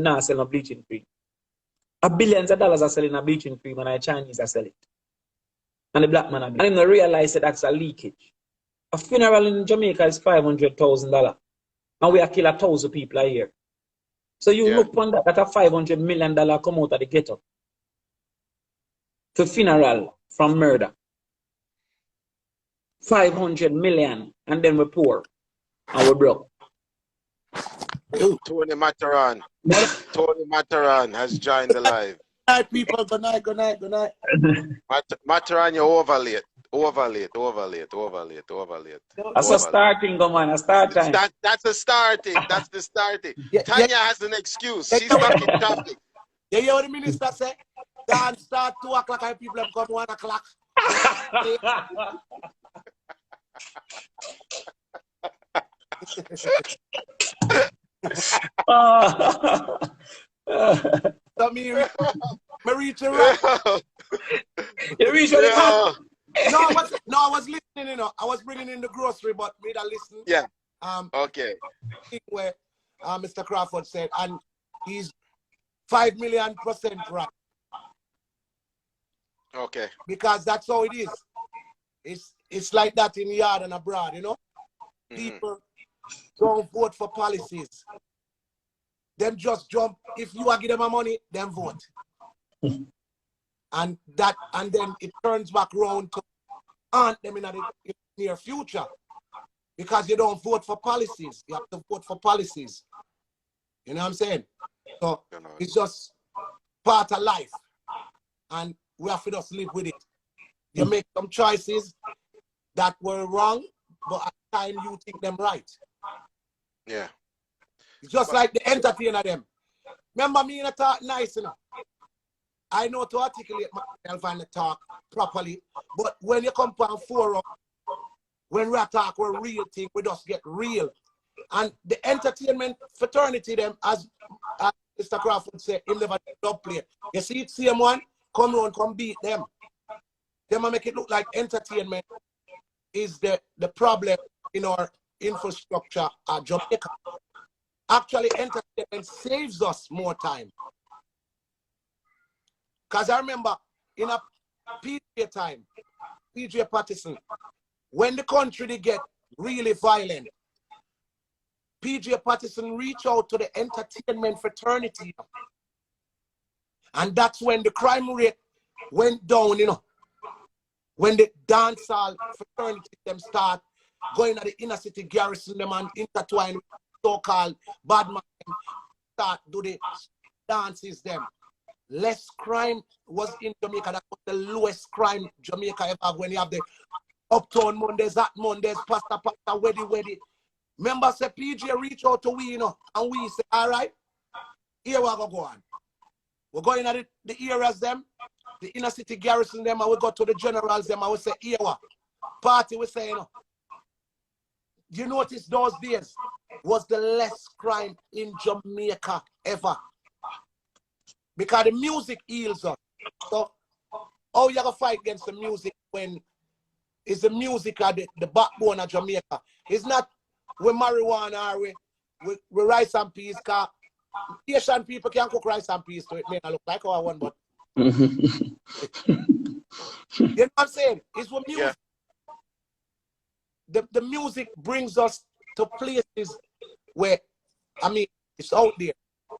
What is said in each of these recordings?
not selling a bleaching cream. Billions of dollars are selling a bleaching cream and the Chinese are selling it. And the black man are doing it. And they realize that that's a leakage. A funeral in Jamaica is $500,000. And we are killing 1,000 people a year. So you look on that a $500 million come out of the ghetto. For funeral from murder. 500 million, and then we're poor and we're broke. Toni Matterhorn. Toni Matterhorn has joined the live. Good night, people. Good night, good night, good night. Matterhorn, you're overlate. Overlate. That's a starting, go man, a start time. That's the starting. That's the starting. Tonya has an excuse. She's stuck in traffic. You hear what the minister said? Dance start 2 o'clock and people have come 1 o'clock. So me reach right. You reach right. No, I was listening, you know. I was bringing in the grocery, but me that listen. Yeah. Okay. Where Mr. Crawford said, and he's 5 million% right. Okay. Because that's how it is. It's like that in yard and abroad, you know. People don't vote for policies. Them just jump. If you are give them a money, them vote. and then it turns back around to haunt them in the near future. Because you don't vote for policies. You have to vote for policies. You know what I'm saying? So it's just part of life. And we have to just live with it. You make some choices that were wrong, but at the time you think them right. Yeah. It's just like the entertainer them. Remember me in a talk nice enough. I know to articulate myself and talk properly, but when you come on forum, when we talk, we're real thing, we just get real. And the entertainment fraternity them, as Mr. Crawford said, him never dub play. You see it, same one, come on, come beat them. Them make it look like entertainment is the problem in our infrastructure at Jamaica. Actually, entertainment saves us more time. Because I remember in a PJ time, PJ Patterson, when the country they get really violent, PJ Patterson reached out to the entertainment fraternity. And that's when the crime rate went down, you know. When the dancehall fraternity them start going at the inner city garrison them and intertwine with so-called bad man, start do the dances them. Less crime was in Jamaica. That was the lowest crime Jamaica ever have when you have the Uptown Mondays, that Mondays, pasta, weddy. Remember, say PJ reach out to we, you know, and we say, all right, here we go on. We're going at the areas them, the inner city garrison them, and we go to the generals them, and we say, here we party, we say, you know. You notice those days was the less crime in Jamaica ever. Because the music heals us. So, how you gonna fight against the music when it's the music at the backbone of Jamaica? It's not with marijuana or with rice and peas, because Asian people can't cook rice and peas, so it may not look like our one, but you know what I'm saying? It's with music. Yeah. The music brings us to places where, I mean, it's out there.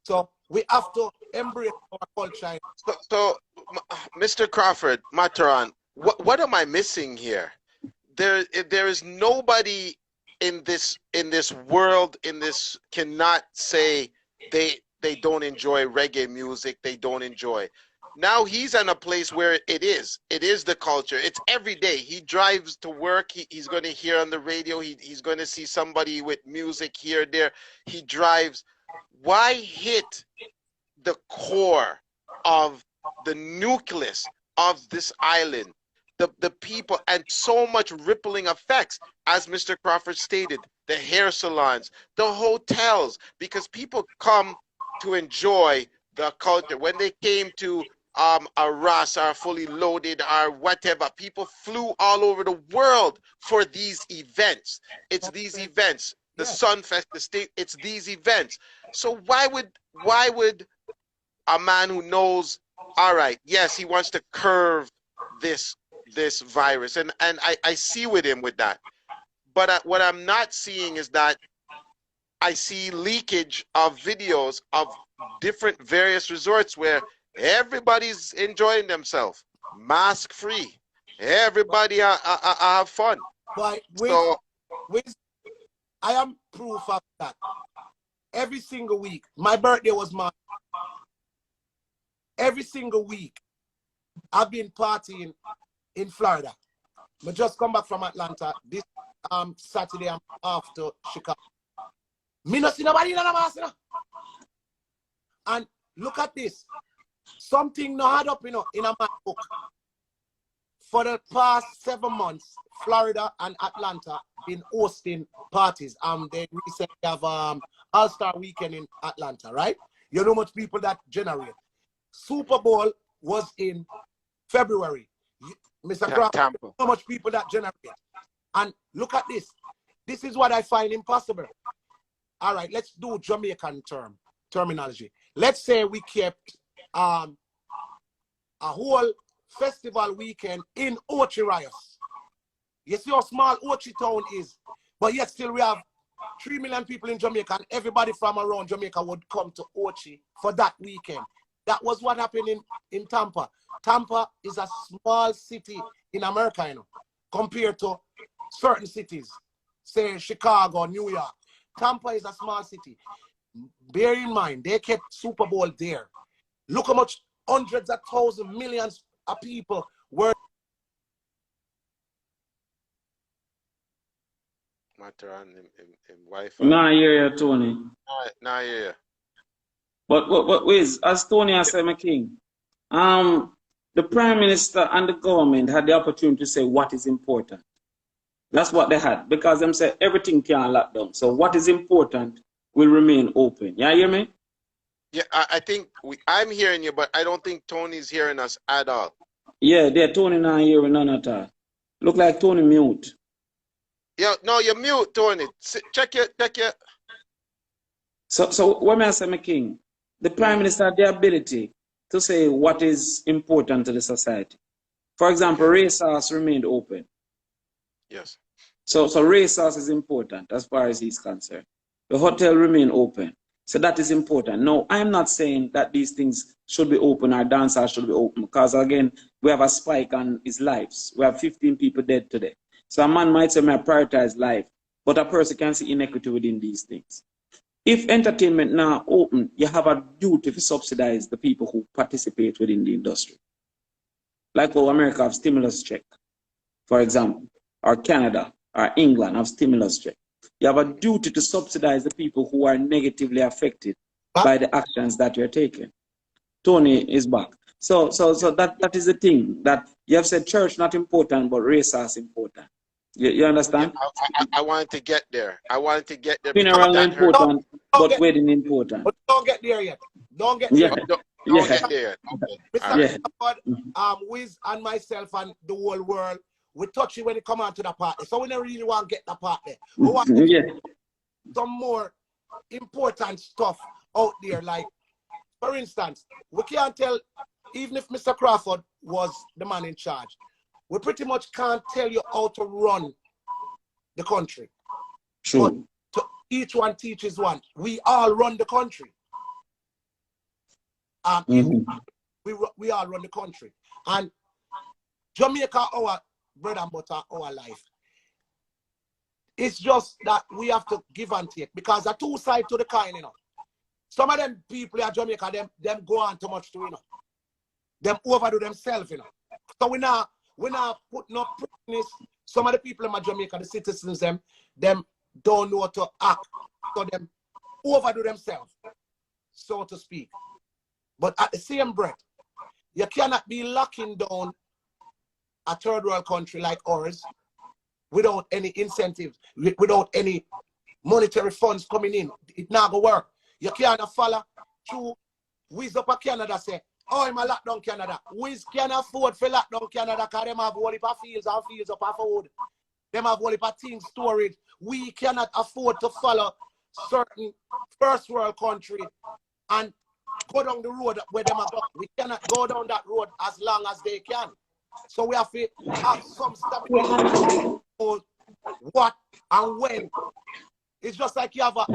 So we have to embrace our culture. So Mr. Crawford, Matterhorn, what am I missing here? There is nobody in this world, cannot say they don't enjoy reggae music, they don't enjoy. Now he's in a place where it is the culture. It's every day. He drives to work. He's going to hear on the radio. He's going to see somebody with music here, there. He drives. Why hit the core of the nucleus of this island, the people, and so much rippling effects, as Mr. Crawford stated, the hair salons, the hotels, because people come to enjoy the culture. When they came to a Ross or Fully Loaded or whatever, people flew all over the world for these events. It's these events. the Sunfest, the state. It's these events. So why would a man who knows, all right, yes, he wants to curve this virus, and I see with him with that. But what I'm not seeing is that I see leakage of videos of different various resorts where everybody's enjoying themselves, mask free. Everybody have fun. But I am proof of that. Every single week, my birthday was March. Every single week, I've been partying in Florida. I just come back from Atlanta. This Saturday, I'm off to Chicago. Me not see nobody in the mask, you know? And look at this. Something not add up, you know, in a book. For the past 7 months, Florida and Atlanta been hosting parties. They recently have All-Star Weekend in Atlanta, right? You know how much people that generate. Super Bowl was in February. Mr. Crawford, you know how much people that generate. And look at this. This is what I find impossible. All right, let's do Jamaican terminology. Let's say we kept a whole festival weekend in Ochi Rios. You see how small Ochi town is, but yet still we have 3 million people in Jamaica, and everybody from around Jamaica would come to Ochi for that weekend. That was what happened in Tampa. Tampa is a small city in America, you know, compared to certain cities, say Chicago, New York. Tampa is a small city. Bear in mind, they kept Super Bowl there. Look how much hundreds of thousands, millions of people were. Matterhorn in Wi-Fi. Nah, yeah, Tony. Nah, yeah. But Wiz, as Tony has said, my king, the Prime Minister and the government had the opportunity to say what is important. That's what they had, because them said everything can lock down. So what is important will remain open. You hear me? Yeah, I think I'm hearing you, but I don't think Tony's hearing us at all. Yeah, Tony not hearing none at all. Look like Tony mute. Yeah, no, you're mute, Tony. Check your. So what may I say, my king? The Prime Minister had the ability to say what is important to the society. For example, resource remained open. Yes. So resource is important as far as he's concerned. The hotel remain open. So that is important. No, I'm not saying that these things should be open or dancers should be open, because again, we have a spike on his lives. We have 15 people dead today. So a man might say, I prioritize life, but a person can see inequity within these things. If entertainment now open, you have a duty to subsidize the people who participate within the industry. Like how America have stimulus check, for example, or Canada or England have stimulus check. You have a duty to subsidize the people who are negatively affected by the actions that you're taking. Tony is back. So that is the thing, that you have said church not important, but resource important. You understand? Yeah, I wanted to get there. I wanted to get there. Funeral important, but wedding important. But don't get there yet. Don't get there. Don't get there. Mr. Crawford, Wiz and myself and the whole world, we touch it when it come on to the party. So we don't really want to get the party. We want to get some more important stuff out there. Like, for instance, we can't tell, even if Mr. Crawford was the man in charge, we pretty much can't tell you how to run the country. Sure. But each one teaches one. We all run the country. We all run the country. And Jamaica, our bread and butter, our life. It's just that we have to give and take, because there are two sides to the coin, you know. Some of them people at Jamaica, them go on too much too, you know. Them overdo themselves, you know. So we're not putting up pretense. Some of the people in Jamaica, the citizens, them don't know how to act. So them overdo themselves, so to speak. But at the same breath, you cannot be locking down a third world country like ours without any incentives, without any monetary funds coming in. It not gonna work. You can't follow through. Wiz up a Canada say, oh, I'm a lockdown Canada. Wiz can afford for lockdown Canada because them have all the fields and fields up a food. Them have only for things storage. We cannot afford to follow certain first world country and go down the road where them are going. We cannot go down that road as long as they can. So we have to have some stability for what and when. It's just like you have a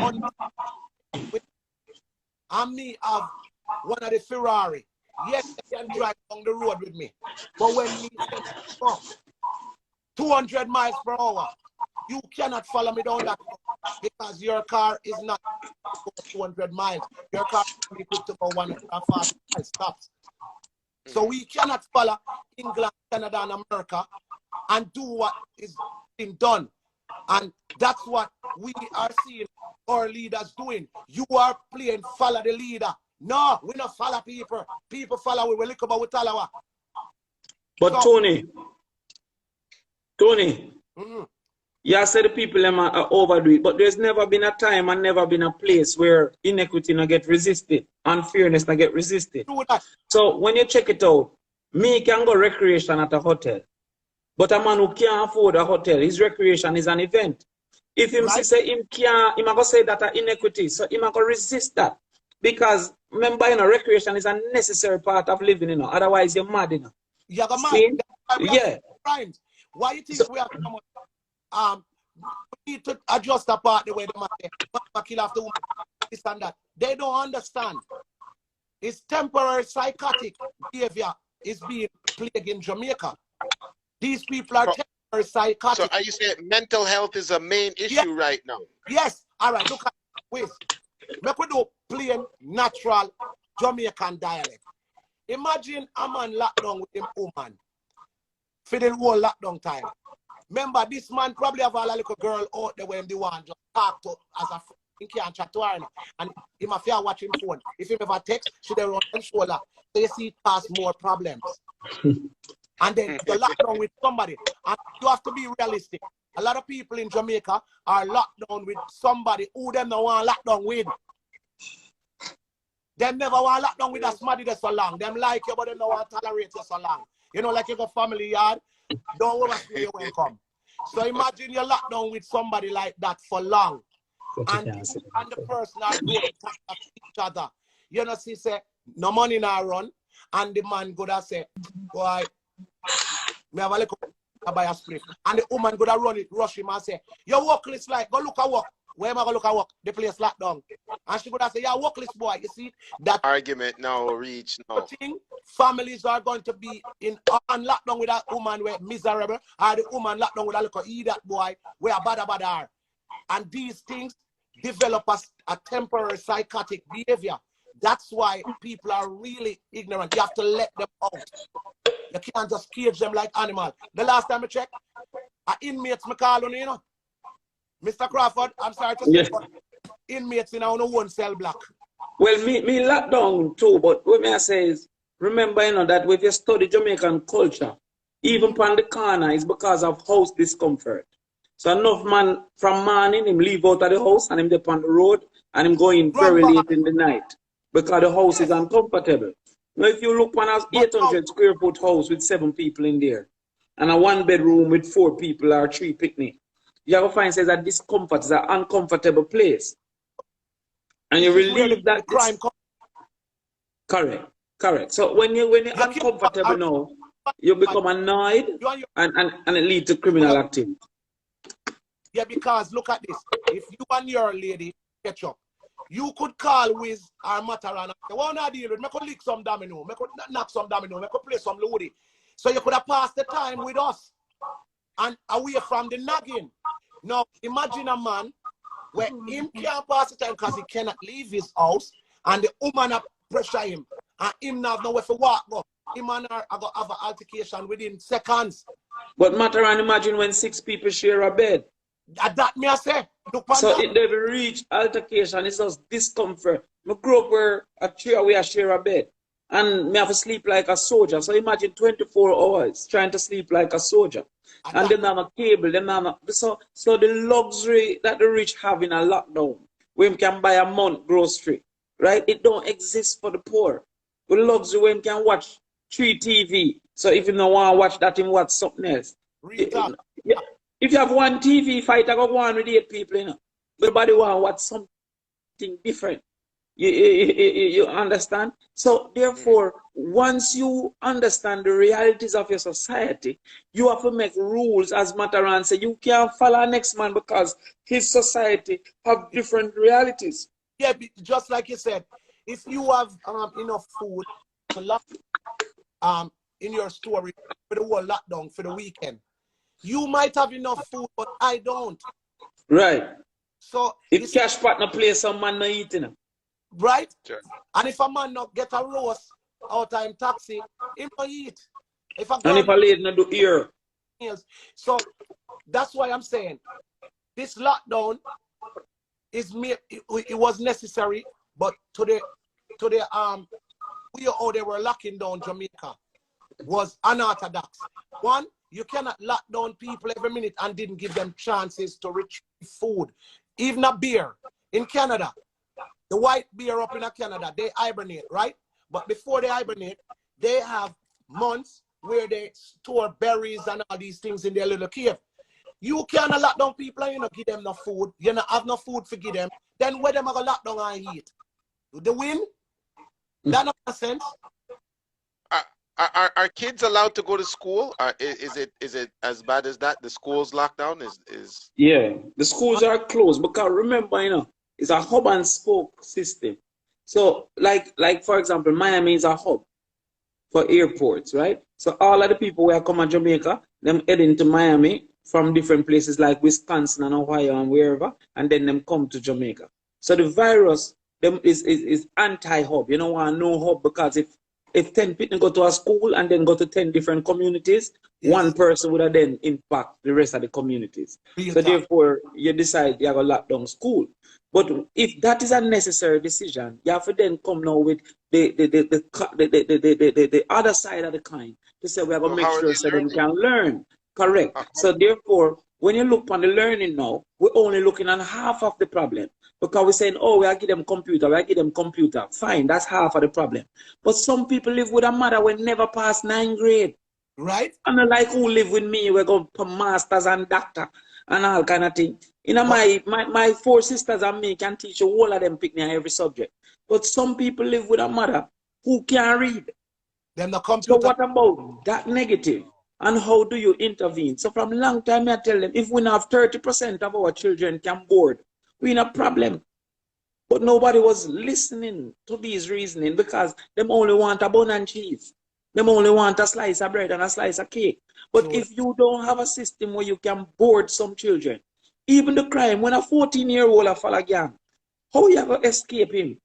and me have one of the Ferrari. Yes, they can drive down the road with me. But when me say 200 miles per hour, you cannot follow me down that road because your car is not 200 miles. Your car is equipped to go 105 stops. So we cannot follow England, Canada, and America and do what is being done. And that's what we are seeing our leaders doing. You are playing follow the leader. No, we don't follow people. People follow we look about Talawa. But so, Toni, you said the people are overdo it, but there's never been a time and never been a place where inequity not get resisted, unfairness not get resisted. So when you check it out, me can go recreation at a hotel, but a man who can't afford a hotel, his recreation is an event. If him say him can't, him go say that a inequity, so him go resist that. Because remember, you know, recreation is a necessary part of living, you know. Otherwise, you're mad, you know. You're mad. Yeah. Why you think we have to we need to adjust the part the way they might kill after woman, this and that. They don't understand. It's temporary psychotic behavior is being plagued in Jamaica. These people are temporary psychotic. So are you saying mental health is a main issue right now? Yes. All right, look at wait. Make we do plain, natural Jamaican dialect. Imagine a man locked down with him woman for the whole lockdown time. Remember, this man probably have a little girl out there when they want just talk to as a friend. He can't chat to her. And he must fear watching phone. If he never text, she they run and shoulder. So you see it cause more problems. And then you're locked down with somebody. And you have to be realistic. A lot of people in Jamaica are locked down with somebody who them don't want locked down with. Them never want locked down with a smarty there so long. Them like you, but they don't want to tolerate you so long. You know, like you go family yard, don't overstay your welcome. So imagine you're locked down with somebody like that for long. And the person are going to talk to each other. You know, she say, no money now run. And the man go to say, boy, me have a little buy a spray. And the woman go to run it, rush him and say, your workless like, go look at work. Where am I going to look at work? The place locked down. And she go to say, yeah, workless boy. You see, that argument now reach now. Families are going to be in on lockdown with that woman where miserable, or the woman locked down with a little idiot boy where bad are. And these things develop as a temporary psychotic behavior. That's why people are really ignorant. You have to let them out. You can't just cage them like animals. The last time I checked, inmates me call on, you know. Mr. Crawford, I'm sorry to say, but inmates in our one cell block. Well, me locked down too, but what I say is, remember, you know, that if you study Jamaican culture, even upon the corner, it's because of house discomfort. So enough man from morning, him leave out of the house and him up on the road and him going very late in the night because the house is uncomfortable. Now, if you look on a 800 square foot house with 7 people in there and a 1 bedroom with 4 people or 3 picnic, you have to find says that discomfort is an uncomfortable place. And you relieve that crime. Correct. So when you're uncomfortable now, you become annoyed and it leads to criminal activity. Yeah, because look at this. If you and your lady catch up, you could call with our Matterhorn and say, well, not deal with me, could lick some domino, me could knock some domino, me could play some Lodi. So you could have passed the time with us and away from the nagging. Now, imagine a man where him can't pass the time because he cannot leave his house and the woman pressure him and him not know where to walk. Go. Him and her are going to have an altercation within seconds. But Matterhorn, imagine when 6 people share a bed. That me I say. So it never reach altercation, it's just discomfort. I grew up where we share a bed. And me have to sleep like a soldier. So imagine 24 hours trying to sleep like a soldier. And then have a cable, so the luxury that the rich have in a lockdown, where you can buy a month grocery, right? It don't exist for the poor. The luxury where you can watch 3 TV. So if you don't want to watch that, you watch something else. If If you have one TV fight, I go on with 8 people, you know. Everybody want what something different. You understand? So therefore, once you understand the realities of your society, you have to make rules, as Matterhorn said. You can't follow next man because his society have different realities. Yeah, just like you said, if you have enough food to lock in your store for the whole lockdown for the weekend, you might have enough food, but I don't. Right. So if cash partner play, some man not eating. Right? Sure. And if a man not get a roast out of him taxi, he not eat. If a and if a lady not do ear. So that's why I'm saying this lockdown is it was necessary, but to the how they were locking down Jamaica was unorthodox. One, you cannot lock down people every minute and didn't give them chances to retrieve food. Even a beer in Canada, the white beer up in Canada, they hibernate, right? But before they hibernate, they have months where they store berries and all these things in their little cave. You cannot lock down people and you not give them no food. You not have no food to give them. Then where them are gonna lock down and eat? Do they win? That not make sense. Are kids allowed to go to school? Is it as bad as that? The schools lockdown is. Yeah, the schools are closed because remember, you know, it's a hub and spoke system. So, like for example, Miami is a hub for airports, right? So all of the people who are come to Jamaica, them heading to Miami from different places like Wisconsin and Ohio and wherever, and then them come to Jamaica. So the virus them is anti-hub. You don't want no hub because if 10 people go to a school and then go to 10 different communities, yes, one person would have then impact the rest of the communities. So therefore, you decide you're going to lock down school. But if that is a necessary decision, you have to then come now with the other side of the coin to say we're going to make sure so they can learn. Correct. So therefore, when you look on the learning now, we're only looking at half of the problem. Because we're saying, oh, we are give them computer, we are give them computer. Fine, that's half of the problem. But some people live with a mother who never passed 9th grade. Right. And like who live with me, we're going to masters and doctor and all kind of thing. You know, my 4 sisters and me can teach you all of them pick me on every subject. But some people live with a mother who can't read. Them the computer. So what about that negative? And how do you intervene? So from a long time, I tell them, if we have 30% of our children can board, we're in a problem. But nobody was listening to these reasoning because them only want a bun and cheese. Them only want a slice of bread and a slice of cake. But if you don't have a system where you can board some children, even the crime, when a 14-year-old a fall a gang, how you ever escape him?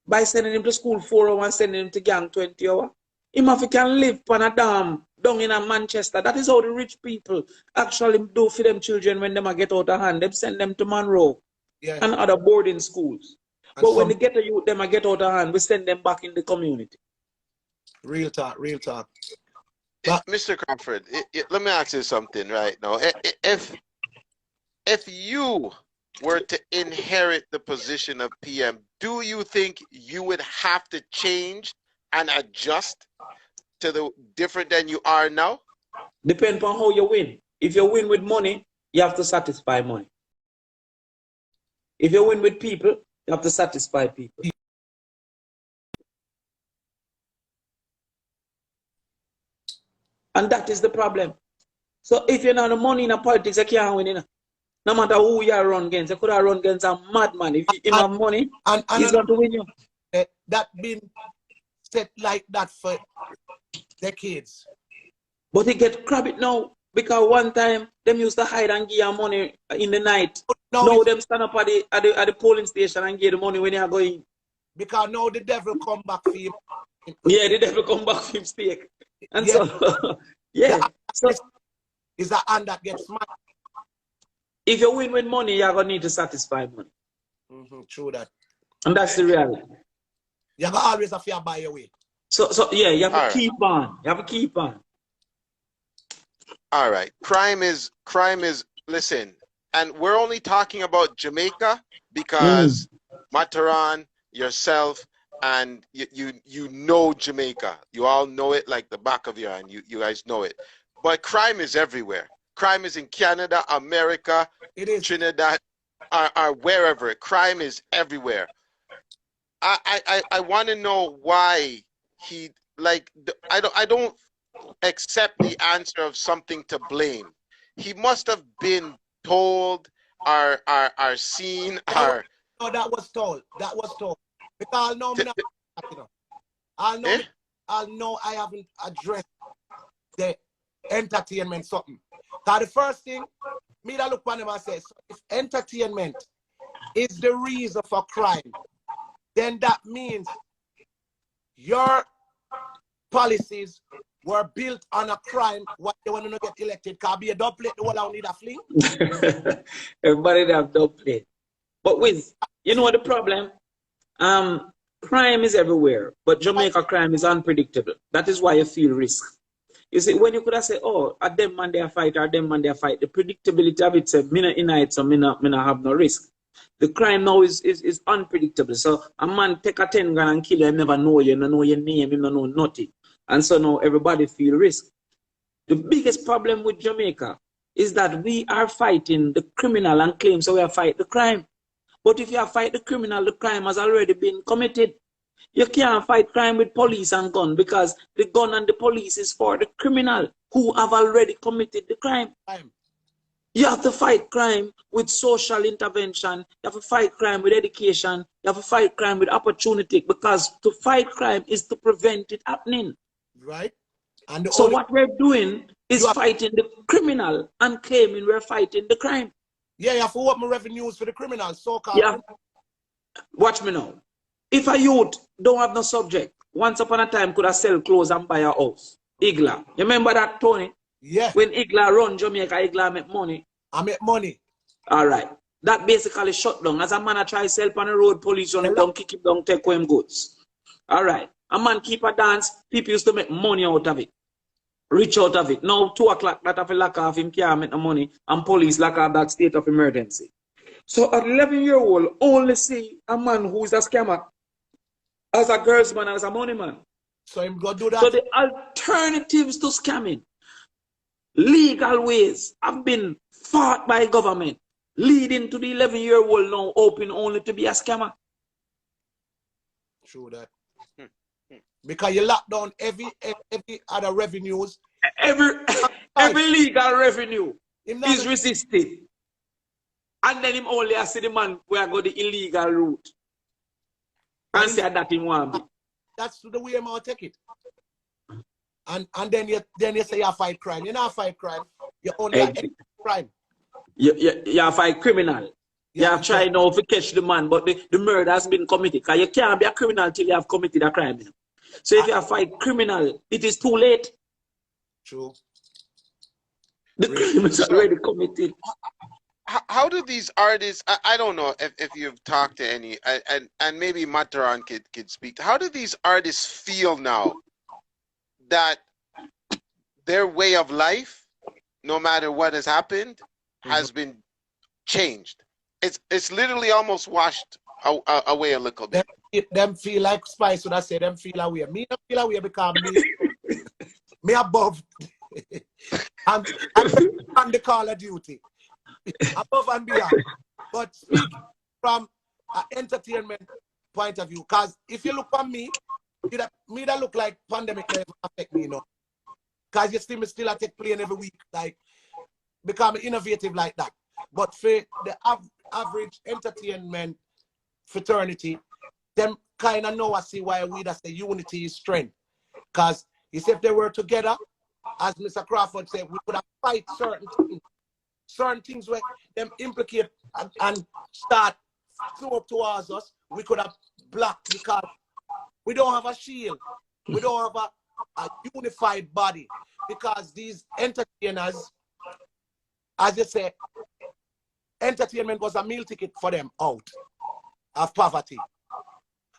By sending him to school 4 hours and sending him to gang 20 hours? Him if he can live on a dam down in a Manchester. That is how the rich people actually do for them children when them get out of hand. They send them to Monroe. Yes. And other boarding schools. And but when they get to youth, them get out of hand, we send them back in the community. Real talk, real talk. Mr. Crawford, let me ask you something right now. If you were to inherit the position of PM, do you think you would have to change and adjust to the different than you are now? Depends on how you win. If you win with money, you have to satisfy money. If you win with people, you have to satisfy people. And that is the problem. So if you're not the money in politics, you can't win. You know? No matter who you run against, you could have run against a madman. If you have money, he's going to win you. That been set like that for decades. But he get crabby now. Because one time, them used to hide and give you money in the night. Now them stand up at the polling station and give the money when they are going. Because now the devil come back for him. Yeah, the devil come back for him steak. And yeah. So, yeah. So, is a hand that gets smart. If you win with money, you're going to need to satisfy money. True that. And that's the reality. You're going to always have to buy your way. So yeah, you have to keep on. You have to keep on. All right. Crime is listen, and we're only talking about Jamaica because Matterhorn, yourself, and you know Jamaica. You all know it like the back of your hand. You guys know it. But crime is everywhere. Crime is in Canada, America, It is. Trinidad, or wherever. Crime is everywhere. I want to know why he I don't accept the answer of something to blame. He must have been told or seen or. No, that was told. That was told. Because I'll know me not, you know. I'll know I haven't addressed the entertainment something. Because the first thing, me that look on him and say, so if entertainment is the reason for crime, then that means your policies were built on a crime. What they want to get elected? Can be a double plate, the whole I need a fling. Everybody have double plate. But with, you know what the problem? Crime is everywhere, but Jamaica crime is unpredictable. That is why you feel risk. You see, when you could have said, oh, at them man they fight, or them man they fight, the predictability of it said, me not in it, so me not have no risk. The crime now is unpredictable. So a man take a 10 gun and kill you, never know you, don't know your name, you don't know nothing. And so now everybody feel risk. The biggest problem with Jamaica is that we are fighting the criminal and claim so we are fighting the crime. But if you fight the criminal, the crime has already been committed. You can't fight crime with police and gun because the gun and the police is for the criminal who have already committed the crime. You have to fight crime with social intervention. You have to fight crime with education. You have to fight crime with opportunity because to fight crime is to prevent it happening. Right. And so what we're doing is fighting the criminal and claiming we're fighting the crime. Yeah, you have to open revenues for the criminals. Yeah. Watch me now. If a youth don't have no subject, once upon a time could have sell clothes and buy a house. Igla. You remember that, Tony? Yeah. When Igla run Jamaica, Igla make money. I make money. All right. That basically shut down. As a man I try to sell on the road, police run him down, kick him down, take away him goods. All right. A man keep a dance, people used to make money out of it. Rich out of it. Now 2 o'clock that have a lock off him can't make the money and police lock off that state of emergency. So at 11-year-old only see a man who is a scammer as a girl's man, as a money man. So him go do that. So the alternatives to scamming, legal ways have been fought by government, leading to the 11-year-old now open only to be a scammer. True that. Because you lock down every other revenues. Every legal revenue is resisted. And then him only see the man where go the illegal route. And say that in one. That's the way I'm gonna take it. And then you say you fight crime. You not fight crime. You only crime. You fight criminal. You have tried now to catch the man, but the murder has been committed. Because you can't be a criminal till you have committed a crime. So if you fight criminal, it is too late. True. The crime is already committed. How do these artists, I don't know if you've talked to any, and maybe Matterhorn could speak. How do these artists feel now that their way of life, no matter what has happened, has been changed? It's literally almost washed away a little bit. Them feel like Spice would I say them feel away. Me don't feel away because me above I'm on the Call of Duty. Above and beyond. But speak from an entertainment point of view. Because if you look at me that look like pandemic never affect me, you know. Because you see me still I take plane every week, like become innovative like that. But for the average entertainment fraternity, them kind of know I see why we that say unity is strength. Because you see if they were together, as Mr. Crawford said, we could have fight certain things where them implicate and start flow up towards us, we could have blocked because we don't have a shield. We don't have a unified body because these entertainers, as you say, entertainment was a meal ticket for them out of poverty.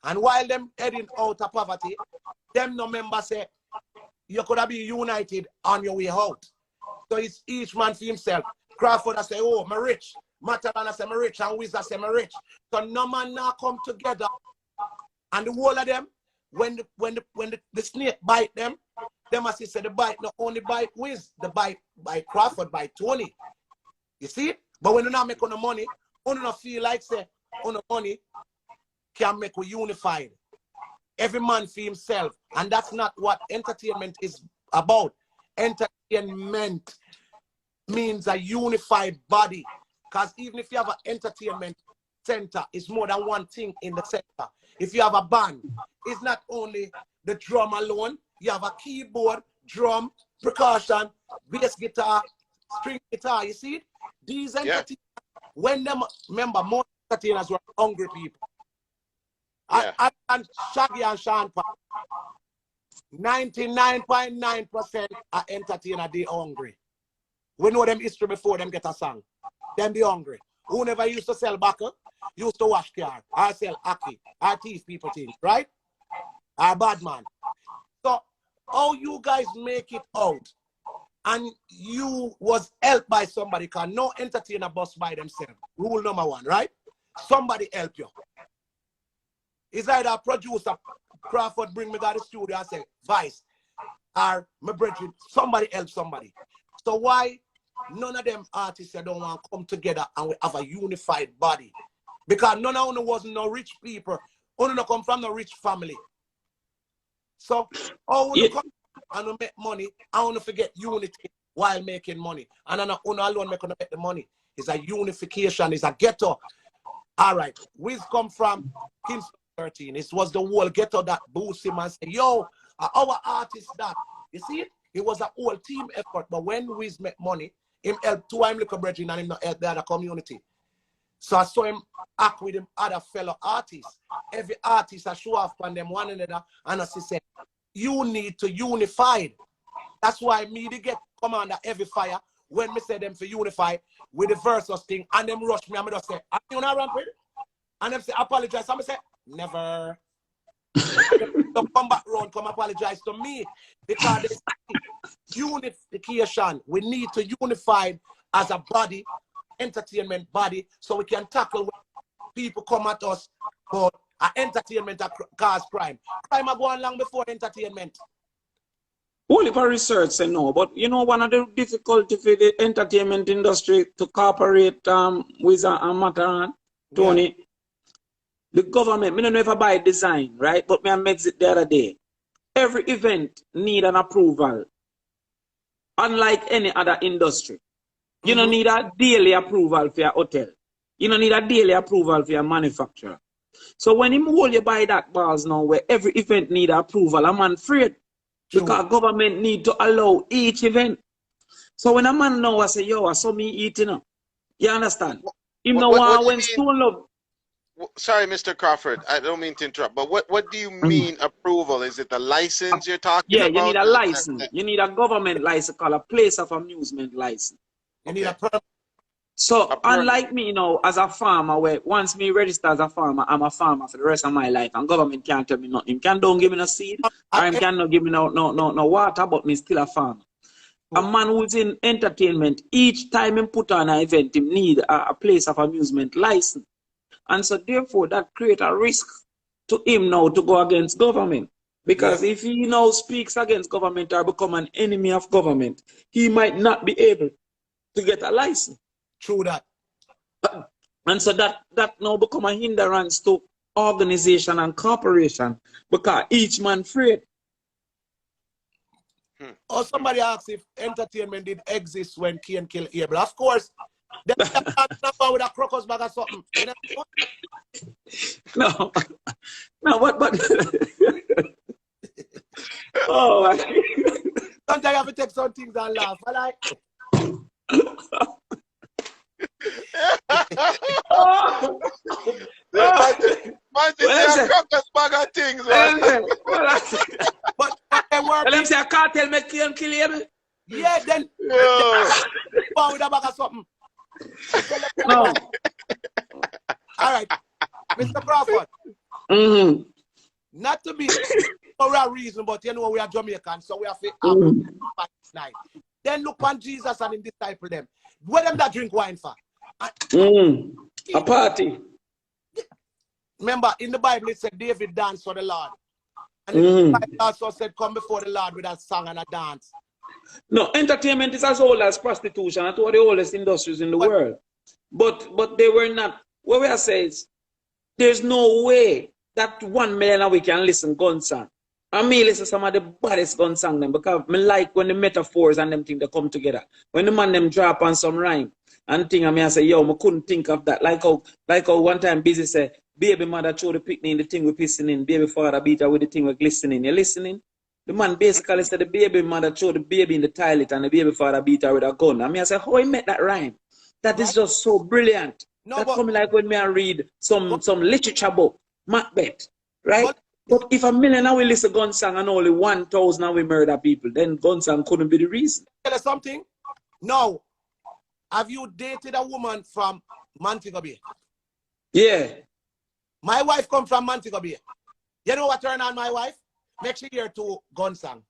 And while them heading out of poverty, them no members say, you could have been united on your way out. So it's each man for himself. Crawford I say, oh, I'm rich. Matterhorn I say, I'm rich. And Wiz I say, I'm rich. So no man now come together. And the whole of them, when the snake bite them, them as he said the bike not only by Wiz, the bike by Crawford, by Toni. You see? But when you not make on the money, you not feel like say on the money can make we unified. Every man for himself. And that's not what entertainment is about. Entertainment means a unified body. Because even if you have an entertainment center, it's more than one thing in the center. If you have a band, it's not only the drum alone. You have a keyboard, drum, percussion, bass guitar, string guitar. You see it? These entertainers, when them, remember, most entertainers were hungry people. And Shaggy and Sean Paul, 99.9% are entertainers, they hungry. We know them history before them get a song. Them be hungry. Who never used to sell buckle, used to wash car, or sell hockey, or thief people things, right? Or bad man. So, how you guys make it out, and you was helped by somebody, because no entertainer bust by themselves. Rule number one, right? Somebody help you. It's either a producer, Crawford bring me to the studio and say, Vice, or my brethren, somebody help somebody. So why none of them artists don't want to come together and we have a unified body? Because none of them wasn't no rich people. Only no come from no rich family. So how we come and we make money, I want to forget unity while making money. And not only alone make the money. It's a unification, it's a ghetto. All right, we come from Kingston 13. It was the whole ghetto that boost him and say, yo, our artist that. You see it? It was a whole team effort. But when we make money, him help two him little brethren and him not help the other community. So I saw him act with him other fellow artists. Every artist I show off on them one another. And as he said, you need to unify. That's why me to get commander every fire when me say them to unify with the versus thing and them rush me and me just say, are you not run with it? And them say apologize. And I say, never. So come back round, come apologize to me. Because this unification, we need to unify as a body, entertainment body, so we can tackle when people come at us for entertainment cause crime. Crime are going long before entertainment. Only for research, say no. But you know, one of the difficulties for the entertainment industry to cooperate with Matterhorn, Toni, the government, me don't know if I buy design, right? But me I makes it the other day. Every event need an approval. Unlike any other industry. You don't need a daily approval for your hotel. You don't need a daily approval for your manufacturer. So when him hold you by that balls now, where every event need approval, I'm afraid. Because government need to allow each event. So when a man now I say, yo, I saw me eating, you understand? Him no want when Stone Love. Sorry, Mr. Crawford, I don't mean to interrupt, but what do you mean approval? Is it the license you're talking about? Yeah, you need a license. You need a government license called a place of amusement license. You need a permit. So unlike me, you know, as a farmer, where once me register as a farmer, I'm a farmer for the rest of my life, and government can't tell me nothing. Him don't give me no seed, or him cannot give me no water, but me still a farmer. A man who's in entertainment, each time he put on an event, he need a place of amusement license. And so therefore that create a risk to him now to go against government. Because if he now speaks against government or become an enemy of government, he might not be able to get a license. True that. And so that now become a hindrance to organization and corporation because each man afraid. Or somebody asks if entertainment did exist when Cain killed Abel. Of course, they not with a crocus bag or something. No, but oh, sometimes you have to take some things and laugh. I like. Man, say crocus bag of things. But they work. Let me say a cartel make Cain kill Abel. Yeah, then with a bag of something. No. All right, Mr. Crawford. Not to be for a reason, but you know we are Jamaican, so we have to night. Then look on Jesus and him disciple them. Where them that drink wine for? A party. Remember, in the Bible it said David danced for the Lord. And the Bible also said, come before the Lord with a song and a dance. No, entertainment is as old as prostitution. That's one of the oldest industries in the world. But they were not. What we are saying is, there's no way that 1 million a week can listen gun song. I mean, listen some of the baddest gun song them because me like when the metaphors and them things they come together. When the man them drop on some rhyme and thing, I say, yo, I couldn't think of that. Like how one time Busy said, baby mother throw the picnic in the thing we pissing in, baby father beat her with the thing we glistening. You listening? The man basically said the baby mother throw the baby in the toilet and the baby father beat her with a gun. I say, how he make that rhyme? That is just so brilliant. No, that coming like when me I read some literature book, Macbeth, right? But if 1 million now we listen gun song and only 1,000 now we murder people, then gun song couldn't be the reason. Tell us something. No. Have you dated a woman from Montego Bay? Yeah. My wife come from Montego Bay. You know what turn on my wife? Make she hear to gun song.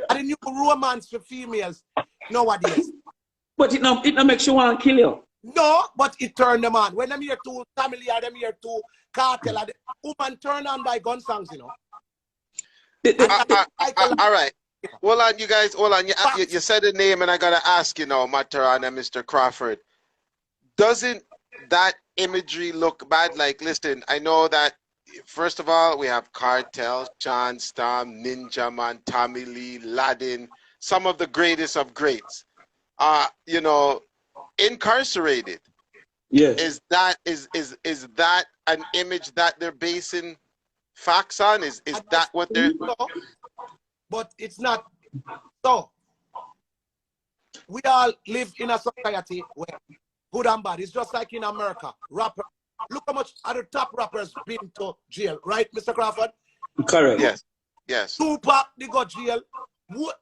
And the new romance for females nowadays. But it not makes you want to kill you. No, but it turned them on. When them hear to family or them hear to cartel, the woman turn on by gun songs, you know. All right. Hold on, you guys. Hold on. You said the name, and I gotta ask, you know, Matterhorn and Mr. Crawford. Doesn't that imagery look bad? Like, listen, I know that. First of all, we have Cartel, John Storm, Ninja Man, Tommy Lee, Laden, some of the greatest of greats. You know, incarcerated. Yes. Is that an image that they're basing facts on? Is that what they're? But it's not. So we all live in a society where good and bad. It's just like in America. Rapper. Look how much other top rappers been to jail, right, Mr. Crawford? Correct. Yes. Yes. Tupac, they got jail. What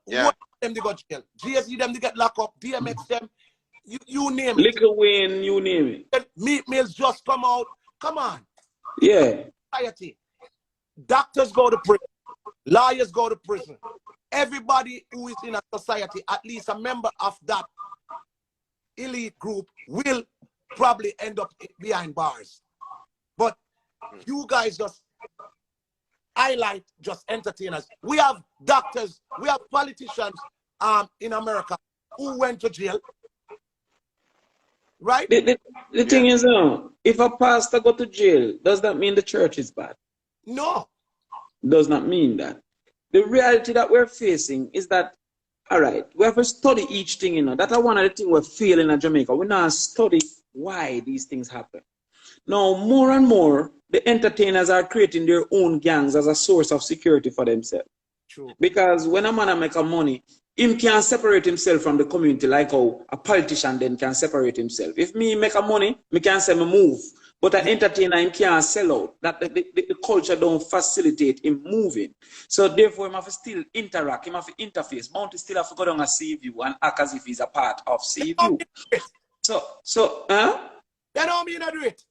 them they got jail? GSE them they get locked up. DMX them. You name it. Little Wayne, you name it. Meat Mills just come out. Come on. Yeah. Society. Doctors go to prison. Lawyers go to prison. Everybody who is in a society, at least a member of that elite group, will probably end up behind bars. But you guys just highlight just entertainers. We have doctors, we have politicians in America who went to jail. Right? The thing is, if a pastor go to jail, does that mean the church is bad? No. Does not mean that. The reality that we're facing is that, all right, we have to study each thing, you know. That's one of the things we're feeling in Jamaica. We now study why these things happen. Now, more and more, the entertainers are creating their own gangs as a source of security for themselves. True. Because when a man make a money, him can separate himself from the community like how a politician then can separate himself. If me make a money, me can say me move. But an entertainer, him can't sell out. That the culture don't facilitate him moving. So therefore, him have to still interact, him have to interface. Bounty still have to go down and see view and act as if he's a part of see view. They don't mean to do it.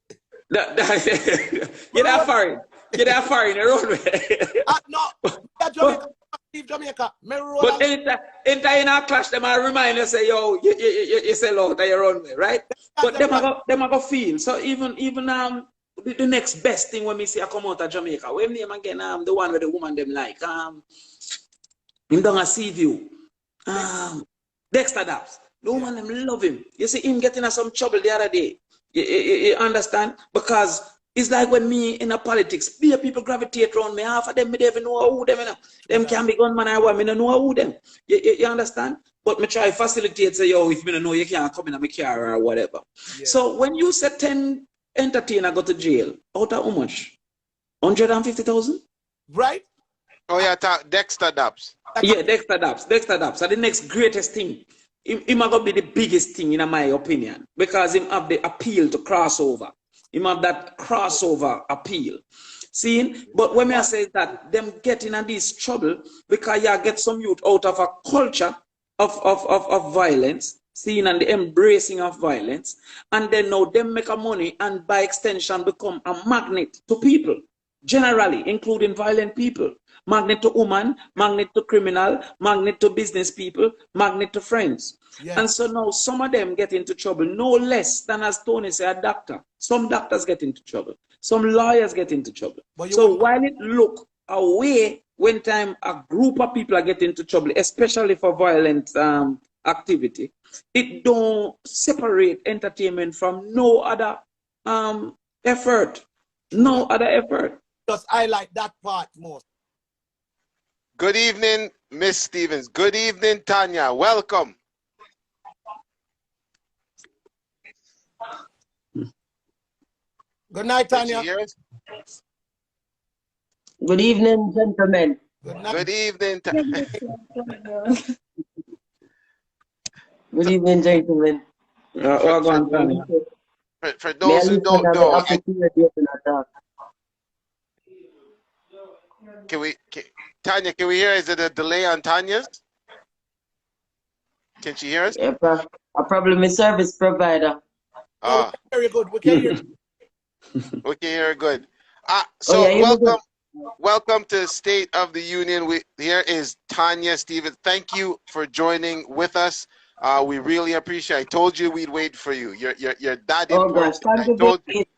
You're that foreign. You're that foreign, the road. No, Jamaica. But enter in our clash, them I remind you, say, yo, you sell out of your own way, right? But them I go feel. So even the next best thing when me see I come out of Jamaica, when name again the one with the woman them like him don't a see view. Dexter Daps. The woman them love him. You see him getting in some trouble the other day. You understand? Because it's like when me in a politics, people gravitate around me. Half of them, me never know who them. You know? Them can be gunman I want, me don't know who them. You understand? But me try facilitate, say, yo, if me don't know, you can't come in my car or whatever. Yeah. So when you say 10 entertainer go to jail, out of how much? 150,000? Right? Oh yeah, Dexter Daps. Yeah, Dexter Daps. Dexter Daps are the next greatest thing. He might be the biggest thing in my opinion. Because he have the appeal to crossover. He have that crossover appeal. See? But when I say that, them getting in this trouble because you get some youth out of a culture of violence, seeing and the embracing of violence, and then now them make a money and by extension become a magnet to people, generally, including violent people. Magnet to woman, magnet to criminal, magnet to business people, magnet to friends. Yeah. And so now some of them get into trouble, no less than, as Toni said, a doctor. Some doctors get into trouble. Some lawyers get into trouble. So while it look away when time a group of people are getting into trouble, especially for violent activity. It don't separate entertainment from no other effort. No other effort. Just highlight that part most. Good evening, Miss Stevens. Good evening, Tonya. Welcome. Good night, Can you Tonya. hear us? Good evening, gentlemen. Good night. Good evening. Good evening, gentlemen. For those who don't know, Tonya, can we hear? Is it a delay on Tanya's? Can she hear us? Yeah, a problem with service provider. Oh, very good. We can hear. We can hear good. So welcome to State of the Union. Here is Tonya Stevens. Thank you for joining with us. We really appreciate it. I told you we'd wait for you. You're that important. Gosh, thank you for your patience.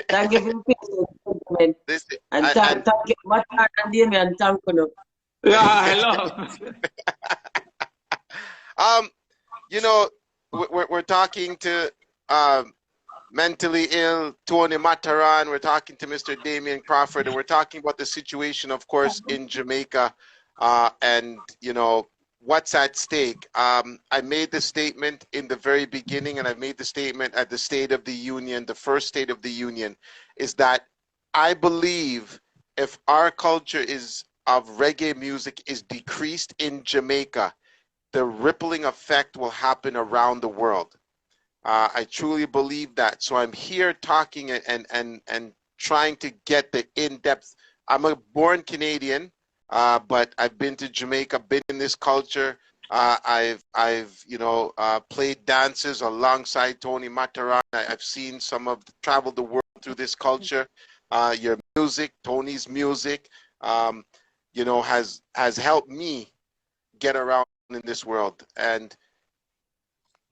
Thank you for your patience, gentlemen. And thank you, Matterhorn and Damion, thank you. Yeah, hello. You know, we're talking to mentally ill Toni Matterhorn. We're talking to Mr. Damion Crawford, and we're talking about the situation, of course, in Jamaica, and you know what's at stake. I made the statement in the very beginning, and I've made the statement at the State of the Union. The first State of the Union is that I believe if our culture of reggae music is decreased in Jamaica, the rippling effect will happen around the world. I truly believe that. So I'm here talking and trying to get the in-depth. I'm a born Canadian, but I've been to Jamaica, been in this culture. I've played dances alongside Toni Matterhorn. I've seen traveled the world through this culture. Your music, Toni's music, has helped me get around in this world. And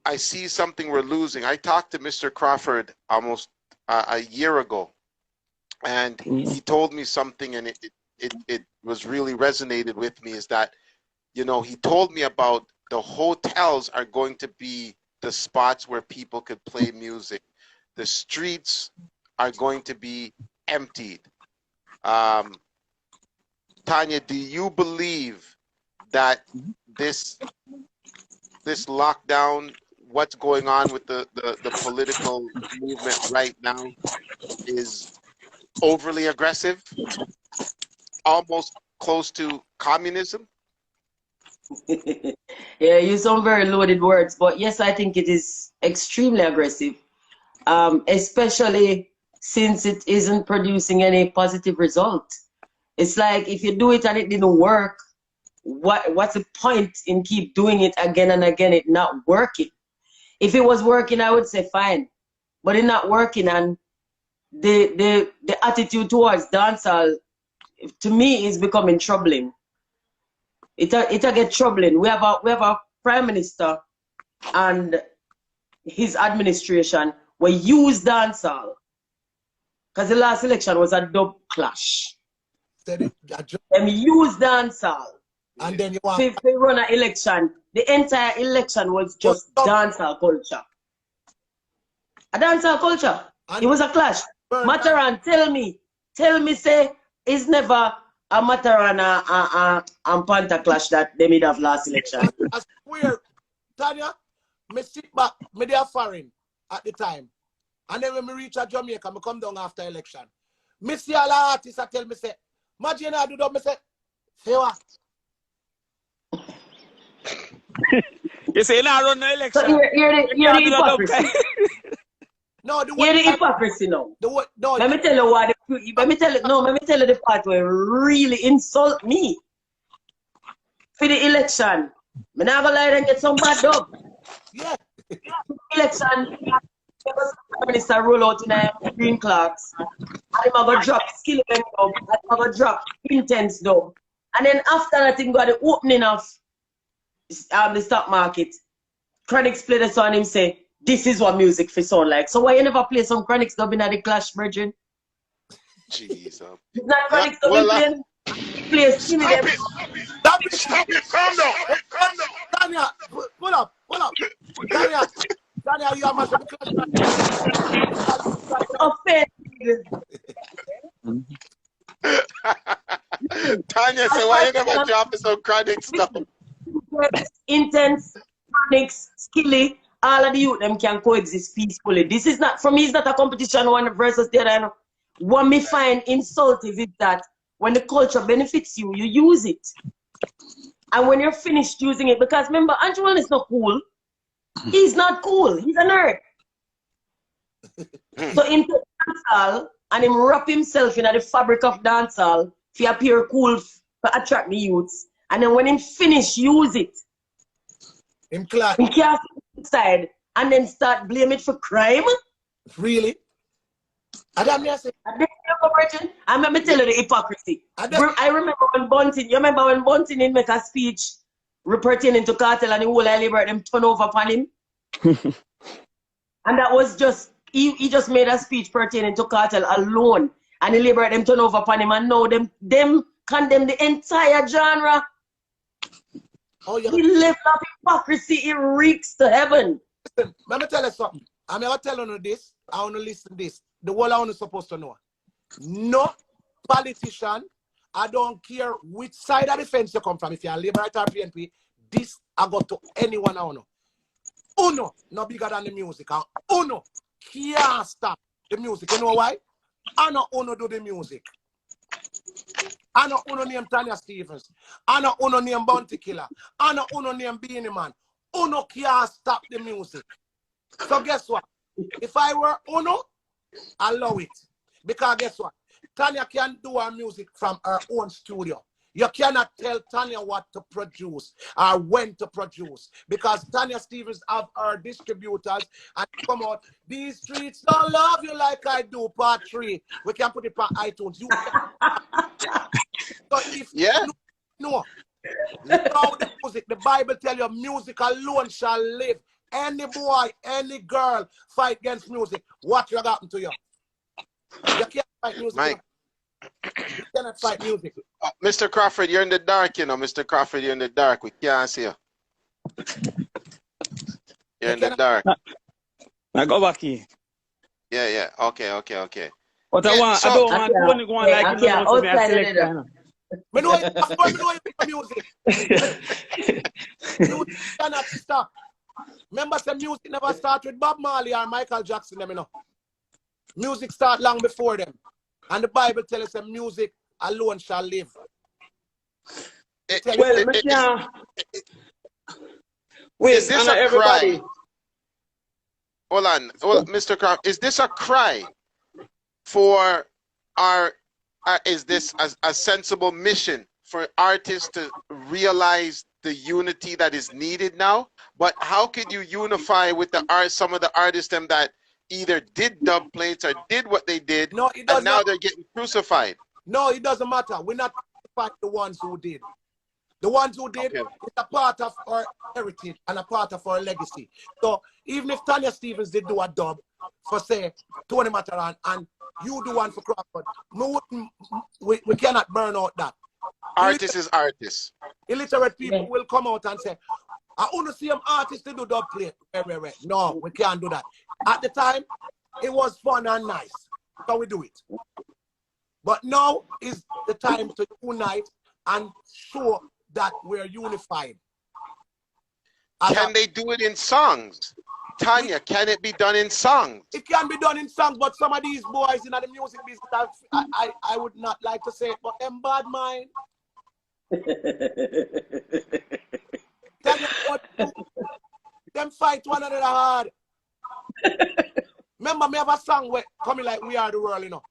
I see something we're losing. I talked to Mr. Crawford almost a year ago, and he told me something, and it was really resonated with me, is that, he told me about the hotels are going to be the spots where people could play music. The streets are going to be emptied. Tonya, do you believe that this lockdown, what's going on with the political movement right now, is overly aggressive, almost close to communism? Yeah, you use some very loaded words, but yes, I think it is extremely aggressive, especially since it isn't producing any positive result. It's like if you do it and it didn't work, what's the point in keep doing it again and again? It not working. If it was working, I would say fine, but it's not working, and the attitude towards dancehall, to me, is becoming troubling. It get troubling. We have a prime minister and his administration will use dancehall because the last election was a dub clash. Them use dancehall. And then you want if they run an election, the entire election was just dancehall culture. A dancehall culture. It was a clash. Matterhorn, tell me, say, it's never a Matterhorn and Panther clash that they made of last election. I swear, Tonya, me sit back, me there foreign at the time. And then when me reach at Jamaica, me come down after election. Me see all the artists tell me, say, imagine I do that, me say what? You say now run the election. So you're the hypocrisy. No, you're the hypocrisy now. Let me tell you what. Let me tell you the part where really insult me. For the election, I'm not gonna lie and get some bad dub. Yeah. Election, the minister roll out in a green clocks, and I'm gonna drop skill dub, and I'm gonna drop intense dub, and then after that, thing got the opening of the stock market. Chronics play the song, him say, this is what music for sound like. So why you never play some Chronics dub in the Clash, virgin? Jesus. It's not Yeah, chronic, so well, play skinny them. Stop it. Calm down. Tanya, pull up. Tanya, you are massive because Offended. Tanya said, why you never drop some chronic stuff? Intense, chronic, skilly, all of the youth them can coexist peacefully. This is not, for me, it's not a competition one versus the other. What me find insulting is that when the culture benefits you, you use it. And when you're finished using it, because remember, Andrew is not cool. He's not cool. He's a nerd. So him take dancehall and him wrap himself in the fabric of dancehall to appear cool to attract the youths. And then when him finish, use it. him class. He can't inside and then start blame it for crime. Really? I don't say. I'm going to tell you the hypocrisy. I remember when Bunting in make a speech pertaining to cartel and the whole I liberate them turn over upon him. And that was just, he just made a speech pertaining to cartel alone. And the liberate them turn over upon him and now them condemn the entire genre. Oh, yeah. He left up hypocrisy, it reeks to heaven. Listen, let me tell you something. I'm not telling you this. I want to listen to this. The whole I want to supposed to know. No politician, I don't care which side of the fence you come from, if you're a Liberal or PNP, this I got to anyone I know. Uno, no bigger than the music. And Uno can't stop the music. You know why? I know Uno do the music. I know Uno name Tanya Stevens. I know Uno name Bounty Killer. I know Uno name Beanie Man. Uno can't stop the music. So guess what? If I were Uno, I allow it. Because guess what? Tanya can do her music from her own studio. You cannot tell Tanya what to produce or when to produce. Because Tanya Stevens have her distributors and come out, these streets don't love you like I do, part 3. We can put it on iTunes. You so if you know how the music, the Bible tell you music alone shall live. Any boy, any girl fight against music. What will happen to you? You can't fight music. Mike. You cannot fight music. Mr. Crawford, you're in the dark, you know. Mr. Crawford, you're in the dark. We can't see you. You're in the dark. I go back here. Yeah. Okay. But Yeah, I don't want Tony go on like you know, me a selector. Me know you music. Music cannot stop. Remember, some music never start with Bob Marley or Michael Jackson, you know. Music start long before them. And the Bible tells us that music alone shall live. Is this a cry? Hold on. Well, Mr. Crawford, is this a cry for is this a sensible mission for artists to realize the unity that is needed now? But how could you unify with some of the artists them that either did dub plates or did what they did, and now they're getting crucified? No, it doesn't matter. We're not fighting the ones who did. The ones who did is a part of our heritage and a part of our legacy. So even if Tanya Stevens did do a dub for, say, Toni Matterhorn, and you do one for Crawford, we cannot burn out that. Artist is artist. Illiterate people will come out and say, I want to see them artists to do dub plate. Wait. No, we can't do that. At the time, it was fun and nice. So we do it. But now is the time to unite and show that we're unified. Can they do it in songs? Tanya, can it be done in songs? It can be done in songs, but some of these boys in the music business, I would not like to say it, but them bad mind. Tell you what, them fight one another hard. Remember, me have a song where coming like We Are the World, you know.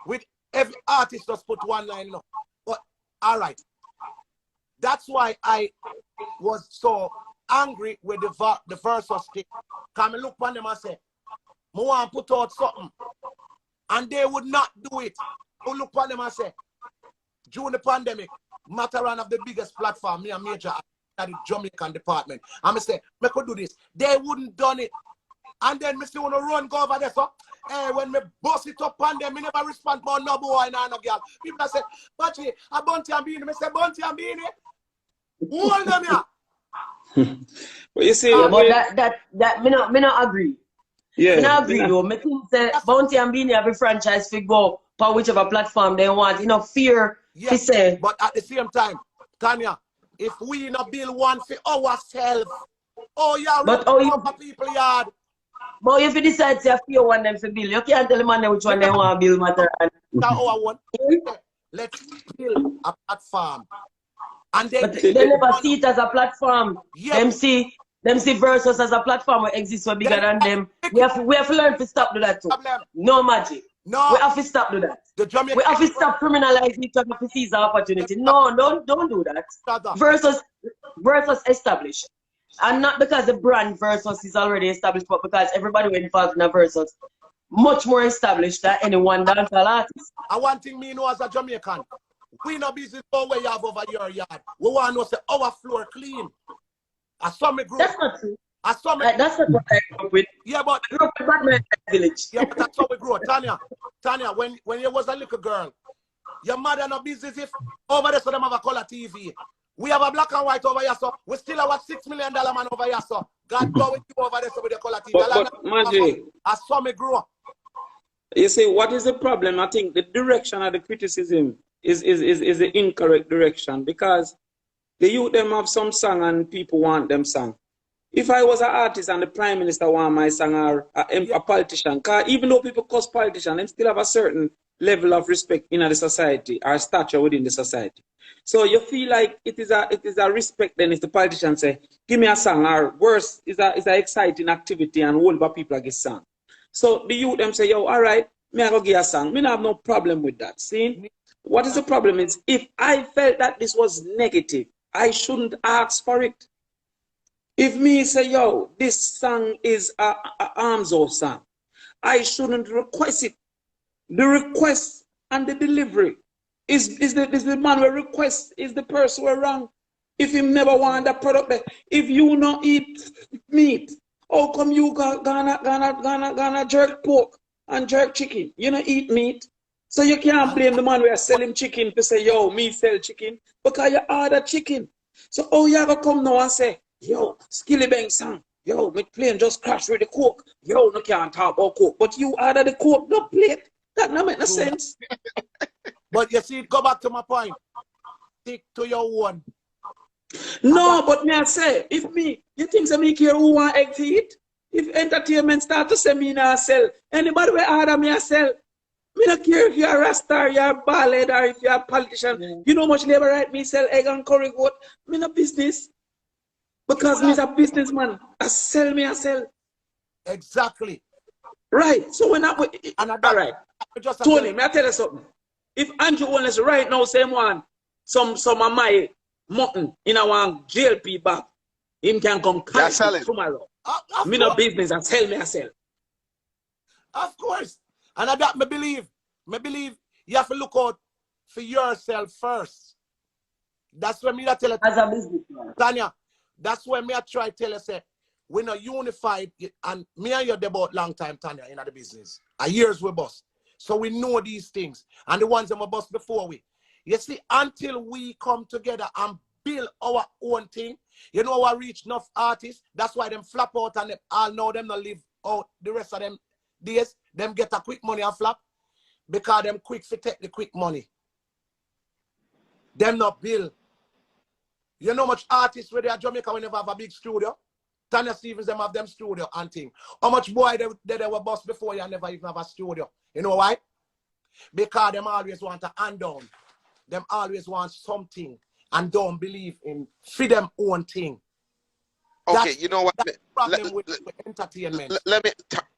With every artist just put one line, you know. But all right. That's why I was so angry with the versus thing. Come and look on them and say, I want to put out something. And they would not do it. I look on them and say, during the pandemic, Matterhorn of the biggest platform, me a major at the Jamaican department. I'm going to say, I could do this. They wouldn't done it. And then me see wanna run go over there, so hey, when me bust it up on them, me never respond about no boy, no girl. People say, but a Bunty and Beanie. Me say Bunty and Beanie. Hold them here. But you see, Yeah, but that me not agree. yeah, Me not agree though. Me think say Bounty and Beanie have a franchise for go for whichever platform they want. You know, fear to say. But at the same time, Tonya, if we not build one for ourselves, oh yeah, But for people yard. But if you decide to fear one them for build, you can't tell the man which one they want to build matter. That's our one. Let's build a platform. And then but they never see it as a platform. Yeah. Them see Versus as a platform that exists for bigger than them. We have to learn to stop do that too. No magic. No. We have to stop do that. We have to stop criminalizing each other to seize the opportunity. No, don't do that. Versus established. And not because the brand Versus is already established, but because everybody who involved in a Versus much more established than any one dancehall artist. And one thing me know as a Jamaican, we no business go where you have over your yard. We want to know say our floor clean. I saw me grow. That's not true. That's not what I grew up with. Yeah, but I grew up in Batman village. Yeah, but that's how we grow. Tonya, when you was a little girl, your mother no business if over there so them have a color TV. We have a black and white over here, so we still have a $6 million man over here, so God go with you over there so with the color TV. But Magic, I saw me grow. You see, what is the problem? I think the direction of the criticism is the incorrect direction, because the youth them have some song and people want them song. If I was an artist and the prime minister want my song, or a politician, because even though people cause politician, they still have a certain level of respect in the society or stature within the society. So you feel like it is a respect then if the politician say, give me a song, or worse, is a exciting activity and whole lot of people get song. So the youth them say, yo, all right, me I go give a song. Me not have no problem with that. See? What is the problem is, if I felt that this was negative, I shouldn't ask for it. If me say, yo, this song is a Armzo song, I shouldn't request it. The request and the delivery is the man who requests, is the person who wrong. If him never want that product there. If you not eat meat, how come you gonna jerk pork and jerk chicken? You not eat meat. So you can't blame the man who is selling chicken to say, yo, me sell chicken, because you order chicken. So oh, you ever come now and say, yo, Skilly Bang song, yo, my plane just crashed with the coke. Yo, no can't talk about coke. But you order the coke, no plate. That don't make no sense. But you see, go back to my point. Stick to your one. No, but me I say, if me, you think so me care who want egg to eat? If entertainment start to say me now sell, anybody will order me I sell. Me not care if you're a Rasta, you're a ballad, or if you're a politician. Yeah. You know how much labor right me sell egg and curry goat? Me no business. Because me's a businessman. I sell me, I sell. Exactly. Right. So when all right. Tony, may I tell you something? If Andrew Wallace right now say one some of my mutton in our JLP bag, him can come carry tomorrow. Me no business, I sell me, I sell. Of course. And I got me believe you have to look out for yourself first. That's when me I tell you, as a businessman, Tonya, that's when me I try to tell you, say, we're not unified, and me and you about long time, Tonya, in the business. A years we boss. So we know these things. And the ones that we boss before we. You see, until we come together and build our own thing, you know I reach enough artists, that's why them flap out and them all know them not live out the rest of them days. Them get a quick money and flap because them quick to take the quick money. Them not build. You know much artists where they are Jamaica when they have a big studio? Tonya Stevens, them have them studio and thing. How much boy they were boss before you never even have a studio? You know why? Because them always want to hand down. Them always want something and don't believe in for them own thing. Okay, that's, you know what? That's the problem with entertainment. Let me,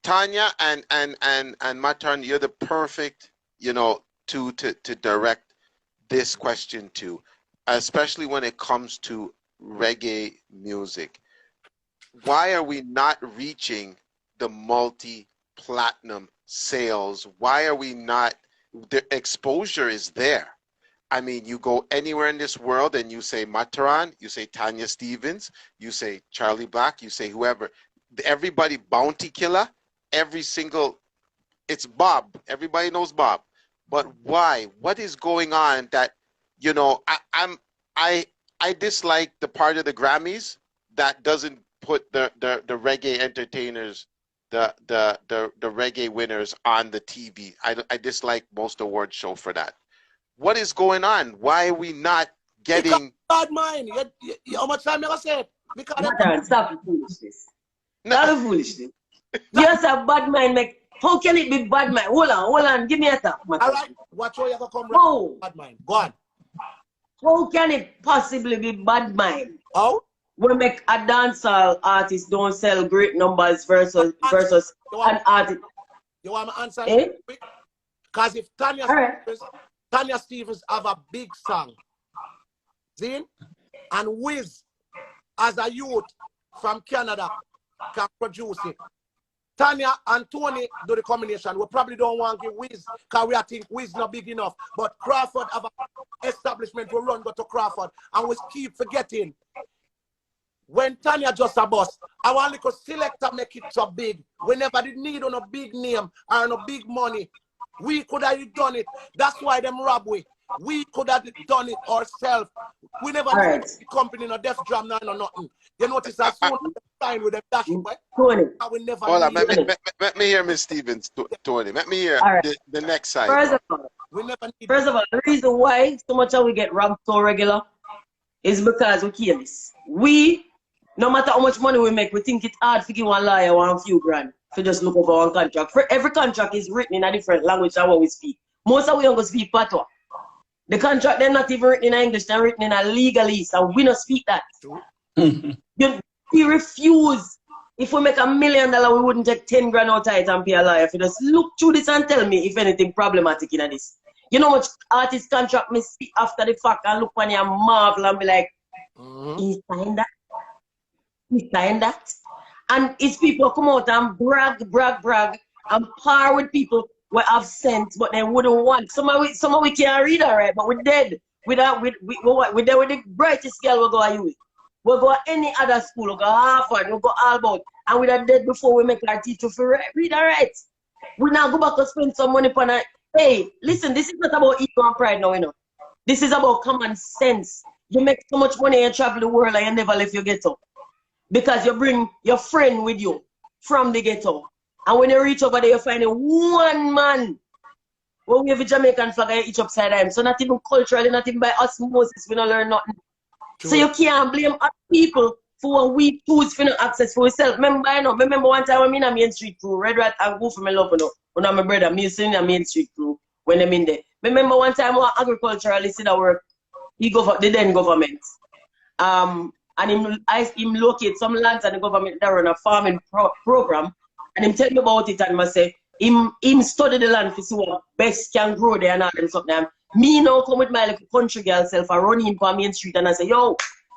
Tonya and Matterhorn, you're the perfect, you know, to direct this question to, especially when it comes to reggae music. Why are we not reaching the multi-platinum sales? Why are we not? The exposure is there. I mean, you go anywhere in this world and you say Matterhorn, you say Tonya Stevens, you say Charlie Black, you say whoever. everybody bounty killer, every single, it's Bob. Everybody knows Bob. But why? What is going on that, you know, I dislike the part of the Grammys that doesn't put the reggae entertainers, the reggae winners on the TV. I dislike most award show for that. What is going on? Why are we not getting bad mind? How much time you say? Because stop the foolishness. Stop the foolishness. Yes, a bad mind make. How can it be bad mind? Hold on, give me a tap. All right, watch how you come right. Bad mind. Go on. How can it possibly be bad mind? How? We make a dancehall artist don't sell great numbers versus an artist. You want to answer? Eh? Because if Tanya Stevens have a big song, Zin, and Wiz as a youth from Canada can produce it. Tonya and Toni do the combination. We probably don't want to give Wiz because we think Wiz not big enough. But Crawford have an establishment we run go to Crawford and we keep forgetting. When Tonya just a boss, I want to selector make it so big. We never did need on a big name or no big money. We could have done it. That's why them rob we. We could have done it ourselves. We never need the company no Def Jam no nothing. You notice as soon as we sign with them dash it, we never hold on, let me hear Miss Stevens, Tony. Let me hear the next side. First of all, the reason why so much of we get robbed so regular is because we careless. We, no matter how much money we make, we think it's hard to give one lawyer one few grand to just look over one contract. For every contract is written in a different language than what we speak. Most of we don't speak patois. The contract they're not even written in English, they're written in a legalese, and we don't speak that. We refuse. If we make $1 million, we wouldn't take 10 grand out of it and pay a lawyer. If you just look through this and tell me if anything problematic in this. You know how much artist contract me see after the fact and look when you marvel and be like, he signed that? He signed that? And it's people come out and brag, and par with people we have sense, but they wouldn't want. Some of we can't read alright, but we're dead. We're there with the brightest girl we go at you. We'll go any other school, we'll go Harvard, we'll go Albert, and we're dead before we make our teacher for read alright. We now go back to spend some money on a hey, listen, this is not about ego and pride now, you know. This is about common sense. You make so much money and travel the world and you never leave your ghetto. Because you bring your friend with you from the ghetto. And when you reach over there, you find one man. When we have a Jamaican flag, each upside down. So not even culturally, not even by osmosis, we don't learn nothing. True. So you can't blame other people for what we choose for no access for ourselves. Remember one time when I'm in a Main Street crew, Red Rat and Go for my love, when I'm my brother, me sitting in a Main Street crew when I'm in there. Remember one time when agriculturalist in work, he go for the then government. And him locate some lands and the government that run a farming program. And him tell me about it and I say, him study the land to see what best can grow there and all them something. Me now come with my little country girl self and run him on Main Street and I say, yo,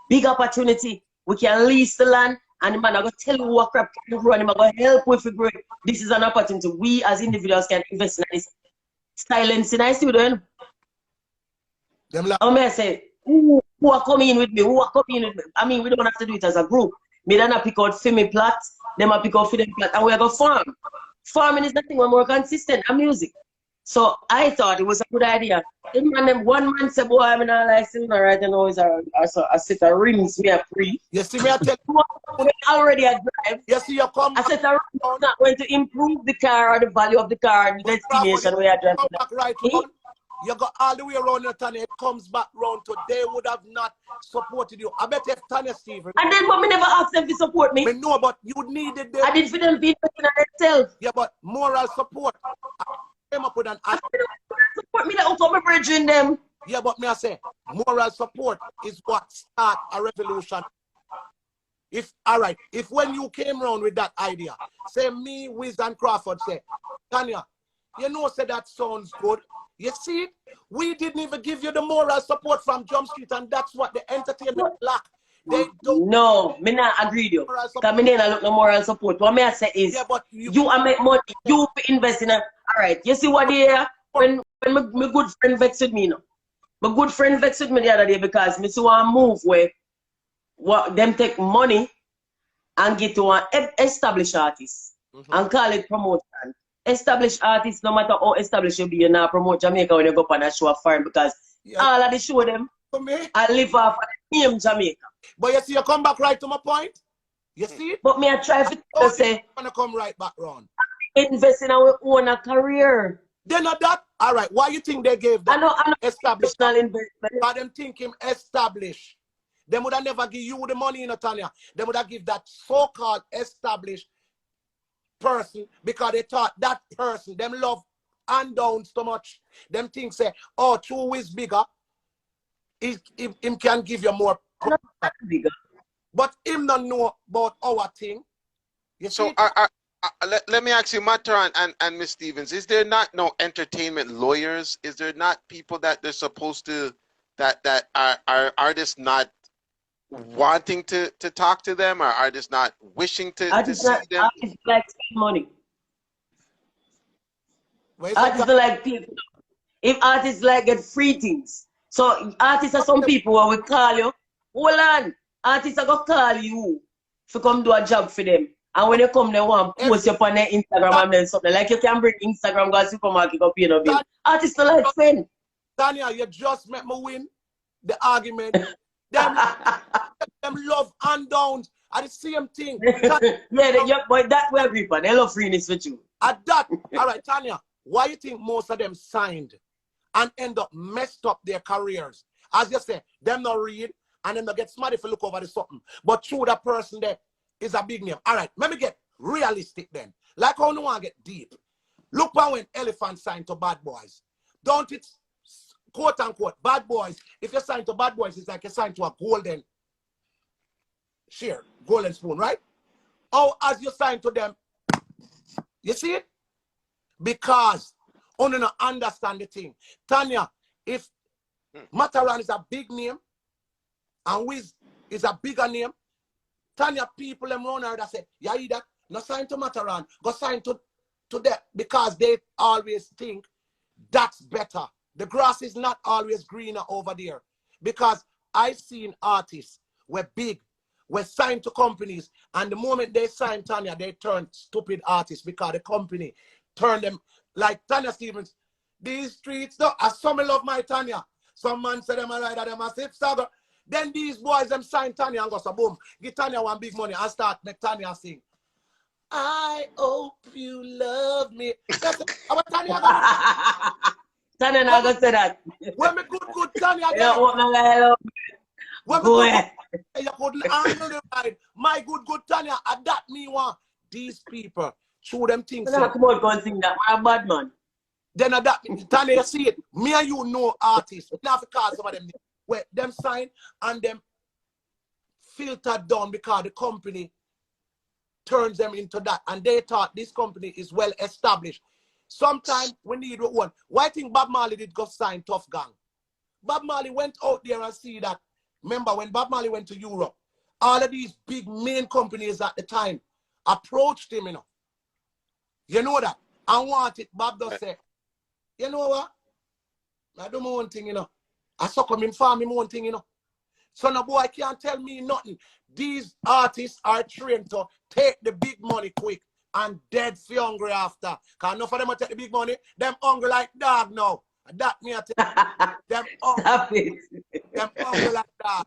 big opportunity. We can lease the land and the man I go tell you what crap can grow and him I go help with it grow. This is an opportunity. We as individuals can invest in this silence in our studio. I say, who are coming in with me? Who are coming in with me? I mean, we don't have to do it as a group. Me then I pick out Femi plots, them I pick out Fidel plots, and we go farm. Farming is nothing more consistent than music. So I thought it was a good idea. One man said, boy, I'm not like sitting right now is a set of rings we are free. You see me, I tell you, already a drive. You see, you come a set of rings is not going to improve the car or the value of the car and the destination we are driving. Right, you go all the way around your Tanya, it comes back round to they would have not supported you. I bet if Tanya Stevens. And then but me never asked them to support me. I know, but you needed them. I did for them being in themselves. Yeah, but moral support. I came up with an support me that come bridging them. Yeah, but me I say moral support is what start a revolution. If alright, if when you came around with that idea, say me, Wiz and Crawford say, Tanya, you know say that sounds good. You see it? We didn't even give you the moral support from Jump Street, and that's what the entertainment lack. They don't. No, me not agree with you. Because me not look no moral support. What me I say is, yeah, but you are make money, you invest in it. Alright, you see what they are? When my good friend vexed with me, no. My good friend vexed with me the other day because me see one move where what them take money and get to an established artist and call it promotion. Established artists, no matter how established you be, you now promote Jamaica when you go up on a show of foreign because all of the show them I live off of the name Jamaica. But you see, you come back right to my point. You see? But me, I try to say, I'm gonna come right back round. Invest in our own career. They're not that. All right. Why you think they gave that? I know established investment. But them thinking established. They would have never give you the money in Tonya. They would have give that so-called established person because they thought that person, them love and down so much. Them think say, oh, True is bigger. Him can give you more. Bigger. But him not know about our thing. You so let me ask you, Matterhorn and Miss Stevens, is there not no entertainment lawyers? Is there not people that they're supposed to that are artists not wanting to talk to them, or artists not wishing to see them? Artists like money. Artists like people. If artists like get free things. So artists are some people who will call you. Hold on. Artists are gonna call you to come do a job for them. And when you come, they want to post you up on their Instagram and then something. Like you can bring Instagram, go to supermarket, go pay no bill. Artists are like friends. Tanya, you just made me win the argument. them love and downs are the same thing. But that way, people, they love freeness with you. At that, all right, Tanya, why you think most of them signed and end up messed up their careers? As you say, them not read and then they get smart if you look over the something. But through that person there is a big name. All right, let me get realistic then. Like how no one get deep. Look when Elephant signed to Bad Boys. Don't it, quote unquote, Bad Boys. If you sign to Bad Boys, it's like you sign to a golden share, golden spoon, right? Or as you sign to them, you see it? Because only not understand the thing. Tanya, if Matterhorn is a big name and Wiz is a bigger name, Tanya, people them around her that say, yeah, that not sign to Matterhorn, go sign to that, because they always think that's better. The grass is not always greener over there. Because I've seen artists were big, were signed to companies, and the moment they sign Tanya, they turn stupid artists because the company turned them like Tanya Stevens. These streets, though, as some love my Tanya. Some man say them a rider, them a sip saga. Then these boys them sign Tanya and go so boom, give Tanya one big money and start make Tanya sing. I hope you love me. That's our Tanya. Tanya not gonna say that. When me good Tanya. When you couldn't handle the ride. My good Tanya, and that me want these people show them things. Come on, go and sing that. I'm a bad man. Then that Tanya, you see it. Me and you know artists. We have to call some of them where them sign and them filtered down because the company turns them into that, and they thought this company is well established. Sometimes we need one. Why think Bob Marley did go sign Tough Gang? Bob Marley went out there and see that. Remember when Bob Marley went to Europe, all of these big main companies at the time approached him, you know that, and wanted. Bob does say, you know what? I do my own thing, I suck him in farm him own thing, So no boy can't tell me nothing. These artists are trained to take the big money quick and dead for hungry after. Because enough of them will take the big money, them hungry like dog now. That me I tell them hungry. Them hungry like dog.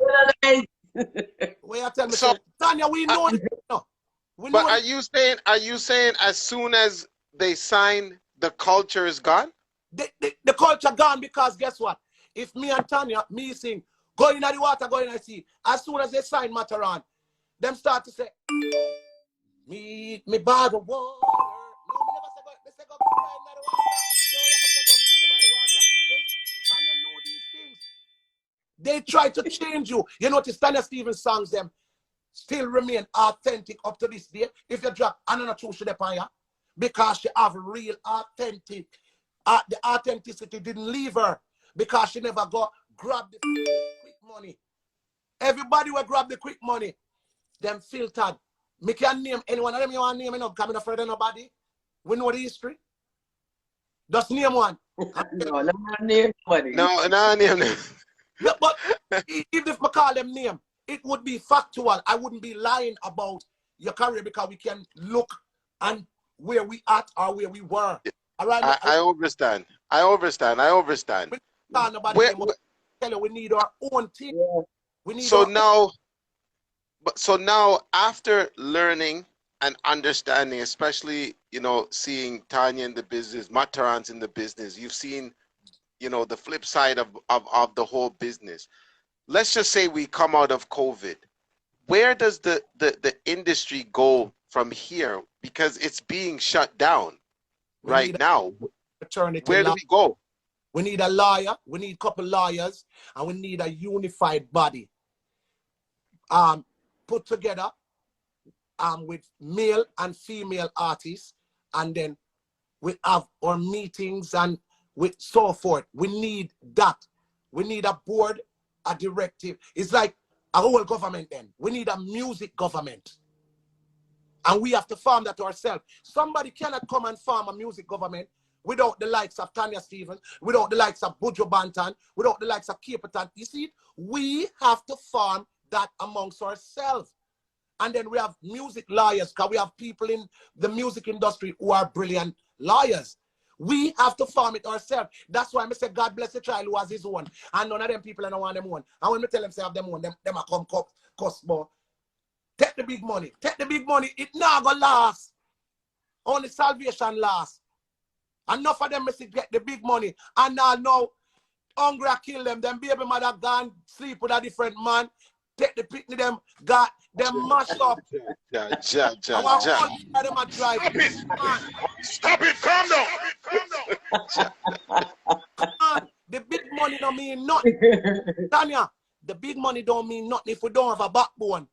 Where you tell me so, Tanya, we know this. But are you saying as soon as they sign, the culture is gone? The culture gone because guess what? If me and Tanya, me sing, go in the water, go in the sea, as soon as they sign Matterhorn, them start to say, me by the water. No, me never say go, they say go cry in the water. They will have to tell them me by the water. Tanya know these things. They try to change you. You notice Tanya Stevens songs, them still remain authentic up to this day. If you drop another truth to the fire, because she have real authentic. The authenticity didn't leave her because she never got grab the quick money. Everybody will grab the quick money. Them filtered. Me can name anyone of them you want to name, because I'm not afraid of nobody. We know the history. Just name one. No, not name nobody. No, name them. Yeah, but even if I call them name, it would be factual. I wouldn't be lying about your career because we can look and where we at or where we were. All right. I understand. I understand. We can't nobody tell you we need our own thing. Yeah. We need so now, after learning and understanding, especially, you know, seeing Tonya in the business, Matterhorn's in the business, you've seen, you know, the flip side of the whole business. Let's just say we come out of COVID. Where does the industry go from here? Because it's being shut down right now. Where do we go? We need a lawyer. We need a couple lawyers, and we need a unified body. Put together with male and female artists, and then we have our meetings and with so forth. We need that. We need a board, a directive. It's like a whole government then. We need a music government. And we have to farm that ourselves. Somebody cannot come and farm a music government without the likes of Tonya Stevens, without the likes of Buju Banton, without the likes of Caperton. You see, we have to farm that amongst ourselves. And then we have music lawyers, because we have people in the music industry who are brilliant lawyers. We have to farm it ourselves. That's why I say God bless the child who has his own. And none of them people don't want them own. And when I tell them say have them own, them are come cost more. Take the big money. Take the big money. It not gonna last. Only salvation lasts. Enough of them must get the big money. And now hungry kill them. Them baby mother gone sleep with a different man. Take the picnic them got them mashed up. Them a drive. Stop it! Calm down. Come on. The big money don't mean nothing. Tonya, the big money don't mean nothing if we don't have a backbone.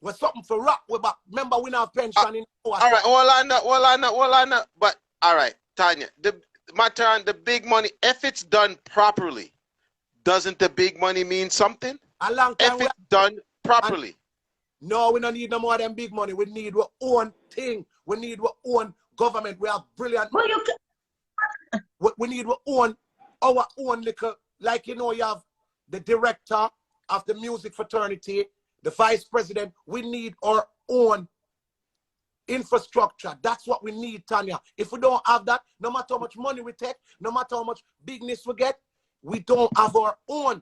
We're something for rock with back. Remember, we now have pension in all right, hold on. But all right, Tonya, the Matterhorn, the big money, if it's done properly, doesn't the big money mean something? A long time. If it's done properly. No, we don't need no more than big money. We need our own thing. We need our own government. We have brilliant. We need our own little, like, you know, you have the director of the music fraternity, the vice president. We need our own infrastructure. That's what we need, Tonya. If we don't have that, no matter how much money we take, no matter how much bigness we get, we don't have our own.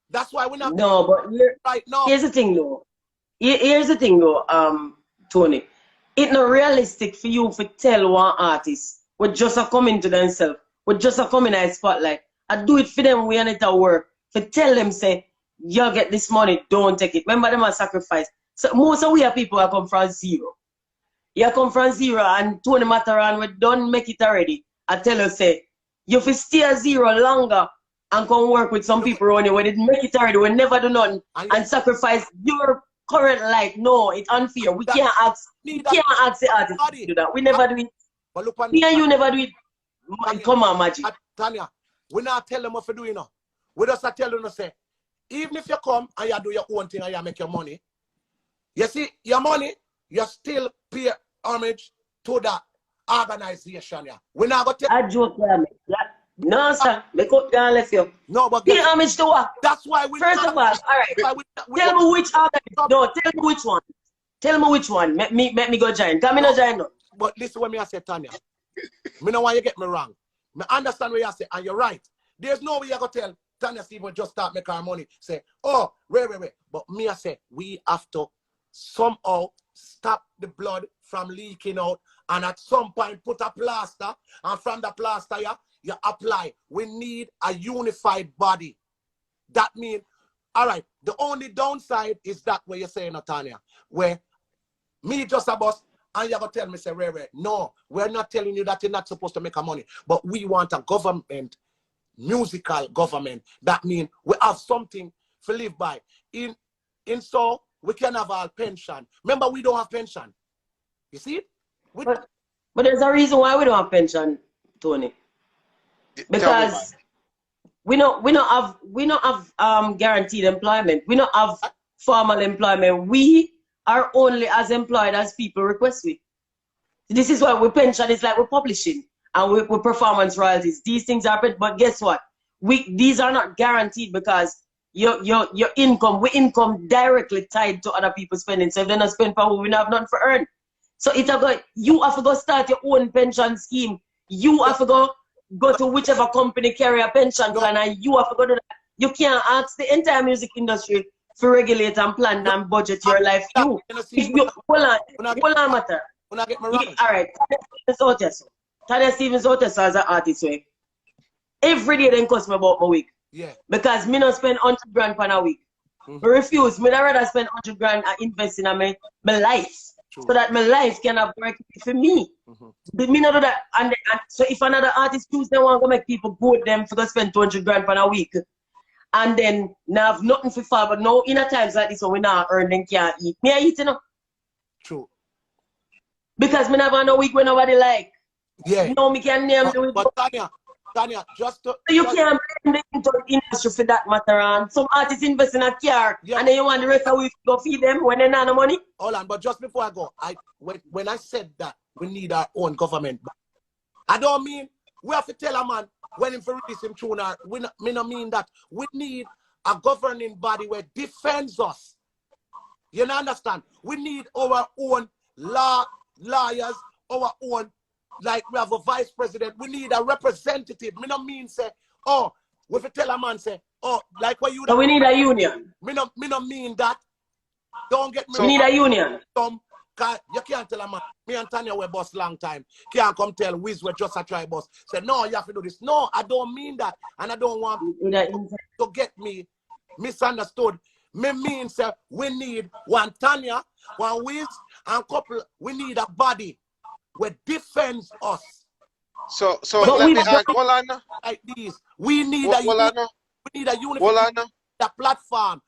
That's why we're not. No, but right now. Here's the thing, though. Here's the thing, though, Toni. It's not realistic for you to tell one artist we just a come into themselves, we just a come in a spotlight. I do it for them when it at work. For tell them, say, you get this money, don't take it. Remember them as sacrifice. So most of we are people that come from zero. You come from zero and Toni Matterhorn, we don't make it already. I tell you, say, you fi stay at zero longer and come work with some people around you when it make it already, we never do nothing and sacrifice your current life. No, it's unfair. We can't ask the artist to do that. We never do it. But look on you never do it. Come on, Magic. Tonya, we not tell them what to do, you know. We just tell them, say, even if you come and you do your own thing and you make your money, you see, your money, you still pay homage to that organization. Yeah. We're not going to I joke, no, sir. Make up down left you. No, but pay homage to what? That's why we first of all, right. Tell me which organization. No, tell me which one. Tell me which one. Make me go join. Come no join no. But listen when me I say, Tonya. Me know why you get me wrong. Me understand what you say, and you're right. There's no way you go tell Tonya Stevens just start making our money. Say, oh, wait. But me I say, we have to somehow stop the blood from leaking out, and at some point put a plaster, and from the plaster you apply. We need a unified body. That means, all right, the only downside is that where you're saying, Tonya, where me just a boss, and you're going to tell me, say, Ray, no, we're not telling you that you're not supposed to make a money, but we want a government, musical government. That means we have something to live by. In so, we can have our pension. Remember, we don't have pension. You see? But there's a reason why we don't have pension, Toni. Because we don't have guaranteed employment. We don't have formal employment. We are only as employed as people request we. This is why we pension is like we're publishing and we performance royalties. These things are, but guess what? These are not guaranteed because your income, we income directly tied to other people's spending. So if they not spend for we don't have nothing for earn. So you have to go start your own pension scheme. You have to go to whichever company carry a pension plan, and you have to go to that. You can't ask the entire music industry to regulate and plan and budget your life. Hold on, matter. When I get my wrong. All right. Tanya Stevens Otis as an artist, way. Every day then cost me about a week. Yeah. Because me not spend 100 grand per a week. I refuse. Me not rather spend 100 grand and invest in my life. True. So that my life can have work for me. Me not do that. And so if another artist choose they want to make people go them to go spend 200 grand per a week. And then now have nothing for far, but now in a times like this when we not earn then can't eat. Me I eat, you know. True. Because me never know week when nobody like. Yeah. No, me can name the week. But Tanya, just to... So you can't blame the industry for that matter. And some artists invest in a car, and then you want the rest of the week to go feed them when they not no money? Hold on, but just before I go, when I said that we need our own government, I don't mean we have to tell a man when him for release him tune or me not mean that. We need a governing body where defends us. You know, understand? We need our own lawyers, our own, like we have a vice president. We need a representative. Me not mean say, oh, we have to tell a man say, oh, like what you. So we need a union. Me not mean that. Don't get me. So we need a union. You can't tell a man, me and Tanya were boss long time. Can't come tell Wiz we're just a try boss. Say, no, you have to do this. No, I don't mean that. And I don't want to get me misunderstood. Me mean, say, we need one Tanya, one Wiz, and couple, we need a body where defends us. So let me ask, Wolana. Like these. We need a union. We need a union. The platform.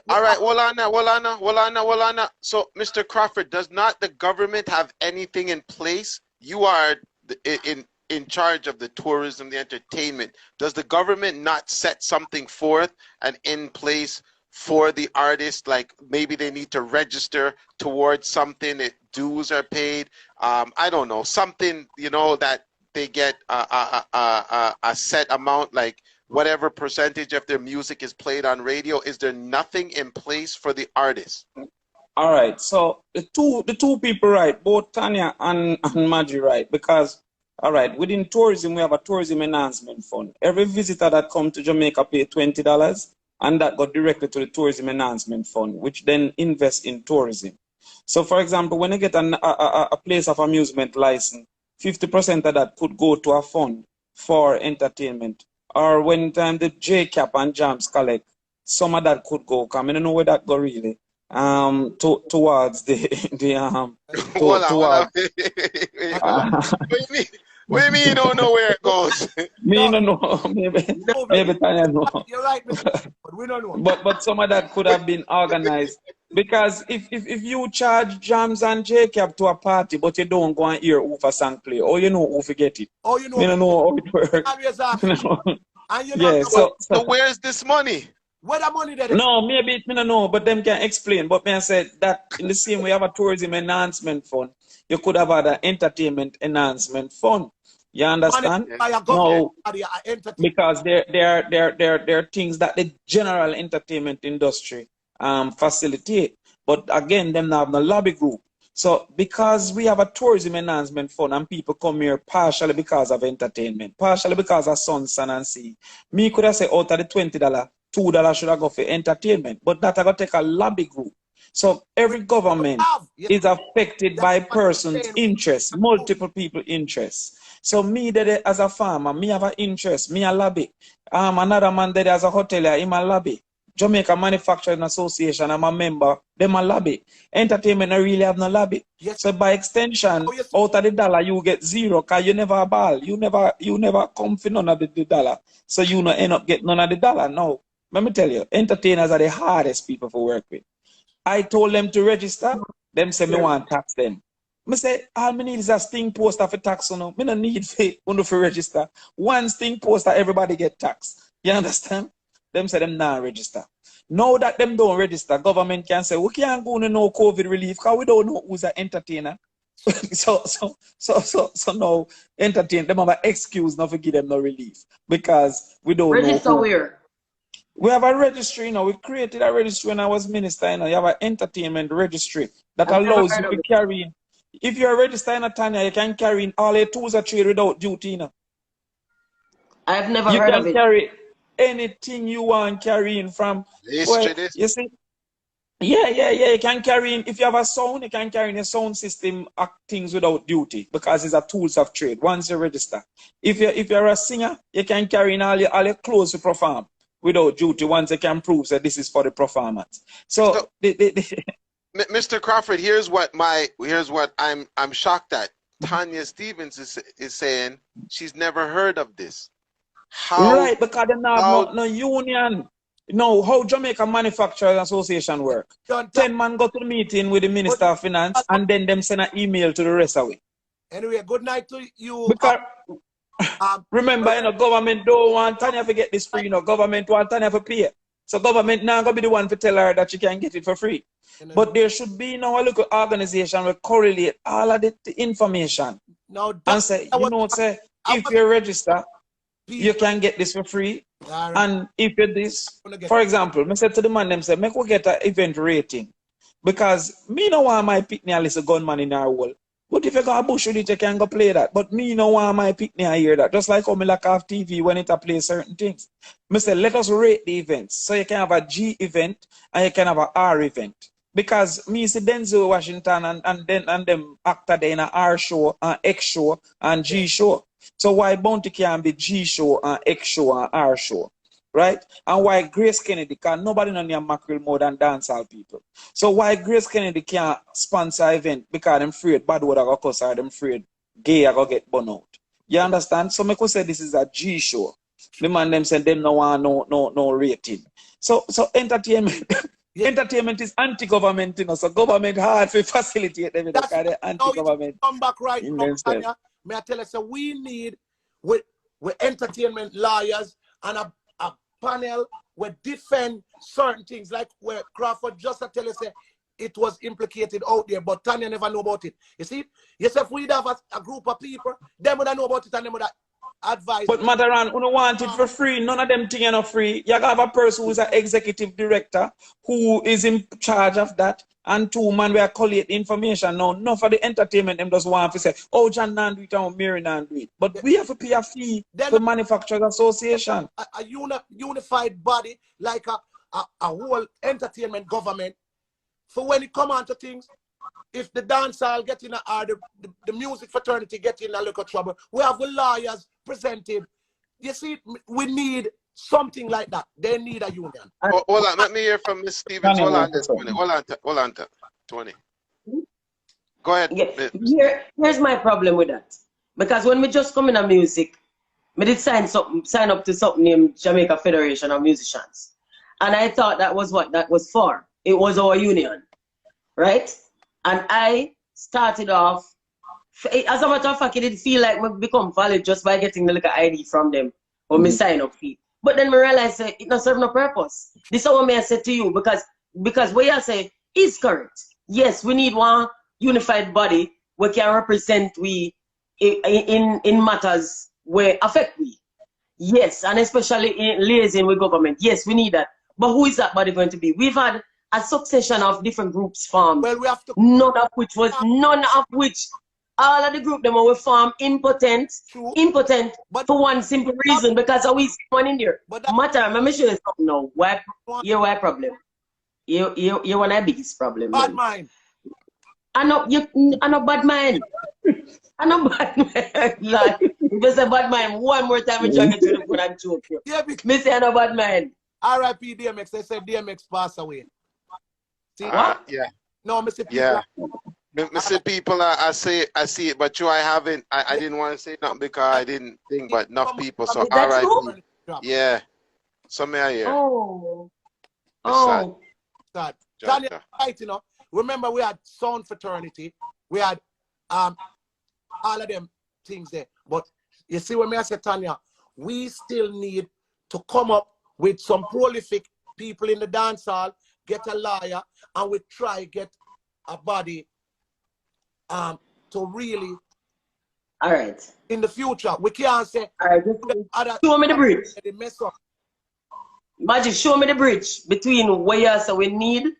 All right, Wolana. So, Mr. Crawford, does not the government have anything in place? You are in charge of the tourism, the entertainment. Does the government not set something forth and in place for the artists? Like maybe they need to register towards something, dues are paid. I don't know, something, you know, that they get a set amount, like whatever percentage of their music is played on radio. Is there nothing in place for the artists? All right, so the two people right, both Tanya and Maggie right, because all right, within tourism we have a tourism enhancement fund. Every visitor that comes to Jamaica pay $20, and that go directly to the tourism enhancement fund, which then invests in tourism. So for example, when you get a place of amusement license, 50% of that could go to a fund for entertainment. Or when time the JCAP and jams collect, some of that could go. I don't know where that go really. Towards What do you mean you don't know where it goes? Me don't know. Maybe Tanya know. You're right, but we don't know. But some of that could have been organized. Because if you charge jams and JCAP to a party, but you don't go and hear who for song play, or you know who forget it. Oh, you know. You don't know how it works. Yeah, so where's this money? Where the money that is? No, maybe it me don't know, but them can explain. But me I said that in the same way you have a tourism enhancement fund, you could have had an entertainment enhancement fund. You understand? No, because there are things that the general entertainment industry facilitate. But again, them not have no lobby group. So because we have a tourism enhancement fund and people come here partially because of entertainment, partially because of sun and sea, me could have said out of the $20, $2 should have go for entertainment. But that I got to take a lobby group. So every government is affected by person's interests, multiple people interests. So me that as a farmer, me have an interest, me a lobby. Another man that as a hotelier, him a lobby. Jamaica Manufacturing Association, I'm a member, them a lobby. Entertainment I really have no lobby. Yes. So by extension, out of the dollar you get zero, cause you never ball. You never come for none of the dollar. So you no end up getting none of the dollar. No. Let me tell you, entertainers are the hardest people to work with. I told them to register, them say me want tax them. I say, all me need is a sting poster for tax. No, me no need for register. One sting poster, everybody get taxed. You understand? Them say them not register. Now that them don't register, government can say we can't go to no COVID relief because we don't know who's an entertainer. so now entertain them have an excuse not to give them no relief because we don't register know. Where? We have a registry, you know. We created a registry when I was minister, you know. You have an entertainment registry that I've never allows heard you of to it. carry in. If you're a registered in a Tanya, you can carry in all your tools of trade without duty, you know. I've never You heard of can it. carry anything you want carrying from, well, History this. you see, yeah. You can carry in, if you have a sound, you can carry in a sound system things without duty because it's a tools of trade once you register. If you're a singer, you can carry in all your clothes to perform without duty once you can prove that this is for the performance. So, Mr. Crawford, here's what I'm shocked at. Tonya Stevens is saying she's never heard of this. How? Right, because they have no union. No, how Jamaica Manufacturers Association work. 10 man go to the meeting with the Minister of Finance and then them send an email to the rest of it. Anyway, good night to you. Because remember, you know, government don't want Tanya to get this free, you know, government want Tanya to pay. So government now gonna be the one to tell her that she can get it for free. But there should be now a local organization will correlate all of the information. Now, and say, you know, say, if you register, you can get this for free. Right. And if you this, for example, I said to the man, them say, make we get an event rating. Because me no want my pick a little gunman in our wall. But if you go a bush with it, you can go play that. But me no want my pick I hear that. Just like how me like off TV when it play certain things. I say, let us rate the events. So you can have a G event and you can have a R event. Because me see Denzel Washington and them actor there in a R show and X show and G show. So why Bounty can be G show and X show and R show? Right? And why Grace Kennedy, because nobody know near mackerel more than dancehall people. So why Grace Kennedy can't sponsor event? Because them afraid bad word I go cuss or them afraid gay I go get burn out. You understand? So me could say this is a G show. The man them said them no want no rating. So entertainment entertainment is anti-government, you know, so government hard to facilitate them because they're anti-government. Come back right now, Tanya. May I tell you, so we need with entertainment lawyers and a panel will defend certain things, like where Crawford just tell us it was implicated out there, but Tanya never know about it. You see, yes, if we have a group of people, them would know about it and them would advise. But Matterhorn, you don't want it for free. None of them things are not free. You have a person who is an executive director who is in charge of that. And two man we are collect information now. Not for the entertainment, them just want to say, oh, John Nan do it and Mary Nan do it. But we have to pay a fee for Manufacturers Association. A unified body like a whole entertainment government. For when it come on to things, if the dancehall get in or the music fraternity get in a little trouble, we have the lawyers presented. You see, we need something like that. They need a union. Hold on, let me hear from Miss Stevens. Hold on, Toni. Go ahead. Yeah. Here's my problem with that. Because when we just come in a music, we did sign up to something named Jamaica Federation of Musicians. And I thought that was what that was for. It was our union. Right? And I started off, as a matter of fact, it did feel like we become valid just by getting the little ID from them or me sign up fee. But then we realized it not serve no purpose. This is what I said to you, because what you say is correct. Yes, we need one unified body where can represent we in matters where affect we. Yes, and especially in liaison with government. Yes, we need that. But who is that body going to be? We've had a succession of different groups formed. Well, we have to none of which all of the group them were formed impotent but for one simple reason, because I always one in there. But matter, let me show you something now. Why problem? You want a biggest problem. Bad mind. I know bad mind. I know bad mind. Like, if you say bad mind one more time, I'm trying to get to the phone and joke you. Yeah, me say I know bad mind. R.I.P. DMX. They said DMX passed away. See what? Yeah. No, Mr. People. Yeah. Mr. People, I see it, but I haven't. I didn't want to say nothing because I didn't think, but enough people. So R.I.P. Yeah. Some I hear. Oh. Sad. Tanya, right, you know. Remember, we had sound fraternity. We had all of them things there. But you see, when I say Tanya, we still need to come up with some prolific people in the dance hall, get a lawyer, and we try get a body to really. All right. In the future, we can't say. All right. Show me the bridge. They mess up. Magic, show me the bridge between what you say we need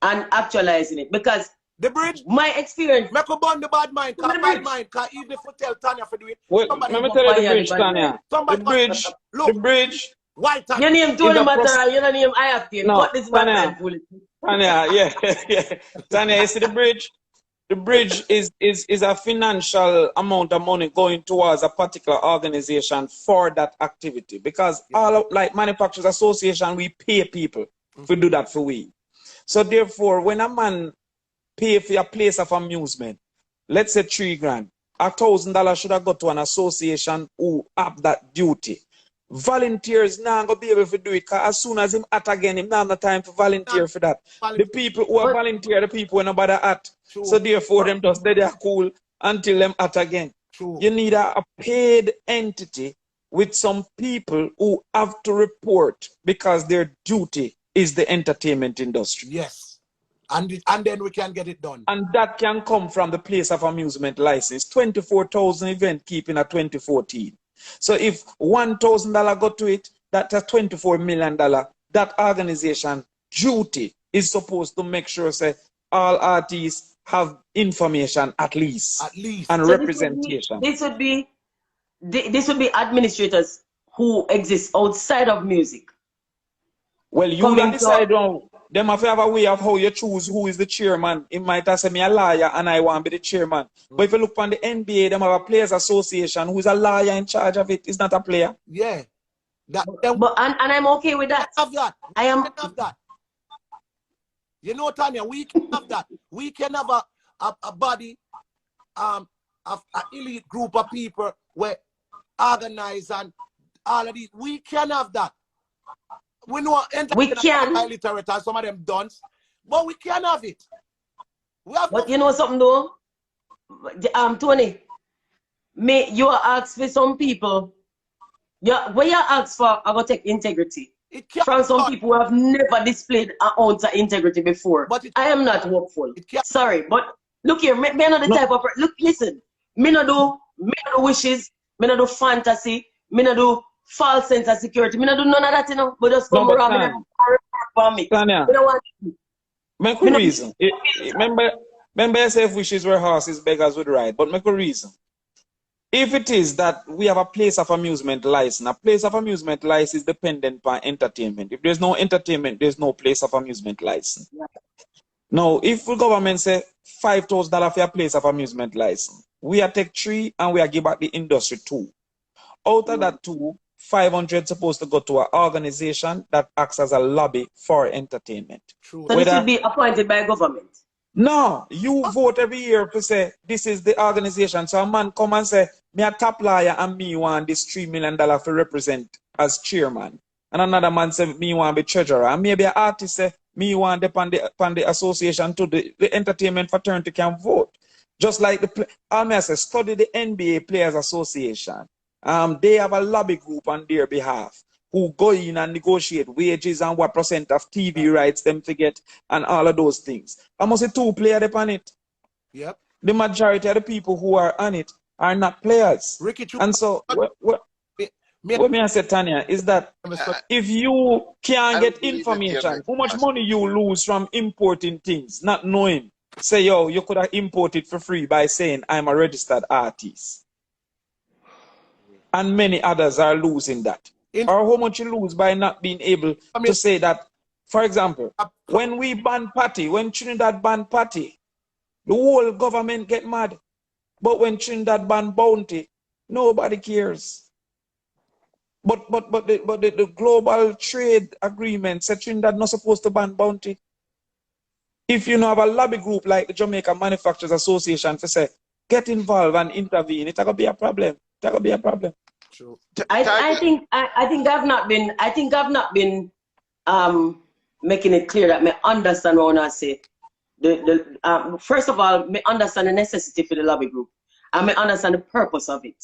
and actualizing it. Because the bridge, my experience. make a bond the bad mind, because bad mind, because even if you tell Tonya to do it, Wait, let me tell you the bridge, Tonya. Somebody The bridge. Why Tonya? Your name Toni Matterhorn, your name I have to. No, Cut this man. Tonya, yeah. Tonya, you see the bridge? The bridge is a financial amount of money going towards a particular organization for that activity. Because all of, like Manufacturers Association, we pay people to do that for we. So therefore, when a man pay for a place of amusement, let's say $3 grand, $1,000 should have got to an association who have that duty. Volunteers now gonna be able to do it, because as soon as him at again, him not have time for volunteer for that. The people who are volunteer, the people who nobody at. So therefore them just they are cool until them at again. You need a paid entity with some people who have to report because their duty is the entertainment industry. Yes. And then we can get it done. And that can come from the place of amusement license. 24,000 event keeping at 2014. So if $1,000 go to it, that's a $24 million. That organization duty is supposed to make sure say all artists have information at least. And so representation. This would be administrators who exist outside of music. Well, you can decide on them have a way of how you choose who is the chairman. It might have said me a liar and I want to be the chairman. But if you look on the NBA, them have a players association who is a liar in charge of it. It's not a player. Yeah. But I'm okay with that. Have that. I am have that. You know, Tonya, we can have that. We can have a body, an elite group of people where organize and all of these. We can have that. We know we can illiterate and some of them don't, but we can have it. We have but you know something though, Toni, you are asked for some people. When you ask for, I will take integrity from some people who have never displayed an ounce of integrity before. But I am not hopeful. Sorry, but look here, me not the type of listen. Me not do wishes. Me not do fantasy. Me not do false sense of security. Me not do none of that, you know. But just come around for me. Tonya, make a reason. Remember I say if wishes were horses, beggars would ride. But make a reason. If it is that we have a place of amusement license, a place of amusement license is dependent on entertainment. If there's no entertainment, there's no place of amusement license. Now, if the government say $5,000 for a place of amusement license, we are take 3 and we are give back the industry 2. Out of that 2, 500 supposed to go to an organization that acts as a lobby for entertainment. So this will be appointed by government? No, you vote every year to say this is the organization. So a man come and say, me a top lawyer and me want this $3 million to represent as chairman. And another man say, me want to be treasurer. And maybe an artist say, me want to upon the association to the entertainment fraternity can vote. Just like I say, study the NBA Players Association. They have a lobby group on their behalf who go in and negotiate wages and what percent of TV rights them to get and all of those things. I must say 2 players upon it. Yep. The majority of the people who are on it are not players. And so what me say, Tonya, is that if you can't get information, how much money you lose from importing things, not knowing, say, yo, you could have imported for free by saying, I'm a registered artist. And many others are losing that. Or how much you lose by not being able to say that, for example, when we ban party, when Trinidad ban party, the whole government get mad. But when Trinidad ban bounty, nobody cares. But the global trade agreement said Trinidad not supposed to ban bounty. If you know have a lobby group like the Jamaica Manufacturers Association to say, get involved and intervene, it's gonna be a problem. It's gonna be a problem. True. I think I've not been making it clear that I understand what I say. First of all, I understand the necessity for the lobby group, and I understand the purpose of it.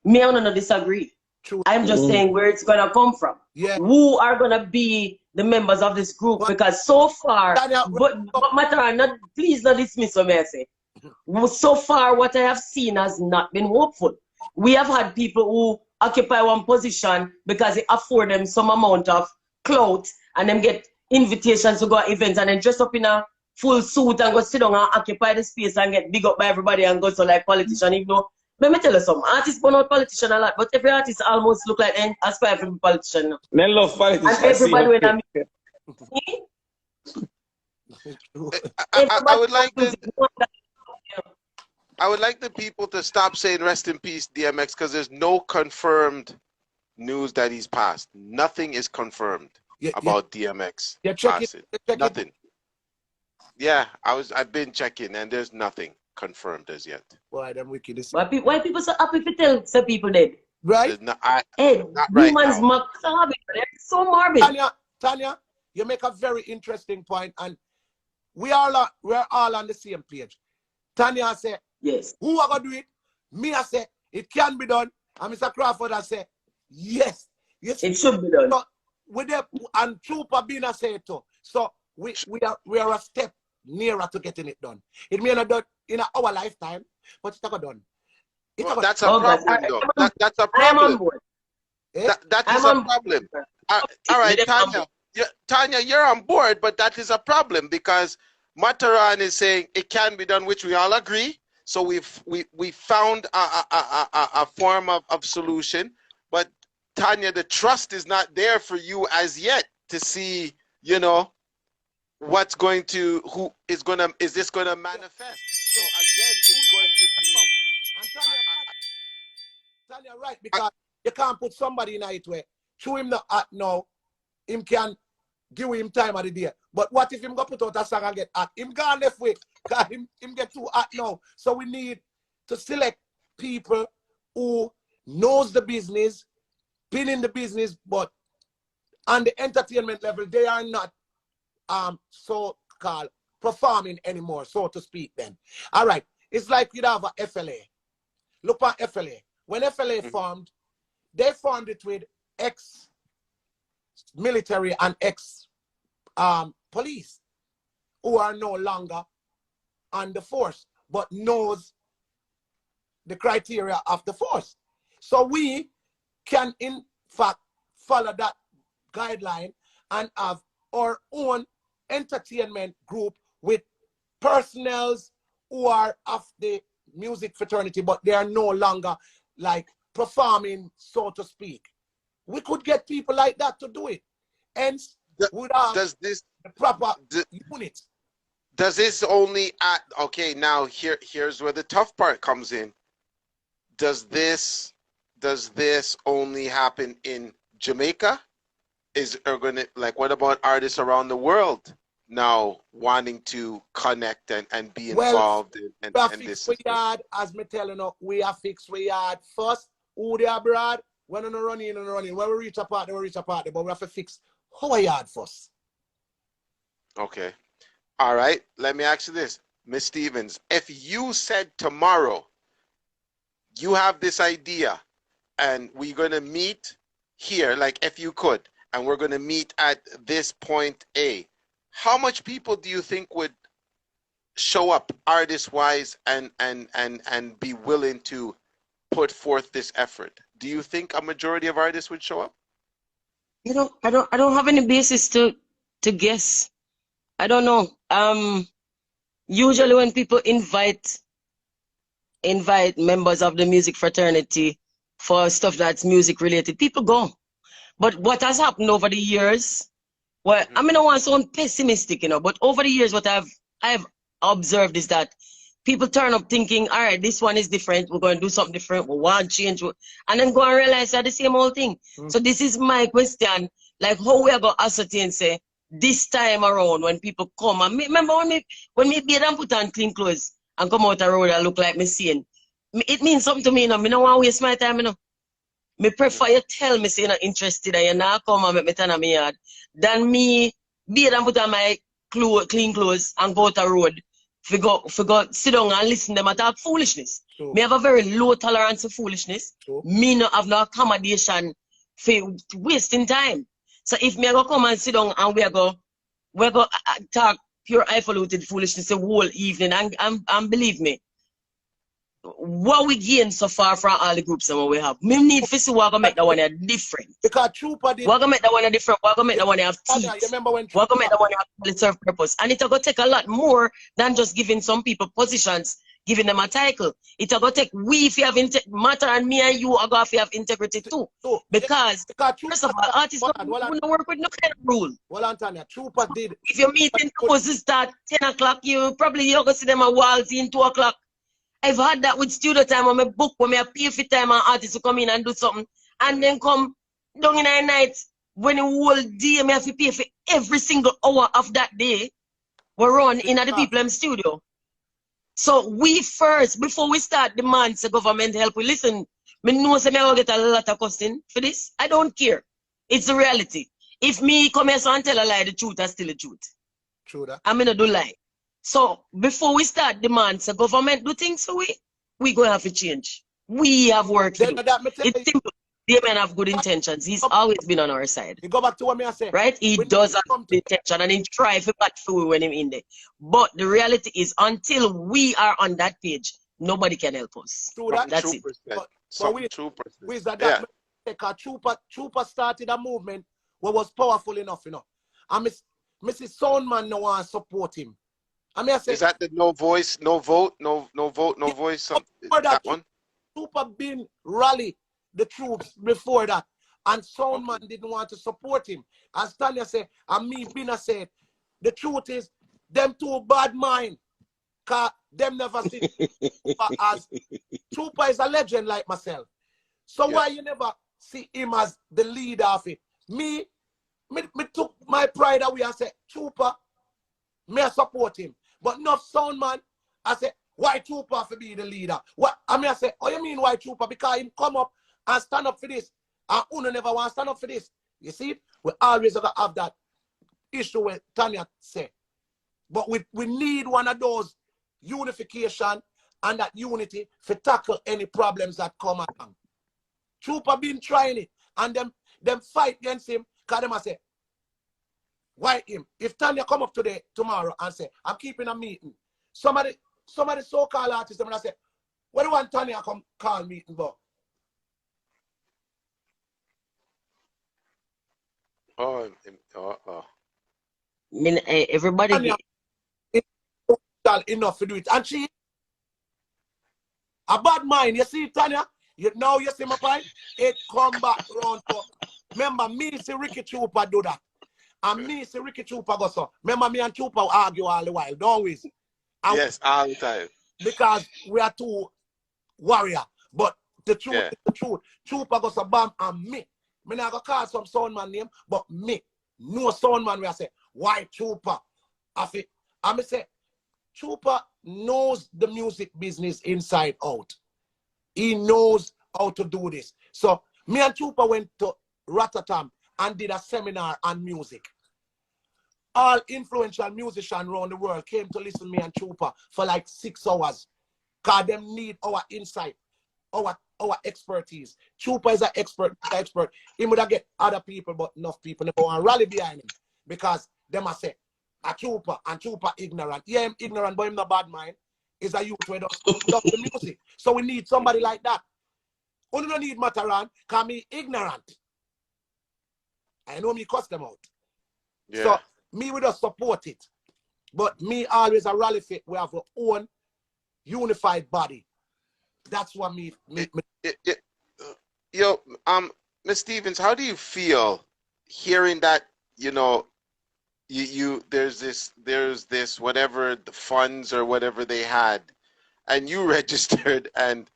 Me, I don't disagree. True. I'm just saying where it's gonna come from. Yeah. Who are gonna be the members of this group? Because so far, but Matterhorn, please not dismiss what I say. So far, what I have seen has not been hopeful. We have had people who occupy one position because it afford them some amount of clout and them get invitations to go to events and then dress up in a full suit and go sit down and occupy the space and get big up by everybody and go so like politician, even though, let me tell you something, artists burn out politician a lot, but every artist almost look like them aspire to be politician now. They love politicians. And everybody when I'm I would like the people to stop saying rest in peace DMX because there's no confirmed news that he's passed. Nothing is confirmed about DMX passing. Nothing. Yeah, I've been checking and there's nothing confirmed as yet. Boy, them wicked. Why people so happy to tell some people dead? Right? Not right humans macabre. They're so morbid. Tonya, you make a very interesting point, and we're all on the same page. Tonya said, yes. Who are gonna do it? Me, I say it can be done. And Mr. Crawford, I say, yes. It should be done. So, with them, and Trooper Bina say it too. So we are a step nearer to getting it done. It may not done in our lifetime, but it's not done. That's a problem, though. That's a problem. That is a problem. All right, Tonya. Tonya, you're on board, but that is a problem because Matterhorn is saying it can be done, which we all agree. So we found a form of solution, but Tonya, the trust is not there for you as yet to see, you know, what's going to, is this going to manifest? So again, it's going to be. And Tonya, right, because you can't put somebody in it where show him the art now, him can give him time of the day. But what if him go put out a song and get art? Him gone left way, because him get too art now. So we need to select people who knows the business, been in the business, but on the entertainment level, they are not so-called performing anymore, so to speak then. All right, it's like you'd have a FLA. Look at FLA. When FLA formed, they formed it with ex-military and ex-police who are no longer on the force, but knows the criteria of the force. So we can, in fact, follow that guideline and have our own entertainment group with personnels who are of the music fraternity, but they are no longer like performing, so to speak. We could get people like that to do it. Hence, would have the proper unit. Does this only okay, now here's where the tough part comes in. Does this only happen in Jamaica? What about artists around the world now wanting to connect and be involved in this? Yard, as me telling you, we are fixed we yard first. Who they abroad, when we run in and running. When we reach a part, but we have to fix our yard first. Okay. All right. Let me ask you this, Miss Stevens. If you said tomorrow you have this idea and we're going to meet here, like if you could, and we're going to meet at this point A, how much people do you think would show up artist-wise and be willing to put forth this effort? Do you think a majority of artists would show up? You know, I don't have any basis to guess. I don't know. Usually when people invite members of the music fraternity for stuff that's music related, people go. But what has happened over the years, well, I mean, I want to sound pessimistic, you know, but over the years, what I've observed is that people turn up thinking, all right, this one is different, we're going to do something different, we want to change, and then go and realize that the same old thing. So this is my question, like how we are going to ascertain, say, this time around when people come, and remember when me bathe and put on clean clothes and come out the road and look like me seeing, it means something to me, you know, I don't want to waste my time, you know. Me prefer you tell me say you're not interested and you're not come and make me turn on my yard than me bathe and put on my clean clothes and go out the road for go sit down and listen to them and talk foolishness. Sure. Me have a very low tolerance for foolishness. Sure. Me no have no accommodation for wasting time. So if me go come and sit down and we go talk pure highfalutin foolishness the whole evening and believe me, what we gain so far from all the groups that we have. Me need to see what gonna make that one different. Because Trooper did. What gonna make that one different? What gonna make that one have teeth? You remember when What gonna make that one have serve purpose? And it's gonna take a lot more than just giving some people positions, giving them a title. It's gonna take we if you have matter and me and you are gonna have integrity too. Because first of all, artists don't work with no kind of rule. Well, Antonia, Trooper did. If your meeting supposed to start 10 o'clock, you're gonna see them at walls in 2 o'clock. I've had that with studio time when I book, when I pay for time and artists to come in and do something. And then come down in the night, when the whole day I have to pay for every single hour of that day, we run in at the people in studio. So we first, before we start demands the government help, we listen. Me know say me will get a lot of costing for this. I don't care. It's the reality. If me come here and tell a lie, the truth is still the truth. True that. I'm gonna do lie. So before we start demands, the government do things for we gonna have to change. We have work to do. It's simple. The man have good intentions. He's always been on our side. You go back to what me I say. Right? He does have good intention and he try to bat for when him in there. But the reality is until we are on that page, nobody can help us. True that. That's it. With that, Trooper started a movement what was powerful enough, you know. And Mrs. Soundman no one support him. I mean, I say, is that the no voice, no vote, no vote, no voice? That one? Trooper been rally the troops before that. And Soundman didn't want to support him. As Tonya said, and me Bina said, the truth is, them two bad mind. Cause them never see Trooper as Trooper is a legend like myself. So why you never see him as the leader of it? Me took my pride away and said, Trooper, may I support him. But enough Soundman, I said, why Trooper to be the leader? What I mean, I say, oh, you mean why Trooper? Because him come up and stand up for this. And Uno never want to stand up for this. You see, we always gonna have that issue with Tonya say. But we need one of those unification and that unity to tackle any problems that come along. Trooper been trying it, and them fight against him, because them I say, why him? If Tonya come up tomorrow and say, I'm keeping a meeting, somebody so-called artists, them and I say, what do you want Tonya come call meeting for? I mean, everybody Tonya, enough to do it. And she a bad mind. You see, Tonya? Now you see my point? It come back round to. Remember, me see Ricky Trooper do that. And me see Ricky Trooper go so. Remember, me and Trooper argue all the while, don't we? And yes, all the time. Because we are two warrior. But the truth is the truth. Trooper go so bam and me. Me not go call some soundman name, but me. No soundman where I say, why Trooper? I say, Trooper knows the music business inside out. He knows how to do this. So me and Trooper went to Rotterdam and did a seminar on music. All influential musicians around the world came to listen to me and Trooper for like 6 hours. Because them need our insight, our expertise. Trooper is an expert. He would have get other people, but enough people never want to rally behind him. Because them I say, a Trooper and Trooper ignorant. Yeah, I'm ignorant, but him not bad mind. Is a youth who love the music. So we need somebody like that. Only don't need Matterhorn, because me ignorant. I know me cuss them out. Yeah. So me would just support it. But me always a rally fit. We have our own unified body. That's what me. Yo, Ms. Stevens, how do you feel hearing that, you know, there's this whatever the funds or whatever they had, and you registered, and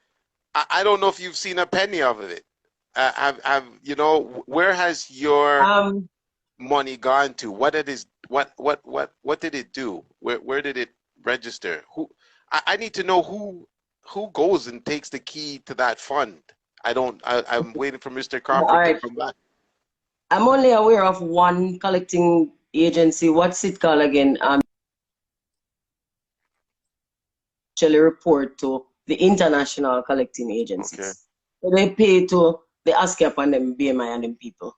I don't know if you've seen a penny of it. Have you know, where has your money gone to? What did it do? Where did it register? I need to know who goes and takes the key to that fund. I'm waiting for Mr. Crawford to come back. I'm only aware of one collecting agency. What's it called again? Actually report to the international collecting agencies. Okay. So they pay to the ASCAP and them BMI and them people.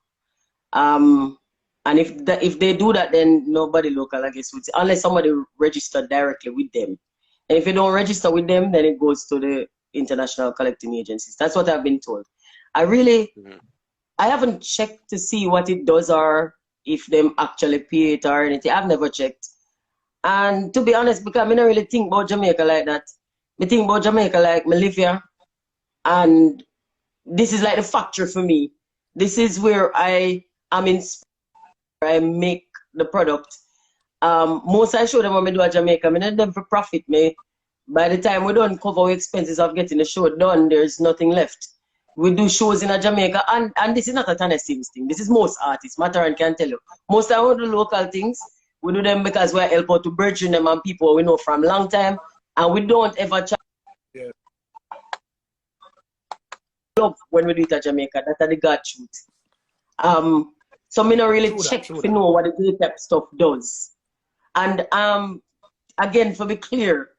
And if they do that, then nobody local, I guess, unless somebody registered directly with them. And if you don't register with them, then it goes to the international collecting agencies. That's what I've been told. I haven't checked to see what it does or if them actually pay it or anything. I've never checked. And to be honest, because I don't really think about Jamaica like that. I think about Jamaica like I live here. And this is like the factory for me. This is where I am inspired. I make the product. Most I show them when I do a Jamaica. I need them for profit. By the time we don't cover our expenses of getting the show done, there's nothing left. We do shows in a Jamaica, and this is not a Toni Stevens thing. This is most artists. Matterhorn can tell you. Most of the local things, we do them because we help out to bridge them and people we know from long time, and we don't ever charge. Yeah. Love when we do it at Jamaica. That's the God truth. So me not really check to know what the daytime stuff does. And again, for be clear,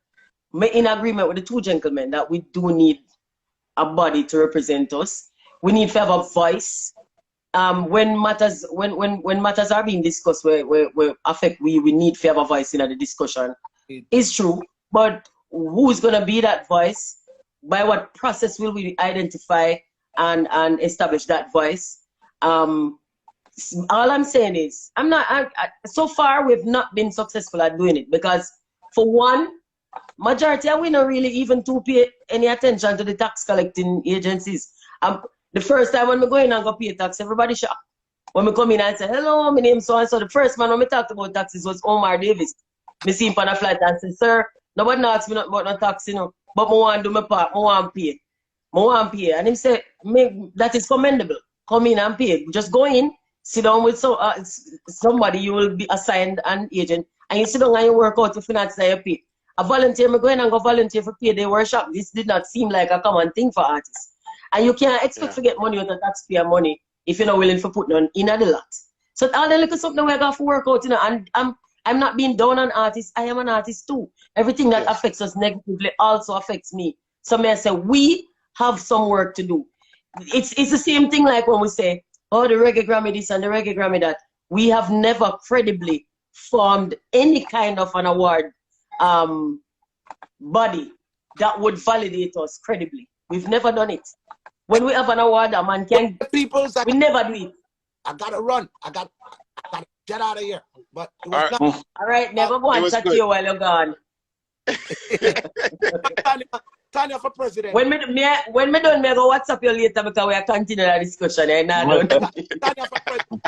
me in agreement with the two gentlemen that we do need a body to represent us. We need to have a voice. When matters are being discussed where affect we need to have a voice in the discussion. It's true. But who's gonna be that voice? By what process will we identify and establish that voice? All I'm saying is so far we've not been successful at doing it because for one, majority of we not really even to pay any attention to the tax collecting agencies. The first time when we go in and go pay tax, everybody shocked. When we come in and say, hello, my name is so and so. The first man when we talked about taxes was Omar Davis. Me see him on a flight and say, sir, nobody asks me about no tax, you know, but I want to do my part, I want to pay. I want to pay. And him say, that is commendable. Come in and pay. Just go in, sit down with somebody, you will be assigned an agent, and you sit down and you work out your finance that you pay. A volunteer, me go in and go volunteer for pay day workshop. This did not seem like a common thing for artists. And you can't expect to get money out of taxpayer money if you're not willing to put none in the lot. So all the little something we got to work out, you know, and I'm not being down on artists, I am an artist too. Everything that affects us negatively also affects me. So may I say, we have some work to do. It's the same thing like when we say, oh, the Reggae Grammy this and the Reggae Grammy that. We have never credibly formed any kind of an award body that would validate us credibly. We've never done it. When we have an award, a man can. We never do it. I gotta run. I gotta get out of here. But it was All not. All right, never go and chat to you while you're gone. Tonya for president. When me done, me go WhatsApp you later because we are continuing the discussion. Tonya for president.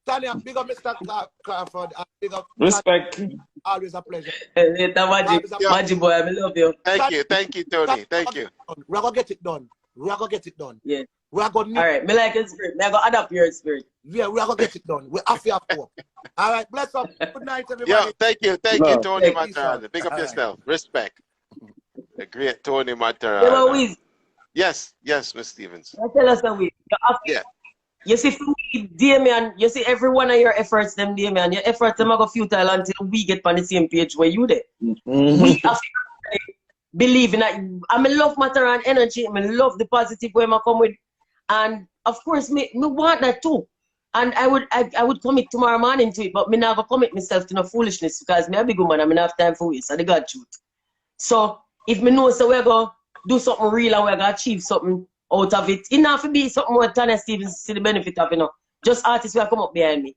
Tonya, big up Mr. Crawford. Big up. Respect. Always a pleasure. Magic boy, I love you. Thank you, Toni. Thank you. We're gonna get it done. We're gonna get it done. Yeah. We're gonna. All right, me like your spirit. Me go adapt your spirit. Yeah, we're gonna get it done. We're happy for. All right, bless up. Good night, everybody. Yeah, thank you, Toni Thank Matterhorn. Big up yourself. Respect. The great Toni Yeah, Matterhorn. Yes, Miss Stevens. tell us a way. Yeah. You see, for me, Damion, you see every one of your efforts, them Damion, your efforts them go futile until we get on the same page where you there. We have to believe in that. I love Matterhorn energy. I love the positive way I come with, and of course, me want that too. And I would commit tomorrow morning to it, but me never commit myself to no foolishness because me a big woman. I mean, have time for it. So the God truth. So if me know so we're gonna do something real and we're gonna achieve something out of it, it not to be something where Toni Stevens see the benefit of, you know. Just artists will come up behind me.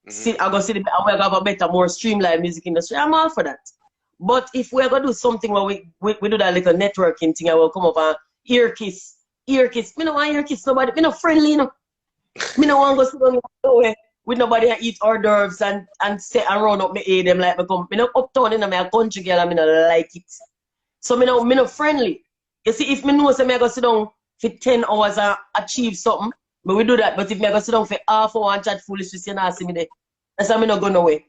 I go see the we're gonna have a better, more streamlined music industry. I'm all for that. But if we're gonna do something where we do that little networking thing, I will come up and ear kiss. Me no want ear kiss nobody. Me no friendly, you know. Me no want to go sit down nowhere with nobody and eat hors d'oeuvres and sit and run up me aid them like me come. Me no uptown in my country girl and me no like it. So me no friendly. You see, if me know say me go sit down for 10 hours and achieve something, but we do that. But if me go sit down for half hour and chat foolishness, you not see me there. That's why me not go nowhere.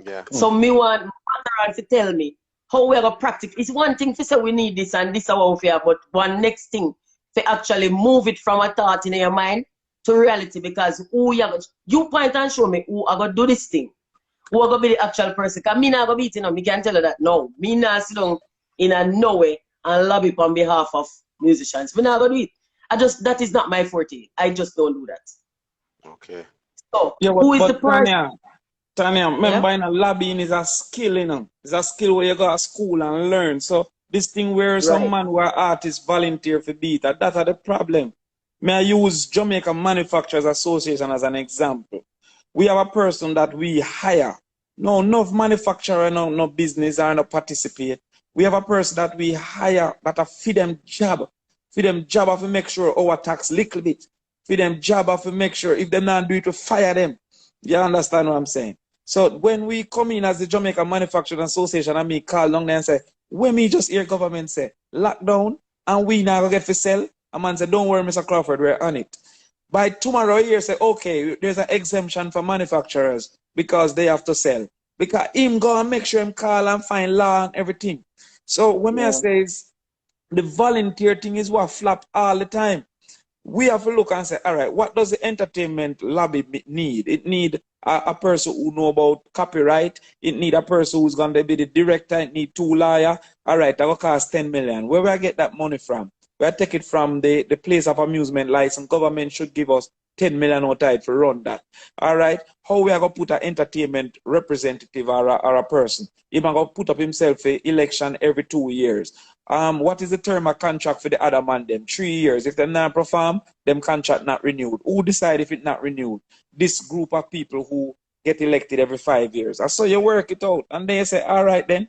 Yeah. So me want Matterhorn to tell me how we are gonna practice. It's one thing to say we need this and this is how we are, but one next thing to actually move it from a thought in your mind to reality, because you point and show me who are gonna do this thing, who are gonna be the actual person. Because me not gonna be it, you know, me can tell you that no, me not sit down in a no way and lobby on behalf of musicians. Me not gonna do it. That is not my forte. I just don't do that. Okay. So Yeah, who is the person? Tanya, remember, you know, lobbying is a skill, you know. It's a skill where you go to school and learn. So This thing where some man who are artists volunteer for beat, that's the problem. May I use Jamaica Manufacturers Association as an example. We have a person that we hire. No manufacturer, no business are no participate. We have a person that we hire that a feed them job. Feed them job of to make sure our tax little bit. Feed them job of to make sure if them not do it to fire them. You understand what I'm saying? So when we come in as the Jamaica Manufacturers Association and me call down there and say, when me just hear government say lockdown and we now get for sell, a man say, don't worry, Mr. Crawford, we're on it. By tomorrow here say, okay, there's an exemption for manufacturers because they have to sell. Because him go and make sure him call and find law and everything. So when I say is the volunteer thing is what flop all the time. We have to look and say, all right, what does the entertainment lobby need? It need a person who know about copyright. It need a person who's going to be the director. It need 2 lawyers. All right, that will cost 10 million. Where will I get that money from? We take it from the place of amusement license. Government should give us 10 million outside to run that. All right. How we are going to put an entertainment representative or a person? He going to put up himself for election every 2 years. What is the term of contract for the other man them? 3 years. If they not perform, them contract not renewed. Who decide if it not renewed? This group of people who get elected every 5 years. And so you work it out. And then you say, all right then,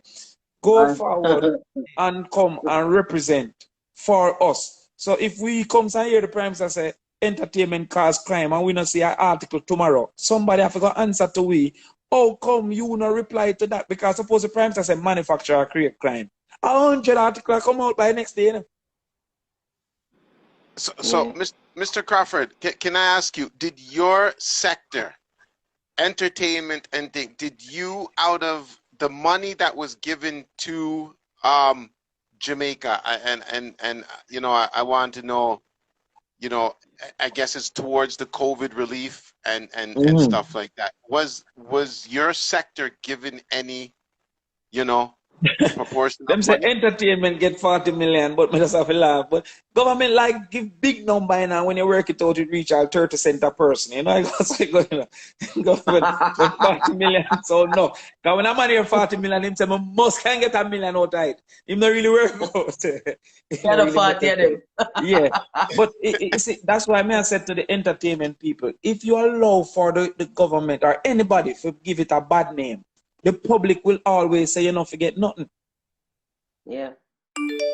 go forward and come and represent for us. So if we come and hear the Prime Minister say entertainment cause crime and we not see an article tomorrow, somebody have to go answer to we. How come you not reply to that? Because suppose the Prime Minister say manufacturer create crime. 100 articles come out by next day. You know? So Mr. Crawford, can I ask you, did your sector, entertainment and thing, did you, out of the money that was given to Jamaica, and you know, I want to know, you know, I guess it's towards the COVID relief and stuff like that. Was your sector given any, you know, proportion? Them say entertainment get 40 million, but me just have to laugh. But government like give big number now when you work it out, it reach out 30 cents a person. You know, I was like, government get 40 million. So no. Because when I'm on here 40 million, him say, I must can get a million out of it. Him not really work out. Really 40 of them. Yeah. But see, that's why I said to the entertainment people, if you allow for the government or anybody to give it a bad name, the public will always say, you don't forget nothing. Yeah.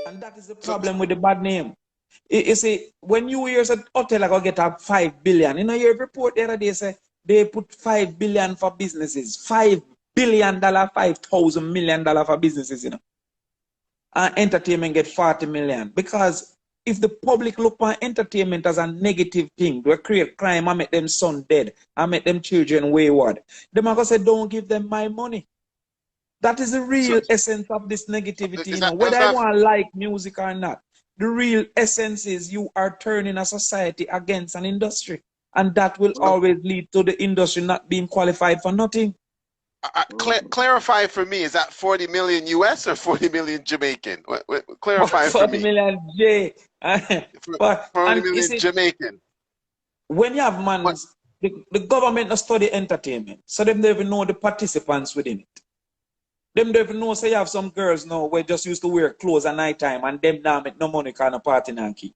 And that is the problem with the bad name. You see, when you hear a hotel are going to get a 5 billion, you know, your report the other day say they put 5 billion for businesses. $5 billion, $5,000 million for businesses, you know. And entertainment get 40 million. Because if the public look on entertainment as a negative thing, they create crime and make them son dead and make them children wayward, they might go say, don't give them my money. That is the real essence of this negativity. You know, whether I want to like music or not, the real essence is you are turning a society against an industry. And that will always lead to the industry not being qualified for nothing. Clarify for me, is that 40 million US or 40 million Jamaican? Clarify for me. 40 million J. 40 million Jamaican. When you have man, the government not study entertainment, so them don't even know the participants within it. Them don't even know, say you have some girls now where just used to wear clothes at night time and them now make no money kind of party nanky.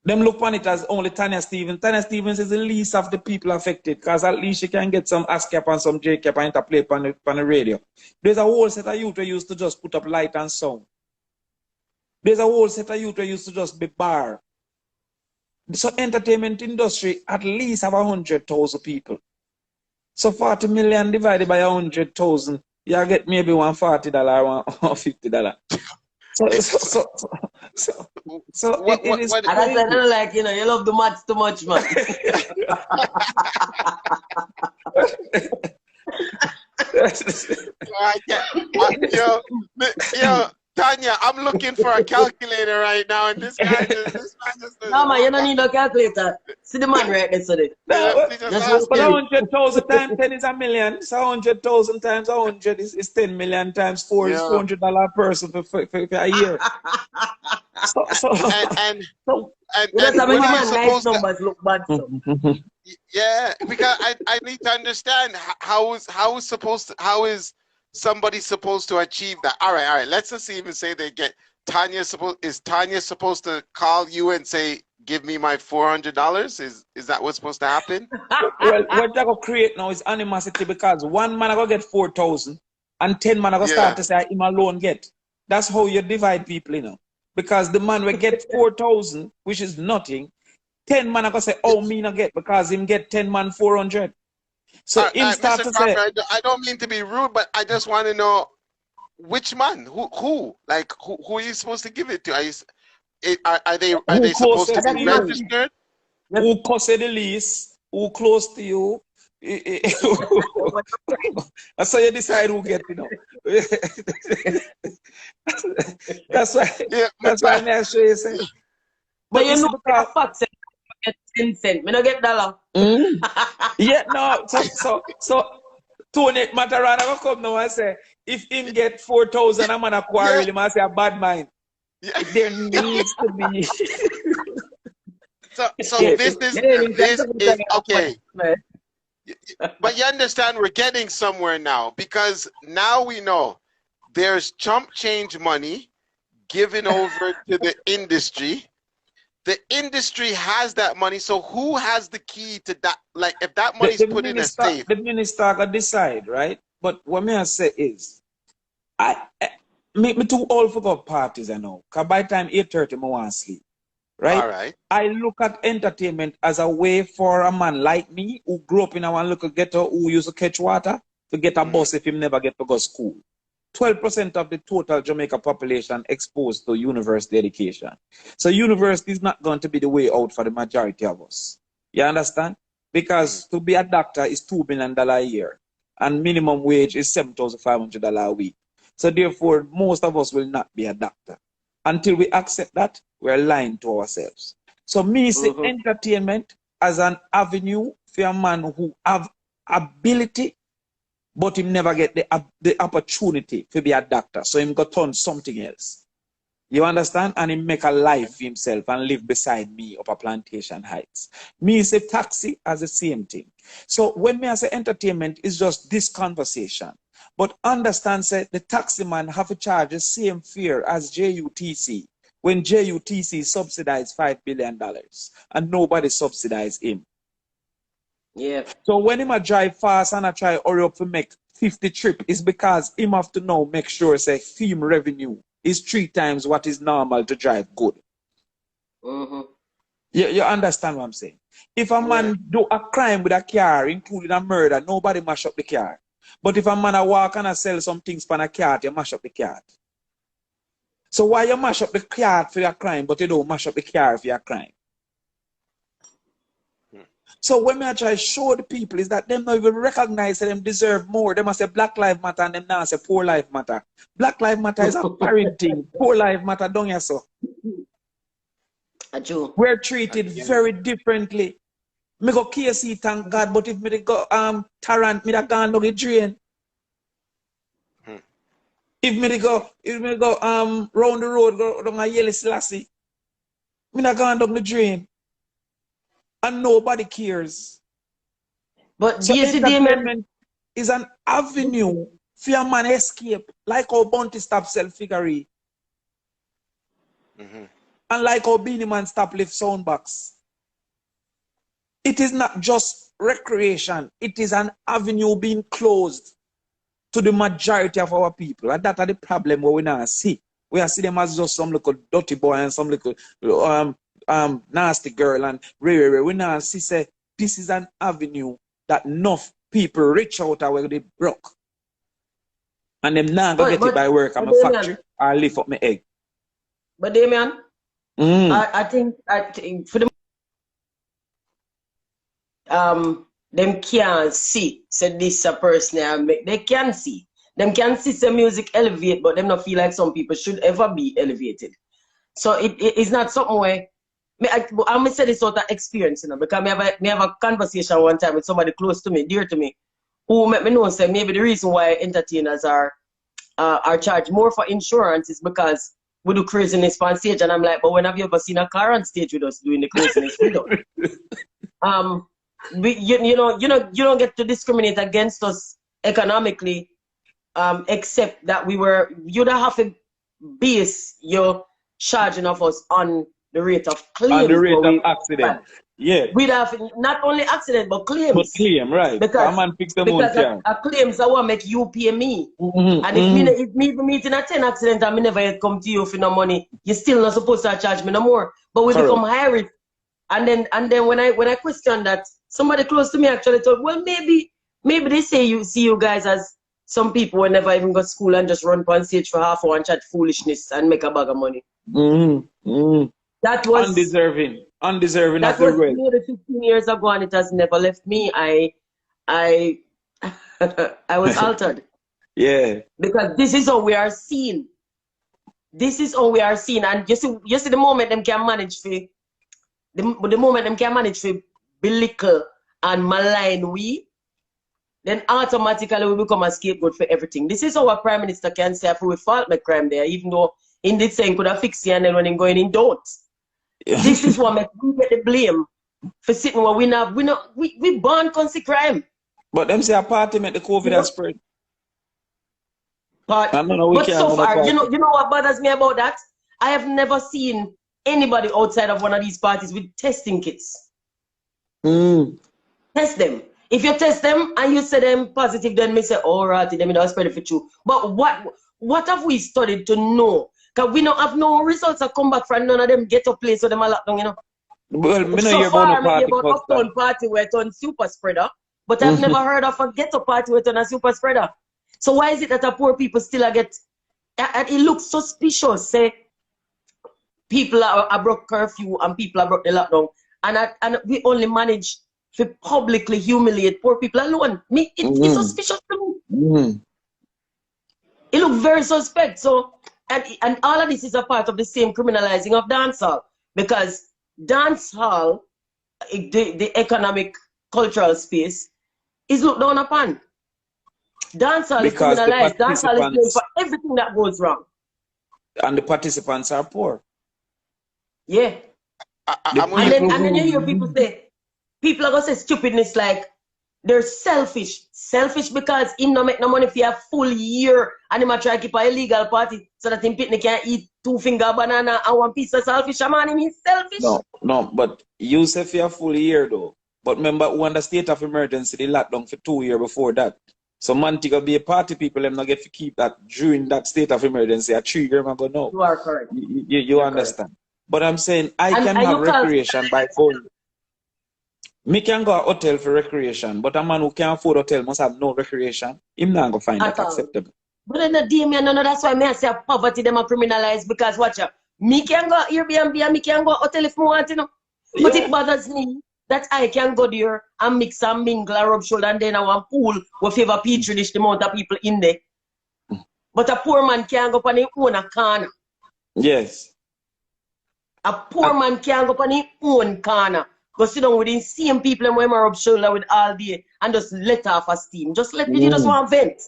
Them look on it as only Tonya Stevens. Tonya Stevens is the least of the people affected because at least she can get some ASCAP and some JCAP and interplay on the radio. There's a whole set of youth who used to just put up light and sound. There's a whole set of youth who used to just be bar. So entertainment industry at least have 100,000 people. So 40 million divided by 100,000, you get maybe $140 or $150. So what, it is. And I said, like, you know, you love the maths too much, man. Yo, Tonya, I'm looking for a calculator right now, and this man just no, man, you don't need no calculator. See the man right next to it. No, but 100,000 times 10 is a million. So 100,000 times 100 is 10 million times 4 is $400 a person for a year. and that's how many man nice numbers look bad. Yeah, because I need to understand how is somebody's supposed to achieve that. All right. Let's just even say they get is Tonya supposed to call you and say, give me my $400? Is that what's supposed to happen? Well, what they're going to create now is animosity because one man are going to get 4,000 and 10 man are going to start to say him alone get. That's how you divide people, you know. Because the man will get 4,000, which is nothing. 10 man are going to say, oh, me not get because him get 10 man 400. So him start to say, I don't mean to be rude, but I just want to know which man, who are you supposed to give it to? Are they supposed to be registered? Who cost the least? Who close to you? That's how you decide who get, you know. That's why. Yeah, that's why I'm sure you say. But you know, because 10 cents. Me no get dollar. Yeah, no. So Toni Matterhorn will come now and say, if him get 4,000, I'm gonna quarrel him and say a bad mind. Yeah. There needs to be. So this is okay. But you understand, we're getting somewhere now because now we know there's chump change money given over to the industry. The industry has that money, so who has the key to that? Like, if that money's put in a safe, the minister can decide, right? But what me I say is, me too old for go parties, I know. Cause by the time 8:30, I want to sleep, right? All right. I look at entertainment as a way for a man like me who grew up in a one little ghetto who used to catch water to get a bus if he never get to go to school. 12% of the total Jamaica population exposed to university education. So university is not going to be the way out for the majority of us. You understand? Because to be a doctor is $2 million a year and minimum wage is $7,500 a week. So therefore, most of us will not be a doctor. Until we accept that, we're lying to ourselves. So me say entertainment as an avenue for a man who have ability but him never get the opportunity to be a doctor. So him got turn something else. You understand? And him make a life for himself and live beside me up a Plantation Heights. Me say taxi as the same thing. So when me I say entertainment is just this conversation. But understand say the taxi man have to charge the same fare as JUTC when JUTC subsidized $5 billion and nobody subsidized him. Yeah. So when him a drive fast and I try hurry up to make 50 trip, it's because him have to now make sure say film revenue is 3 times what is normal to drive good. You understand what I'm saying? If a man do a crime with a car, including a murder, nobody mash up the car. But if a man a walk and a sell some things for a car, you mash up the car. So why you mash up the car for your crime, but you don't mash up the car for your crime? So when I try to show the people is that them not even recognize that them deserve more. They must say Black Lives Matter and them now say Poor Life Matter. Black Lives Matter is a parenting. Poor Life Matter, don't you so? We're treated very differently. Me go KC, thank God, but if me go Tarrant, me da gone down the drain. If me go round the road, go down a Yellow Selassie, me da gone down the drain. And nobody cares. But so entertainment is an avenue for a man escape, like how Bounty stop self-figure. And like how Beanie Man stop lift soundbox. It is not just recreation, it is an avenue being closed to the majority of our people. And that's the problem we now see. We are see them as just some little dirty boy and some little nasty girl and we now see say this is an avenue that enough people reach out where they broke. And them now go get it by work at my factory or lift up my egg. But Damion, I think for the them can't see so this a person they can see. Them can see some music elevate, but them not feel like some people should ever be elevated. So it is not something where I'm gonna say this out of experience, you know, because me have a conversation one time with somebody close to me, dear to me, who made me know say maybe the reason why entertainers are charged more for insurance is because we do craziness on stage, and I'm like, but when have you ever seen a car on stage with us doing the craziness we do? You don't get to discriminate against us economically except that you'd have to base your charging of us on the rate of claims. On the rate of accident. Yeah. We'd have not only accident but claims. But claim, right. Because a claims I want make you pay me. And if me meeting a 10 accident and me never yet come to you for no money, you still not supposed to charge me no more. But we become high risk. And then when I question that, somebody close to me actually told, well, maybe they say you see you guys as some people who never even got to school and just run on stage for half hour and chat foolishness and make a bag of money. That was undeserving of that the was rest. nearly 15 years ago, and it has never left me. I was altered. Yeah. Because this is how we are seen. This is how we are seen. And you see the moment them can manage the moment them can manage to belittle and malign we, then automatically we become a scapegoat for everything. This is how a prime minister can say if we fault my crime there, even though in this saying could have fixed it, and then when him going in don't. This is what makes we get the blame for sitting where we born constant crime. But them say a party make the COVID has spread. But so far, you know what bothers me about that? I have never seen anybody outside of one of these parties with testing kits. Test them. If you test them and you say them positive, then me say, all right, then me don't spread it for you. But what have we studied to know? Because we don't have no results that come back from none of them get a place so them are locked down, you know. Well, me so know far, about I about uptown party where it's on super spreader, but I've never heard of a ghetto party where it's on a super spreader. So why is it that the poor people still get, and it looks suspicious, say, people are broke curfew and people are broke the lockdown, and we only manage to publicly humiliate poor people alone. It's suspicious to me. It looks very suspect. So, and all of this is a part of the same criminalizing of dancehall, because dancehall, the economic, cultural space, is looked down upon. Dancehall is criminalized. Dancehall is blamed for everything that goes wrong. And the participants are poor. Yeah. And then you hear people say, people are going to say stupidness like, they're selfish. Selfish because him no make no money for a full year and him a try to keep an illegal party so that him pitney can eat 2-finger banana and 1 piece of selfish. Man, he's selfish. No, but you say for a full year though. But remember, when the state of emergency, they locked down for 2 years before that. So man, to be a party people, them not get to keep that during that state of emergency. A 3 year, man, go no. You are correct. You understand. Correct. But I'm saying I can have recreation by going. Me can go to a hotel for recreation, but a man who can't afford hotel must have no recreation. Him not going to find that acceptable. But then the Damion, no, that's why I say poverty them are criminalized, because watch out. Me can go Airbnb and me can go hotel if I want, you know. But it bothers me that I can go there and mix and mingle and rub shoulder, and then I want pool with favor petri dish the amount of people in there. But a poor man can't go on his own corner. Yes. A poor man can't go on his own corner. Go sit down with the same people and when I rub shoulder with all day and just let off a steam. Just let me just want to vent.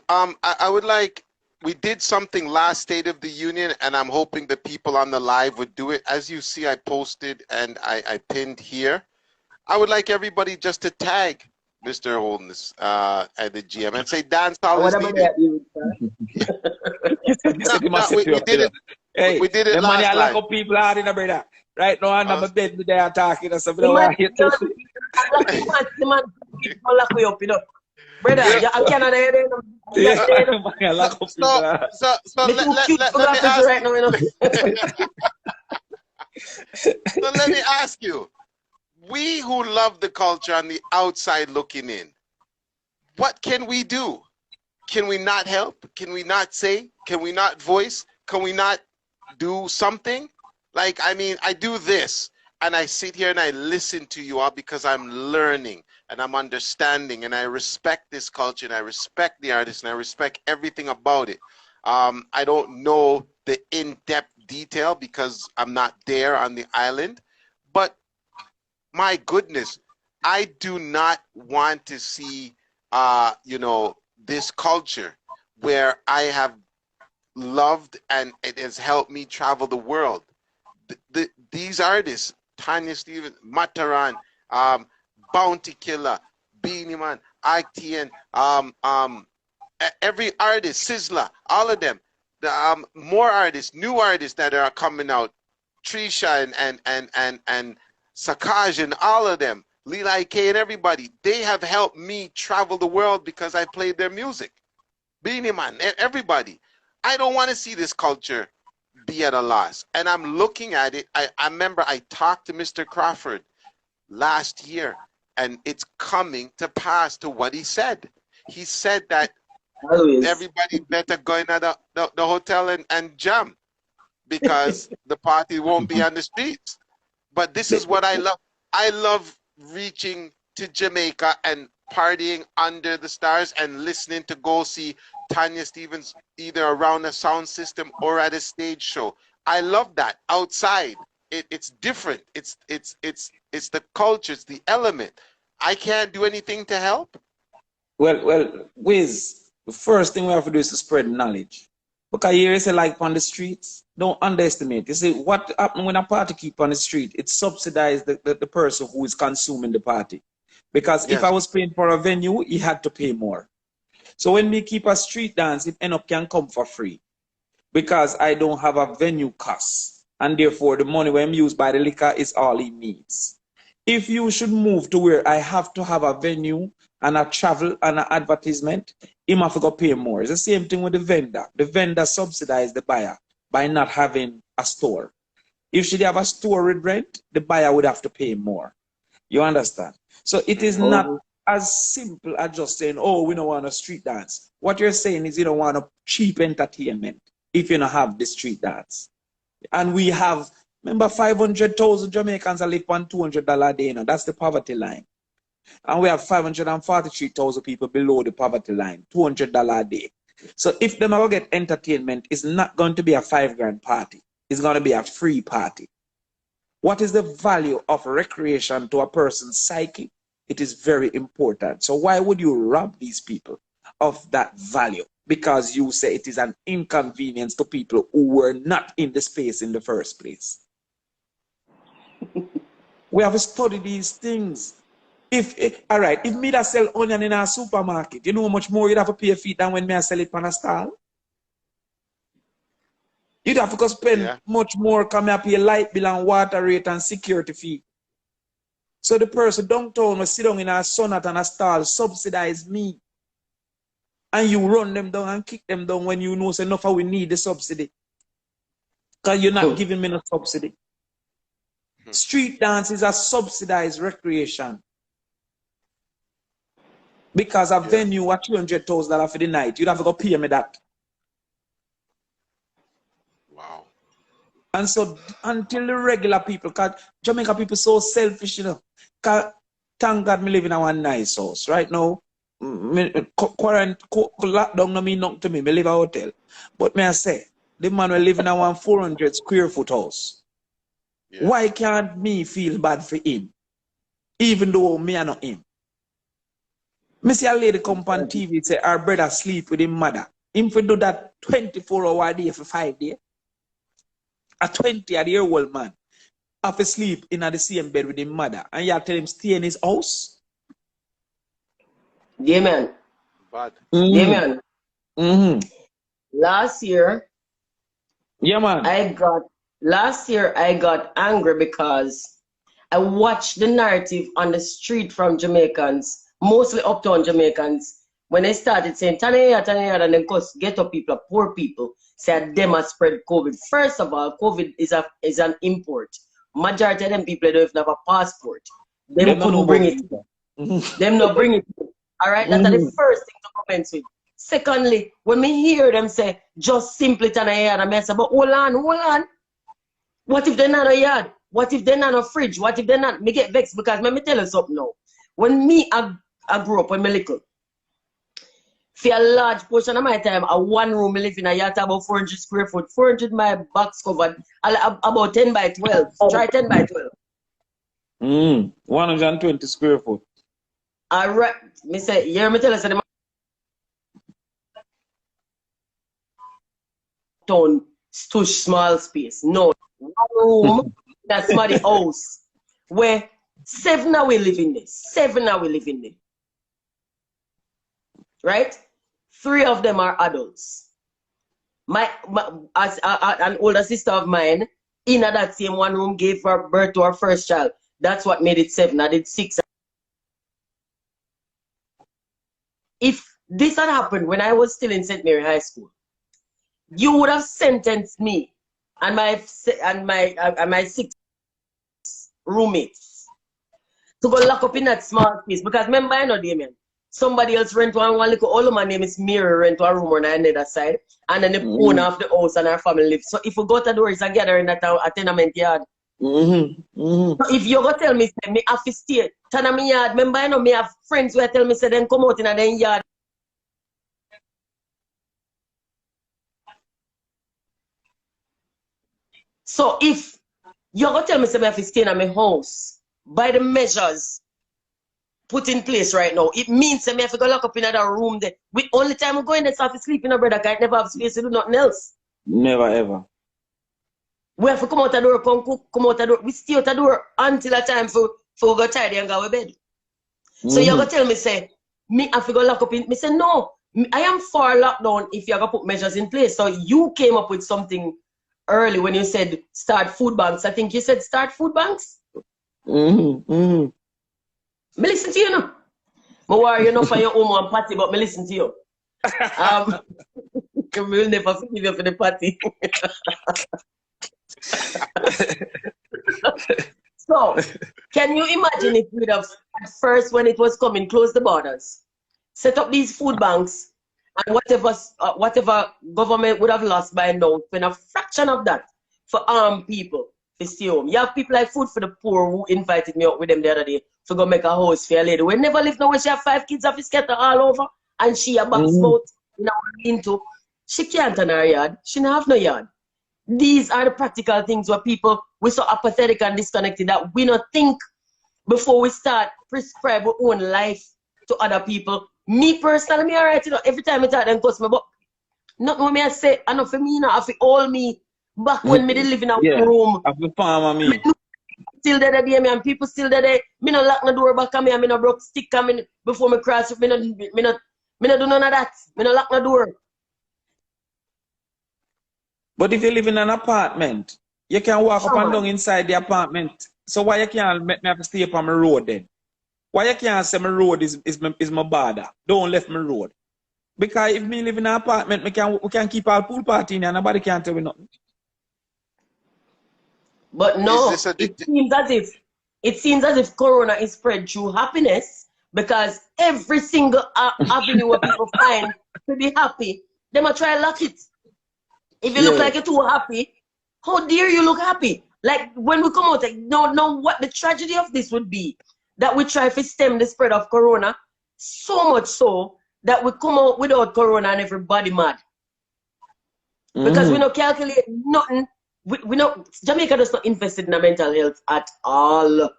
I would like, we did something last State of the Union, and I'm hoping the people on the live would do it. As you see, I posted and I pinned here. I would like everybody just to tag Mr. Holdness at the GM and say dancehall is needed. We did it last time. Like people are in a brother. Right now, I'm not bed with their talking or something. Brother, I cannot hear So let me ask you, we who love the culture on the outside looking in, what can we do? Can we not help? Can we not say? Can we not voice? Can we not do something? Like, I mean, I do this and I sit here and I listen to you all because I'm learning and I'm understanding and I respect this culture and I respect the artists and I respect everything about it. I don't know the in-depth detail because I'm not there on the island, but my goodness, I do not want to see, you know, this culture where I have loved and it has helped me travel the world. These artists, Tonya Stevens, Matterhorn, Bounty Killer, Beanie Man, ITN, every artist, Sizzler, all of them. The, more artists, new artists that are coming out, Trisha and Sakaj and all of them, Lila K and everybody, they have helped me travel the world because I played their music. Beanie Man, everybody. I don't want to see this culture be at a loss. And I'm looking at it. I remember I talked to Mr. Crawford last year, and it's coming to pass to what he said. He said that everybody better go in at the hotel and jam because the party won't be on the streets. But this is what I love. I love reaching to Jamaica and partying under the stars and listening to go see Tonya Stevens either around a sound system or at a stage show. I love that outside. It's different. It's the culture. It's the element. I can't do anything to help. Well, Wiz, the first thing we have to do is to spread knowledge. Because here is like on the streets. Don't underestimate. You see, what happens when a party keep on the street? It subsidizes the person who is consuming the party. Because if I was paying for a venue, he had to pay more. So when we keep a street dance, it end up can come for free. Because I don't have a venue cost. And therefore, the money when used by the liquor is all he needs. If you should move to where I have to have a venue and a travel and an advertisement, him have to go pay more. It's the same thing with the vendor. The vendor subsidizes the buyer by not having a store. If she have a store with rent, the buyer would have to pay more. You understand? So it is not as simple as just saying, oh, we don't want a street dance. What you're saying is you don't want a cheap entertainment if you don't have the street dance. And we have, remember, 500,000 Jamaicans are live on $200 a day. Now. That's the poverty line. And we have 543,000 people below the poverty line, $200 a day. So if them ever get entertainment, it's not going to be a $5 party. It's going to be a free party. What is the value of recreation to a person's psyche? It is very important. So why would you rob these people of that value? Because you say it is an inconvenience to people who were not in the space in the first place. We have to study these things. All right, if me that sell onion in a supermarket, you know how much more you'd have to pay a fee than when me I sell it on a stall? You'd have to spend much more come up pay light bill and water rate and security fee. So the person downtown will sit down in a sonnet and a stall, subsidize me. And you run them down and kick them down when you know so enough we need the subsidy. Because you're not giving me no subsidy. Street dance is a subsidized recreation. Because a venue at $200,000 for the night, you'd have to go pay me that. Wow. And so until the regular people, because Jamaica people so selfish, you know. Because thank God me live in a one nice house. Right now, lockdown no mean nothing to me. Me live in a hotel. But may I say, the man will live in a 400 square foot house. Yeah. Why can't me feel bad for him? Even though me are not him. Me see a lady come on TV say her brother sleep with his mother. Him for do that 24 hours a day for 5 days. A 20-year-old man have to sleep in the same bed with his mother. And you tell him stay in his house? Yeah, man. Bad. Yeah, man. Last year, last year I got angry because I watched the narrative on the street from Jamaicans, mostly uptown Jamaicans, when they started saying Tonya, Tonya, and then cause ghetto people, poor people, said them have spread COVID. First of all, COVID is an import. Majority of them people don't even have a passport. Them couldn't bring it. Them not bring it. All right, that's the first thing to comment with. Secondly, when me hear them say just simply Tonya, and I say, but hold on. What if they're not a yard? What if they're not a fridge? What if they're not? Me get vexed because let me tell you something now. When me I grew up when me little, for a large portion of my time, a one room I live in a yacht about 400 square foot, 400 my box covered, about 10 by 12. Try 10 by 12. 120 square foot. All right, me say, yeah, me tell you, so the too small space. No, one room, that's my house where 7 are we living there. 7 are we living there. right? 3 of them are adults. As an older sister of mine, in that same one room, gave birth to her first child. That's what made it 7. I did 6. If this had happened when I was still in St. Mary High School, you would have sentenced me and my 6 roommates to go lock up in that small space. Because remember, I know, Damion, somebody else rent one little, all of my name is Mary, rent one room on the other side, and then the owner of the house and our family live. So if we go to the door, it's a gathering at a tenement yard. So if you go tell me, say, me have to stay, turn on my yard, remember, I know, me have friends who tell me, say, then come out in a yard. So if you're going to tell me say I have to stay in my house by the measures put in place right now, it means that I have to go lock up in another room there. We only time we go in there, so I have to sleep in a brother, I never have space to do nothing else. Never ever. We have to come out the door, come cook, come out the door. We stay out the door until a time for we go tidy and go to bed. So you're going to tell me, say, me have to go lock up in. Me say, no, I am for lockdown if you're going to put measures in place. So you came up with something early when you said start food banks. I think you said start food banks. Me listen to you now. Me worry you not for your home and party, but me listen to you. We will never forgive you for the party. So, can you imagine if we'd have at first when it was coming, close the borders, set up these food banks, and whatever government would have lost by now, spend a fraction of that for armed people to stay home. You have people like Food for the Poor who invited me out with them the other day to go make a house for a lady. We never lived now when she have 5 kids of scatter all over, and she a box boat into. She can't in her yard. She don't have no yard. These are the practical things where people, we're so apathetic and disconnected that we don't think before we start prescribe our own life to other people. Me personally, me alright, you know, every time I talk them customer, but not what me I say, I know for me, you know, I feel all me back when me did live in a room. I feel farm me. Still there, and people still there. Me no lock the door back on me, and me no broke stick on me before me cross. Me no do none of that. Me no lock the door. But if you live in an apartment, you can walk up and down inside the apartment. So why you can't make me have to stay up on my road then? Why you can't say my road is my border? Don't left my road. Because if me live in an apartment, we can keep our pool party in and nobody can tell me nothing. But no, it seems as if Corona is spread through happiness, because every single avenue where people find to be happy, they might try to lock it. If you look like you're too happy, how dare you look happy? Like when we come out, like, no, what the tragedy of this would be that we try to stem the spread of Corona, so much so that we come out without Corona and everybody mad. Because we don't calculate nothing. We know Jamaica does not invest in mental health at all.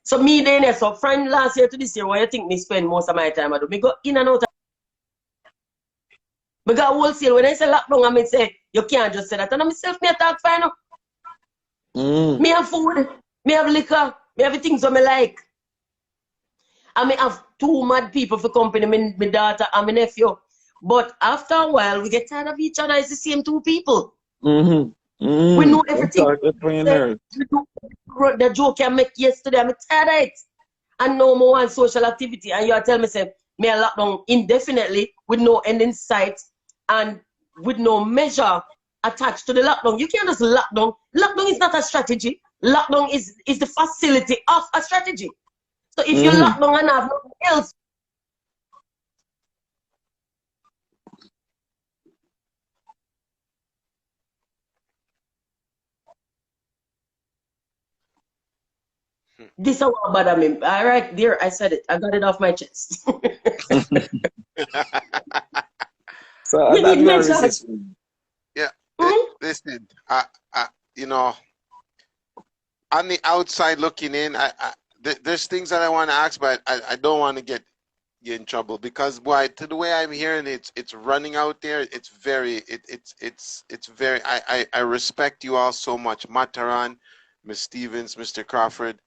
So me then, so from last year to this year, what you think me spend most of my time I do? Me go in and out. Me go wholesale. When I say lockdown, I mean say you can't just say that. And I myself, me talk fine. Me have food, me have liquor, me have things that me like. And me have 2 mad people for company, my daughter and my nephew. But after a while, we get tired of each other. It's the same 2 people. We know everything. The joke I make yesterday, I'm tired of it. And no more on social activity. And you tell me, say, me a lockdown indefinitely with no end in sight and with no measure attached to the lockdown. You can't just lockdown. Lockdown is not a strategy. Lockdown is the facility of a strategy. So if you lock down and have nothing else, this is what bother me. All right, dear, I said it. I got it off my chest. So we need measures. Yeah, listen, you know, on the outside looking in, there's things that I want to ask, but I don't want to get you in trouble, because to the way I'm hearing it's running out there. It's very I respect you all so much, Matterhorn, Ms. Stevens, Mr. Crawford.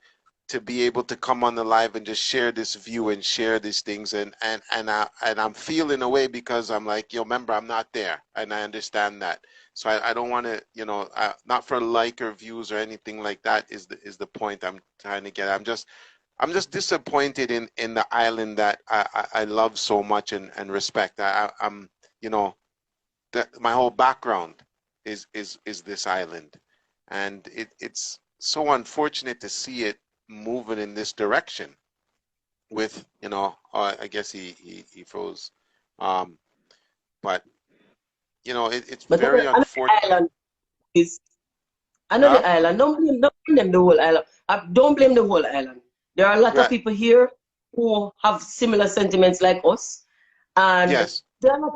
to be able to come on the live and just share this view and share these things, and I'm feeling away because I'm like, yo, remember, I'm not there, and I understand that. So I don't want to, you know, not for like or views or anything like that is the point I'm trying to get. I'm just disappointed in the island that I love so much and respect. I'm, you know, that my whole background is this island, and it's so unfortunate to see it moving in this direction with, you know, I guess he froze, but you know, it's But very unfortunate. island is another island. Don't blame them the whole island. Don't blame the whole island. There are a lot of people here who have similar sentiments like us, and there are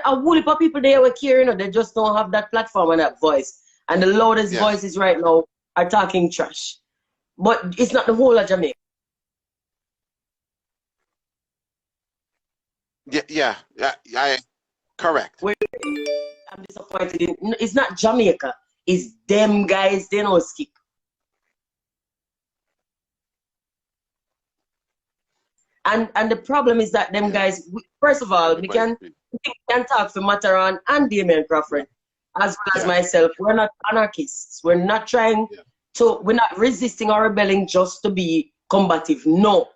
a whole heap of people there who care, you know, they just don't have that platform and that voice. And the loudest voices right now are talking trash. But it's not the whole of Jamaica. Correct. I'm disappointed in, it's not Jamaica, it's them guys, they know skip. And the problem is that them guys, first of all, we can talk for Matterhorn and Damion Crawford, as well as myself. We're not anarchists. We're not trying to, we're not resisting or rebelling just to be combative. No.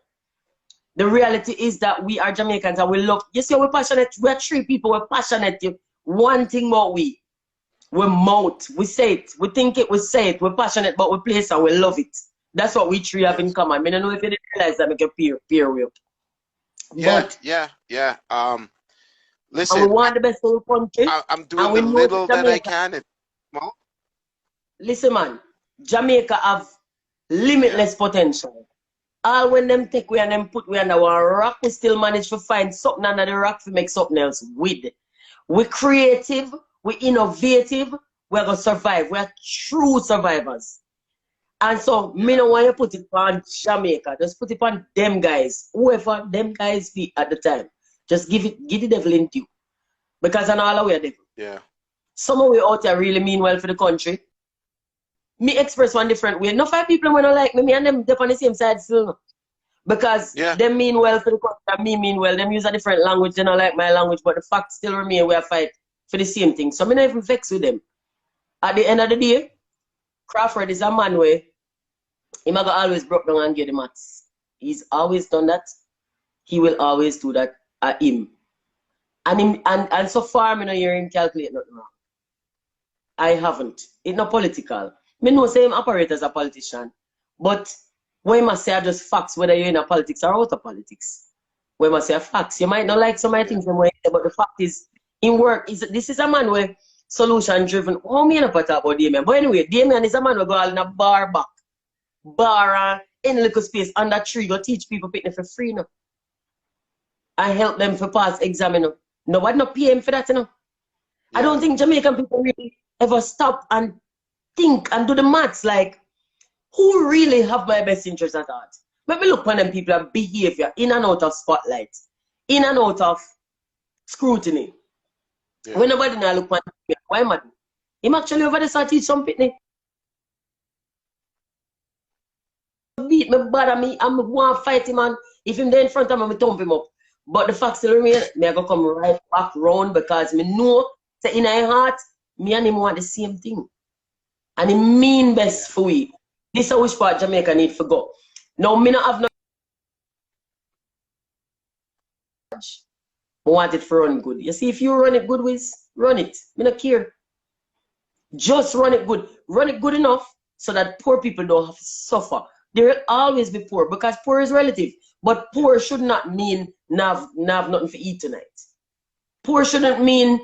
The reality is that we are Jamaicans and we love, you see, we're passionate. We're three people, we're passionate. One thing about we're mouth, we say it, we think it, we say it, we're passionate, but we place and we love it. That's what we three have in common. I don't know if you didn't realize that, make a peer with. Listen, and we want the best for the country. I'm doing the little that I can. Listen, man, Jamaica have limitless potential. All when them take we and them put we under one rock, we still manage to find something under the rock to make something else with. We're creative, we're innovative, we're going to survive. We're true survivors. And so, me no want you put it on Jamaica. Just put it on them guys. Whoever them guys be at the time. Just give the devil into you. Because I know all aware devil. Yeah. Some of we out here really mean well for the country. Me express one different way. No 5 people when I like me and them they're on the same side still. Because them mean well for the country and me mean well. Them use a different language, they don't like my language, but the fact still remain we are fight for the same thing. So I'm not even vexed with them. At the end of the day, Crawford is a man where he might always broke down and get the maths. He's always done that. He will always do that at him. And so far, I don't hear him calculate nothing wrong. I haven't. It's not political. I know say him operate as a politician. But when I say just facts, whether you're in a politics or out of politics. When I say facts, you might not like some of the things, but the fact is, in work, this is a man where solution driven. How me not talk about Damion? But anyway, Damion is a man who go all in a bar back. Bar in a little space under tree, go teach people picnic for free now. I help them for pass exam, you know. Nobody not pay him for that, you know. I don't think Jamaican people really ever stop and think and do the maths like who really have my best interest at heart. Let me look upon them people and behavior in and out of spotlight, in and out of scrutiny. When nobody now look upon him, why mad? Him actually over there start teach some picnic. Beat me, bother me, I'm going to fight him, and if him there in front of me, I thump him up. But the fact still remain, me I go come right back round because me know that in my heart, me and him want the same thing. And he mean best for we. This is which part Jamaica need to go. Now, me not have no I want it for run good. You see, if you run it good, Wiz, run it. Me not care. Just run it good. Run it good enough so that poor people don't have to suffer. There will always be poor because poor is relative. But poor should not mean have nothing to eat tonight. Poor shouldn't mean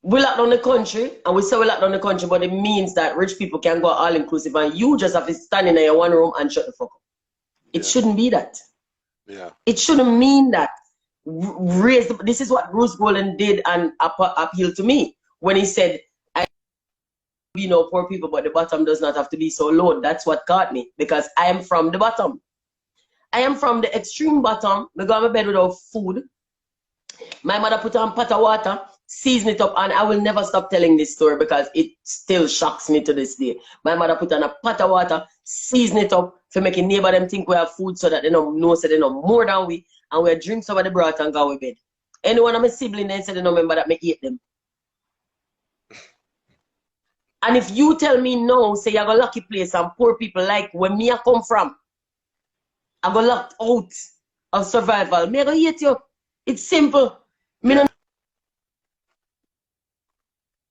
we lock down the country and we say we lock down the country, but it means that rich people can go all inclusive and you just have to stand in your one room and shut the fuck up. It shouldn't be that. Yeah. It shouldn't mean that. This is what Bruce Golden did and appealed to me when he said, you know, poor people, but the bottom does not have to be so low. That's what caught me because I am from the bottom. I am from the extreme bottom. I go on my bed without food. My mother put on pot of water season it up, and I will never stop telling this story because it still shocks me to this day. My mother put on a pot of water, season it up for making neighbor them think we have food so that they don't know so they know more than we, and we drink some of the broth and go to bed. Anyone of my siblings then said they don't remember that me eat them. And if you tell me no, say you have a lucky place and poor people like where me I come from, I go locked out of survival. Me I go eat you. It's simple. Me no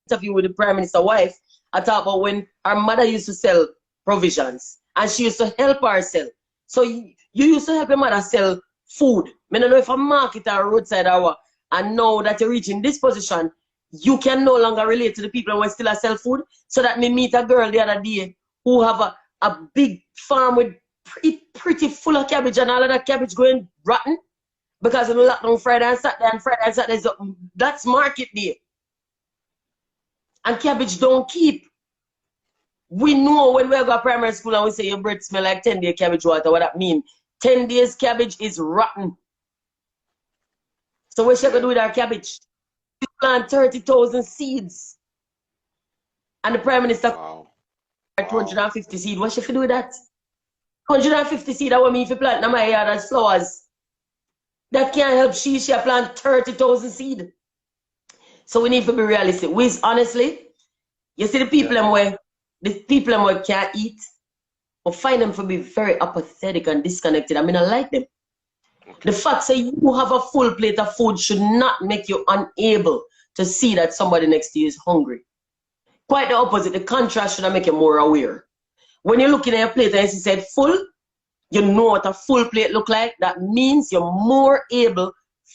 interview with the Prime Minister's wife. I talk about when her mother used to sell provisions and she used to help her sell. So you used to help your mother sell food. I don't know if a market or roadside or what. And now that you're reaching this position, you can no longer relate to the people who still sell food. So that me meet a girl the other day who have a big farm with pretty full of cabbage, and all of that cabbage going rotten because of the lockdown Friday and Saturday, that's market day. And cabbage don't keep. We know when we go to primary school and we say your breath smell like 10-day cabbage water, what that mean? 10 days cabbage is rotten. So what should we do with our cabbage? We plant 30,000 seeds. And the Prime Minister 250 seeds. What should we do with that? 250 seeds, I want me if you plant in my yard as flowers. That can't help she plant 30,000 seeds. So we need to be realistic. Honestly, you see the people who can't eat, or find them to be very apathetic and disconnected. I mean, I like them. Okay. The fact that you have a full plate of food should not make you unable to see that somebody next to you is hungry. Quite the opposite. The contrast should make you more aware. When you're looking at your plate and you see it full, you know what a full plate look like. That means you're more able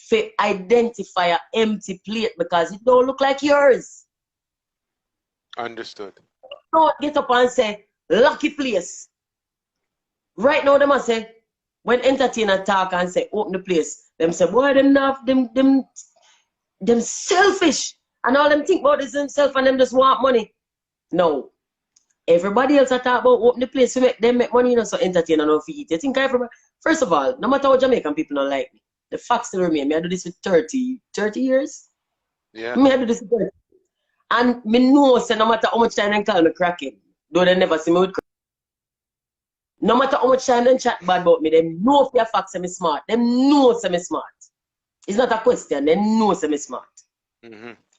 to identify an empty plate because it don't look like yours. Understood. Don't get up and say, lucky place. Right now, they must say, when entertainer talk and say, open the place, them say, boy, them selfish. And all them think about is themselves and them just want money. No. Everybody else talk about open the place to make them make money, you know, so entertainer don't eat. You think everybody, first of all, no matter how Jamaican people don't like me, the fact still remain. Me I do this for 30 years. Yeah. Me I do this for 30. And me know, say, no matter how much time they call me cracking, though they never see me with crack. No matter how much time they chat bad about me, they know for a fact say me smart. They know say me smart. It's not a question. They know say me smart.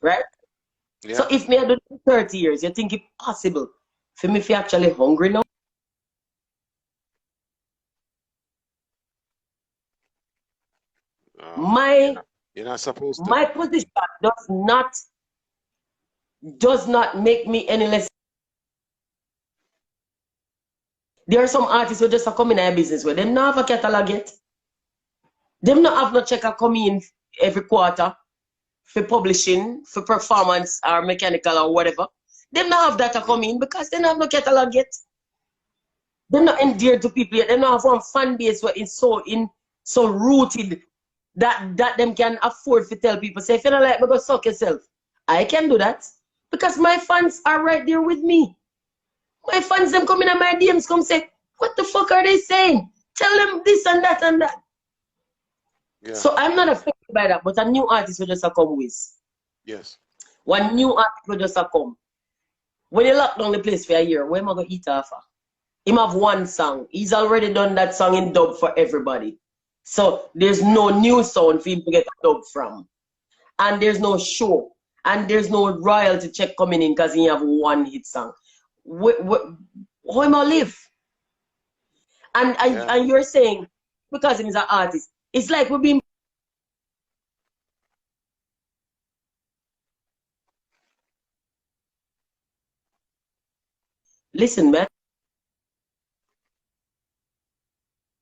Right? Yeah. So if me I do this for 30 years, you think it's possible for me if you're actually hungry now? You're not supposed to. My position does not make me any less. There are some artists who just come in their business where they don't have a catalog yet. They don't have no checker come in every quarter for publishing, for performance or mechanical or whatever. They don't have that to come in because they don't have no catalog yet. They're not endeared to people yet. They don't have one fan base where it's so rooted that them can afford to tell people, say, if you don't like me, go suck yourself. I can do that because my fans are right there with me. My fans, them come in and my DMs come say, what the fuck are they saying? Tell them this and that and that. Yeah. So I'm not affected by that, but a new artist will just come with. Yes. One new artist will just come. When you lock down the place for a year, where am I going to eat after? Him have one song. He's already done that song in dub for everybody. So there's no new sound for him to get a dub from. And there's no show. And there's no royalty check coming in because he have one hit song. How am I live? And you're saying, because he's an artist, it's like we've been. Listen, man.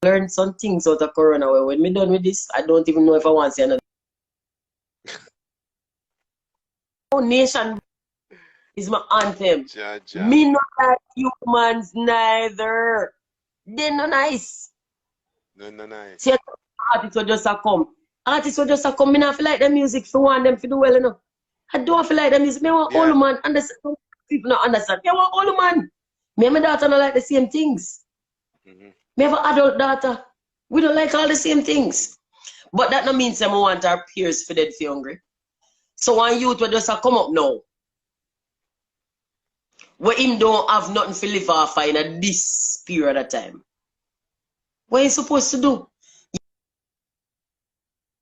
Learn some things out of Corona. When we're done with this, I don't even know if I want to say another. Oh, nation is my anthem. Me not like humans neither. They're not nice. No nice. See, artists will just come. Artists will just come. Me not feel like the music for one them to do well enough. I don't feel like the music. Me want all man understand. People not understand. Me want all man. Me and my daughter don't like the same things. Me have an adult daughter. We don't like all the same things. But that no means that we want our peers for dead for hungry. So one youth will just come up now. Where him don't have nothing to live off in this period of time. What you supposed to do?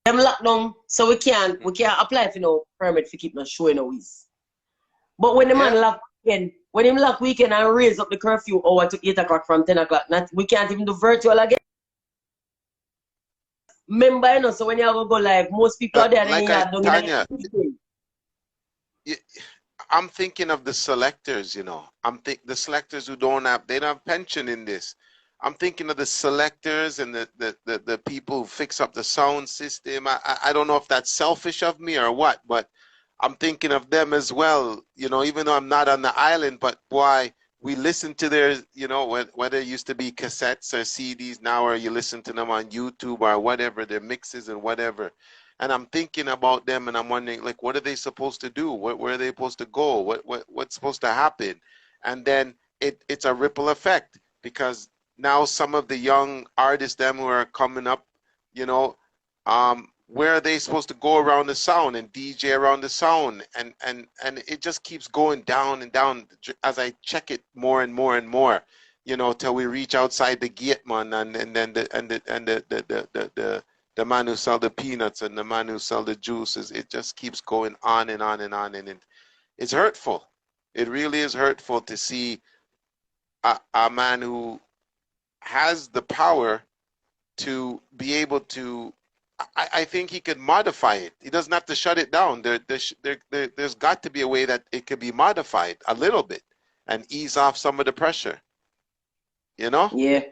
Them lockdown, so we can't apply for no permit for keep no show in a ways. But when the man lock weekend, when him lock weekend and raise up the curfew hour to 8 o'clock from 10 o'clock, we can't even do virtual again. Remember, you know, so when you go live, most people are there and like Tonya, yeah. I'm thinking of the selectors, you know. The selectors who they don't have pension in this. I'm thinking of the selectors and the people who fix up the sound system. I don't know if that's selfish of me or what, but I'm thinking of them as well, you know, even though I'm not on the island, but boy, we listen to their, you know, whether it used to be cassettes or CDs now, or you listen to them on YouTube or whatever, their mixes and whatever. And I'm thinking about them and I'm wondering, like, what are they supposed to do? Where are they supposed to go? What's supposed to happen? And then it's a ripple effect, because now some of the young artists, them who are coming up, you know, where are they supposed to go around the sound and DJ around the sound? And it just keeps going down and down as I check it more and more and more, you know, till we reach outside the gate, man, and then the man who sell the peanuts and the man who sell the juices. It just keeps going on and on and on, and it's hurtful. It really is hurtful to see a man who has the power to be able to. I think he could modify it. He doesn't have to shut it down. There's got to be a way that it could be modified a little bit and ease off some of the pressure. You know? Yeah.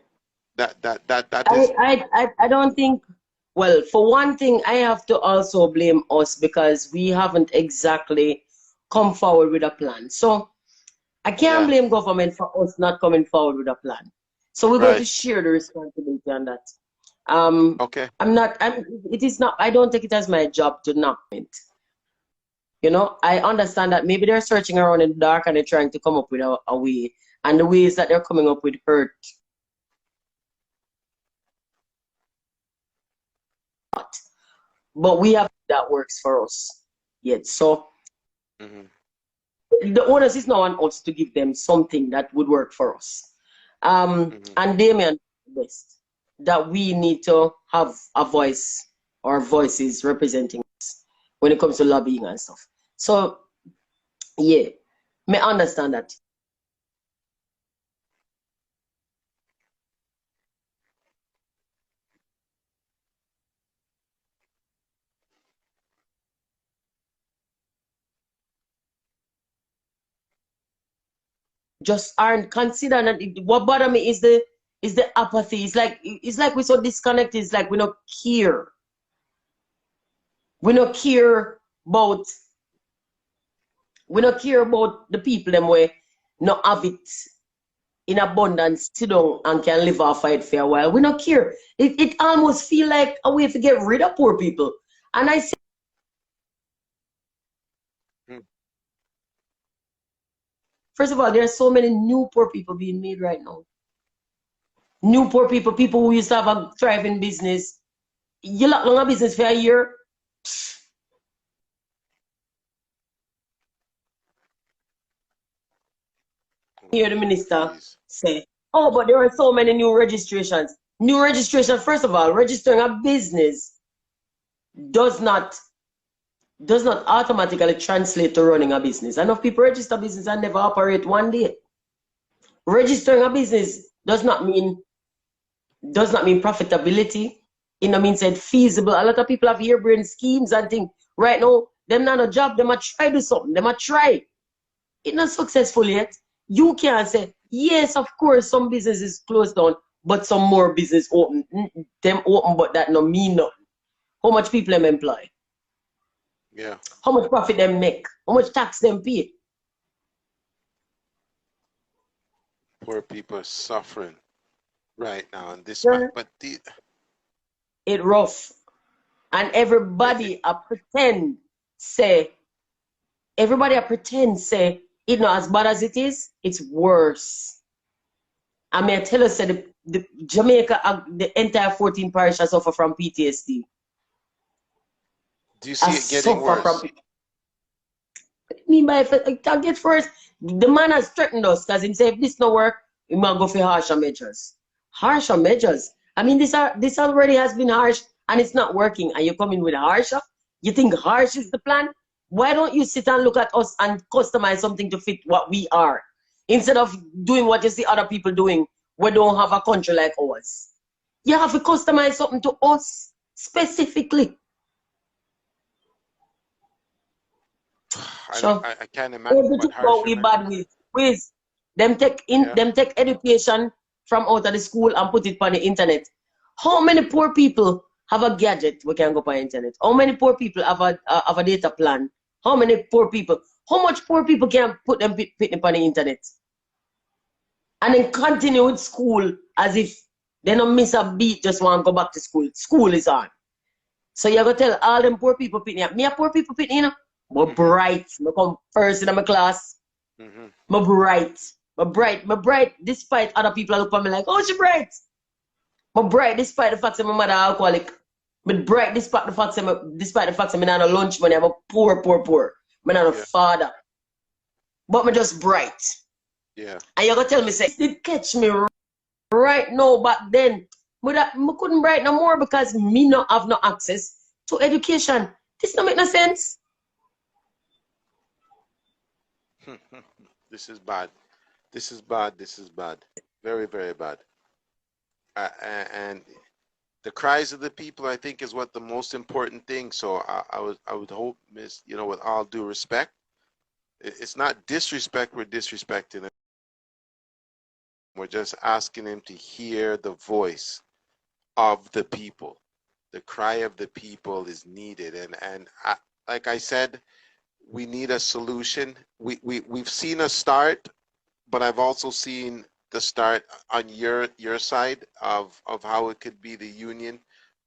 That is. I don't think. Well, for one thing, I have to also blame us because we haven't exactly come forward with a plan. So I can't blame government for us not coming forward with a plan. So we're going to share the responsibility on that. Okay. It is not, I don't take it as my job to knock it. You know, I understand that maybe they're searching around in the dark and they're trying to come up with a way. And the ways that they're coming up with hurt. But we have that works for us yet. So the onus is now on us to give them something that would work for us. And Damion best that we need to have a voice or voices representing us when it comes to lobbying and stuff. So yeah, may understand that. Just aren't considered. And what bother me is the apathy. It's like we're so disconnected. It's like we don't care. We don't care about the people them way not have it in abundance, sit down and can live off it for a while. We don't care. It almost feel like a way to get rid of poor people. And I say, first of all, there are so many new poor people being made right now. New poor people, people who used to have a thriving business. You lock down a business for a year. Hear the minister say, oh, but there are so many new registrations. New registration, first of all, registering a business does not automatically translate to running a business. Enough people register business and never operate one day. Registering a business does not mean profitability. It no means it's feasible. A lot of people have harebrained schemes and things. Right now, them not a job, them a try do something, them a try. It's not successful yet. You can't say, yes, of course, some businesses closed down, but some more business open. Them open, but that no mean nothing. How much people them employ? Yeah. How much profit them make? How much tax them pay? Poor people are suffering right now in this but it rough. And everybody pretend say it not as bad as it is, it's worse. I mean, I tell you, say the Jamaica, the entire 14 parishes suffer from PTSD. Do you see it getting worse? mean by target first? The man has threatened us because he said if this no work, he might go for harsher measures. Harsher measures. I mean, this already has been harsh and it's not working. And you come in with harsher? You think harsh is the plan? Why don't you sit and look at us and customize something to fit what we are? Instead of doing what you see other people doing, we don't have a country like ours. You have to customize something to us specifically. I can't imagine what harsher bad with. Them take education from out of the school and put it on the internet. How many poor people have a gadget we can go on the internet? How many poor people have a data plan? How many poor people? How much poor people can put them on the internet? And then continue with school as if they don't miss a beat, just want to go back to school. School is on. So you have to tell all them poor people picking up. Me a poor people picking, you know? But bright. I come first in my class. I'm bright. I'm bright despite other people look at me like, oh, she bright. I'm bright despite the fact that my mother alcoholic. I'm bright despite the fact that I'm not a lunch money. I'm a poor. I'm not a father. But I'm just bright. Yeah. And you're going to tell me, say, it did catch me right now, but then I couldn't bright no more because me not have no access to education. This don't make no sense. This is bad. This is bad. This is bad. Very, very bad. And the cries of the people, I think, is what the most important thing. So I would hope, Miss, you know, with all due respect, it's not disrespect. We're disrespecting him. We're just asking him to hear the voice of the people. The cry of the people is needed, and like I said, we need a solution. We've seen a start, but I've also seen the start on your side of how it could be the union.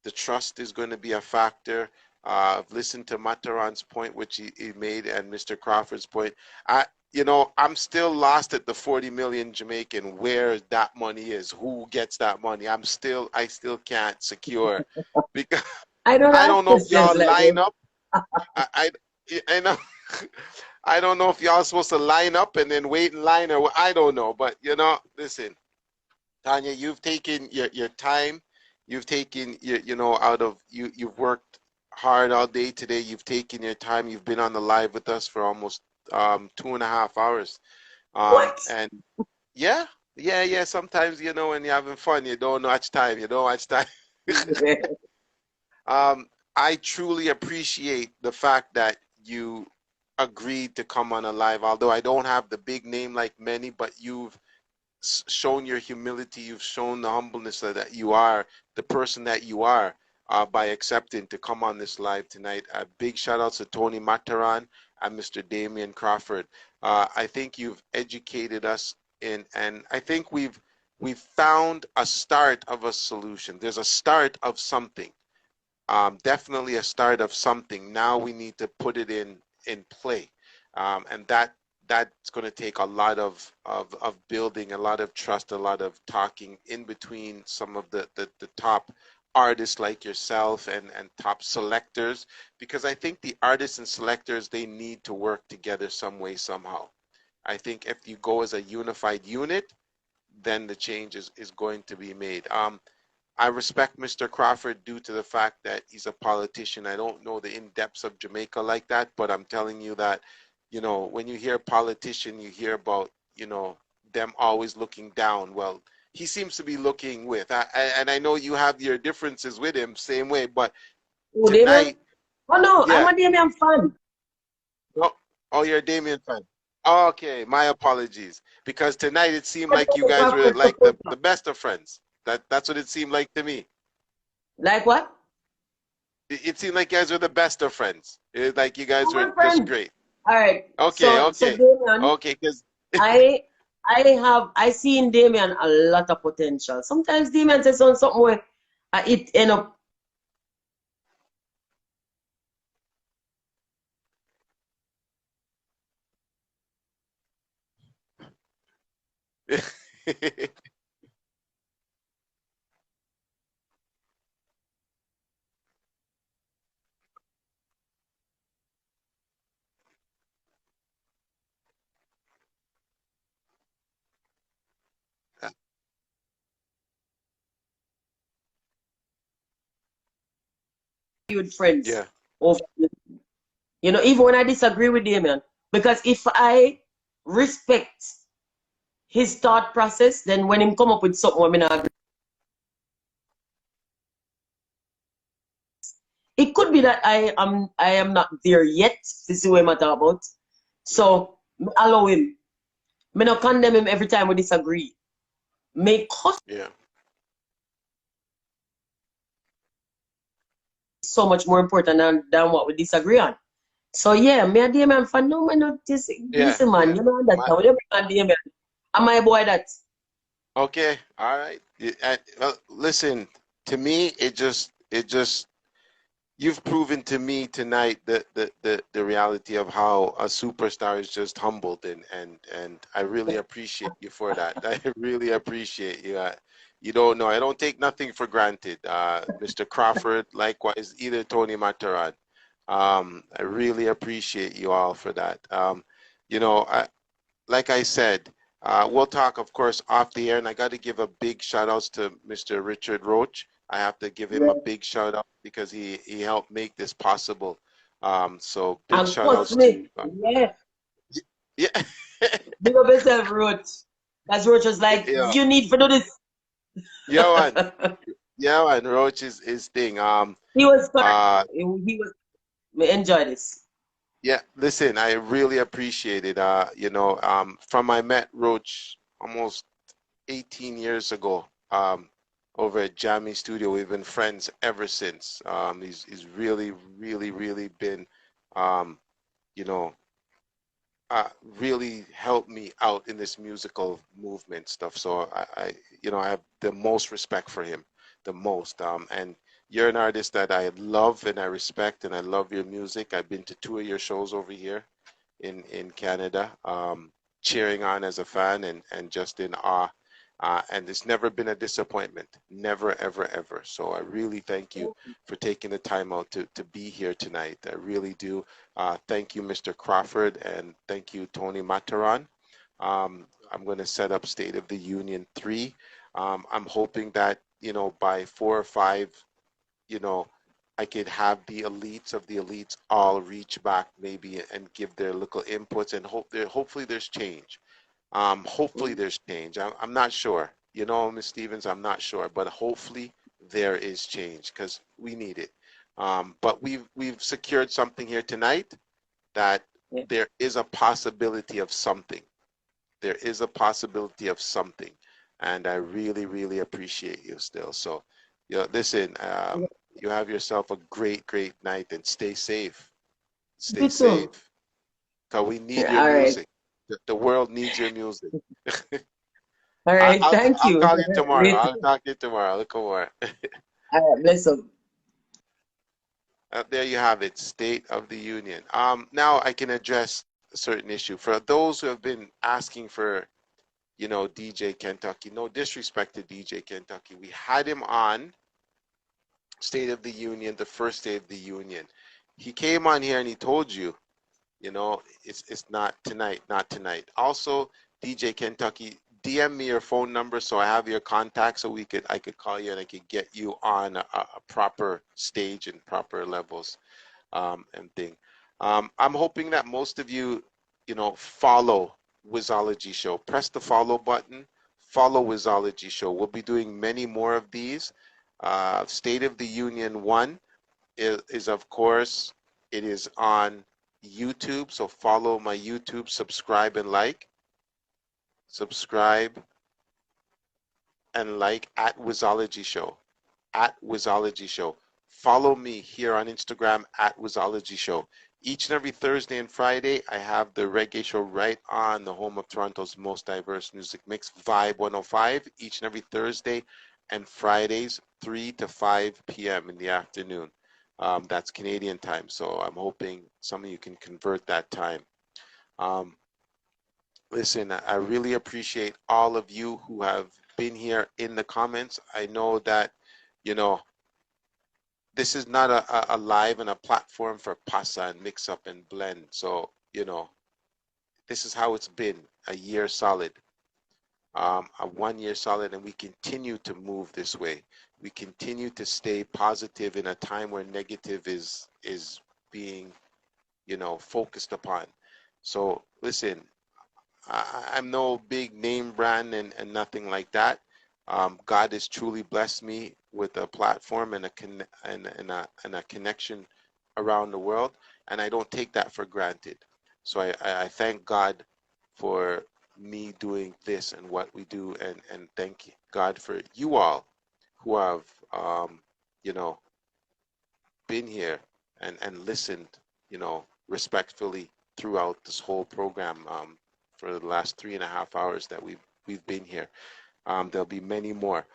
The trust is going to be a factor. I've listened to Matterhorn's point, which he made, and Mr. Crawford's point. You know, I'm still lost at the 40 million Jamaican, where that money is, who gets that money. I still can't secure, because I don't know if y'all line up. I know. I don't know if y'all supposed to line up and then wait in line, or I don't know. But you know, listen, Tonya, you've taken your time. You've taken you've worked hard all day today. You've taken your time. You've been on the live with us for almost 2.5 hours. What? And yeah. Sometimes, you know, when you're having fun, you don't watch time. I truly appreciate the fact that you agreed to come on a live, although I don't have the big name like many, but you've shown your humility. You've shown the humbleness that you are, the person that you are, by accepting to come on this live tonight. A big shout out to Toni Matterhorn and Mr. Damion Crawford. I think you've educated us and I think we've found a start of a solution. There's a start of something. Definitely a start of something. Now we need to put it in play, and that's going to take a lot of building, a lot of trust, a lot of talking in between some of the top artists like yourself and top selectors, because I think the artists and selectors, they need to work together some way, somehow. I think if you go as a unified unit, then the change is going to be made. I respect Mr. Crawford due to the fact that he's a politician. I don't know the in-depths of Jamaica like that, but I'm telling you that, you know, when you hear politician, you hear about, you know, them always looking down. Well, he seems to be looking with, and I know you have your differences with him, same way, but tonight. Oh no, yeah. I'm a Damion fan. Oh, you're a Damion fan. Okay, my apologies. Because tonight it seemed like you guys were like the best of friends. That's what it seemed like to me. Like what? It seemed like you guys were the best of friends. It was like you guys were just great. All right. Okay. So Damion, okay, because I see in Damion a lot of potential. Sometimes Damion says something where it end up. with friends. Yeah. Over, you know, even when I disagree with Damion, because if I respect his thought process, then when him come up with something I not agree, it could be that I am not there yet. This is what I'm talking about. So allow him. Me not condemn him every time we disagree. Make us Yeah. so much more important than what we disagree on. So yeah, me and Damion fan no man not this Yeah. listen man, Yeah. you know that whatever man Damion. Am my boy that? Okay. All right. Well, listen, to me, it just you've proven to me tonight the reality of how a superstar is just humbled, and I really appreciate you for that. I really appreciate you. You don't know. I don't take nothing for granted. Mr. Crawford, likewise, either Toni Matterhorn. I really appreciate you all for that. You know, like I said, we'll talk, of course, off the air, and I got to give a big shout outs to Mr. Richard Roach. I have to give him a big shout out because he helped make this possible. So big And shout course outs to me, yeah. yeah. Big up yourself, Roach. That's Roach was like, Yeah. you need to do this. Yeah, man. Yeah, man. Roach is his thing. He was correct. He was me enjoy this. Yeah, listen, I really appreciate it. You know, from I met Roach almost 18 years ago, over at Jammy Studio. We've been friends ever since. He's really, really, really been, you know, really helped me out in this musical movement stuff. So you know, I have the most respect for him, the most. And you're an artist that I love and I respect, and I love your music. I've been to 2 of your shows over here in Canada, cheering on as a fan and just in awe. And it's never been a disappointment, never, ever, ever. So I really thank you for taking the time out to be here tonight. I really do. Thank you, Mr. Crawford, and thank you, Toni Matterhorn. I'm going to set up State of the Union 3. I'm hoping that, you know, by 4 or 5, you know, I could have the elites of the elites all reach back maybe and give their little inputs, and hopefully there's change. Hopefully there's change. I'm not sure. You know, Ms. Stevens, I'm not sure, but hopefully there is change because we need it. But we've secured something here tonight that there is a possibility of something. There is a possibility of something, and I really, really appreciate you still. So, you know, listen, you have yourself a great, great night, and stay safe. Stay safe, because we need your All right. music. The world needs your music. All right. Thank I'll you. call you tomorrow. I'll talk to you tomorrow. Look more. All right. Bless up. There you have it, State of the Union. Now I can address a certain issue. For those who have been asking for, you know, DJ Kentucky, no disrespect to DJ Kentucky. We had him on State of the Union, the first State of the Union. He came on here and he told you, you know, it's not tonight, not tonight. Also, DJ Kentucky, DM me your phone number so I have your contact so I could call you and I could get you on a proper stage and proper levels and thing. I'm hoping that most of you, you know, follow Wizology Show. Press the follow button. Follow Wizology Show. We'll be doing many more of these. State of the Union 1 is of course, it is on YouTube, so follow my YouTube, subscribe and like. Subscribe and like at Wizology Show. At Wizology Show. Follow me here on Instagram at Wizology Show. Each and every Thursday and Friday, I have the reggae show right on the home of Toronto's most diverse music mix, Vibe 105, each and every Thursday and Fridays, 3 to 5 p.m. in the afternoon. That's Canadian time, so I'm hoping some of you can convert that time. Listen, I really appreciate all of you who have been here in the comments. I know that, you know, this is not a live and a platform for passa and mix up and blend. So, you know, this is how it's been, a year solid. a 1 year solid, and we continue to move this way. We continue to stay positive in a time where negative is being, you know, focused upon. So listen, I'm no big name brand and nothing like that. God has truly blessed me with a platform and a connection around the world, and I don't take that for granted. So I thank God for me doing this and what we do, and thank God for you all who have you know, been here and listened, you know, respectfully throughout this whole program for the last 3.5 hours that we've been here. There'll be many more.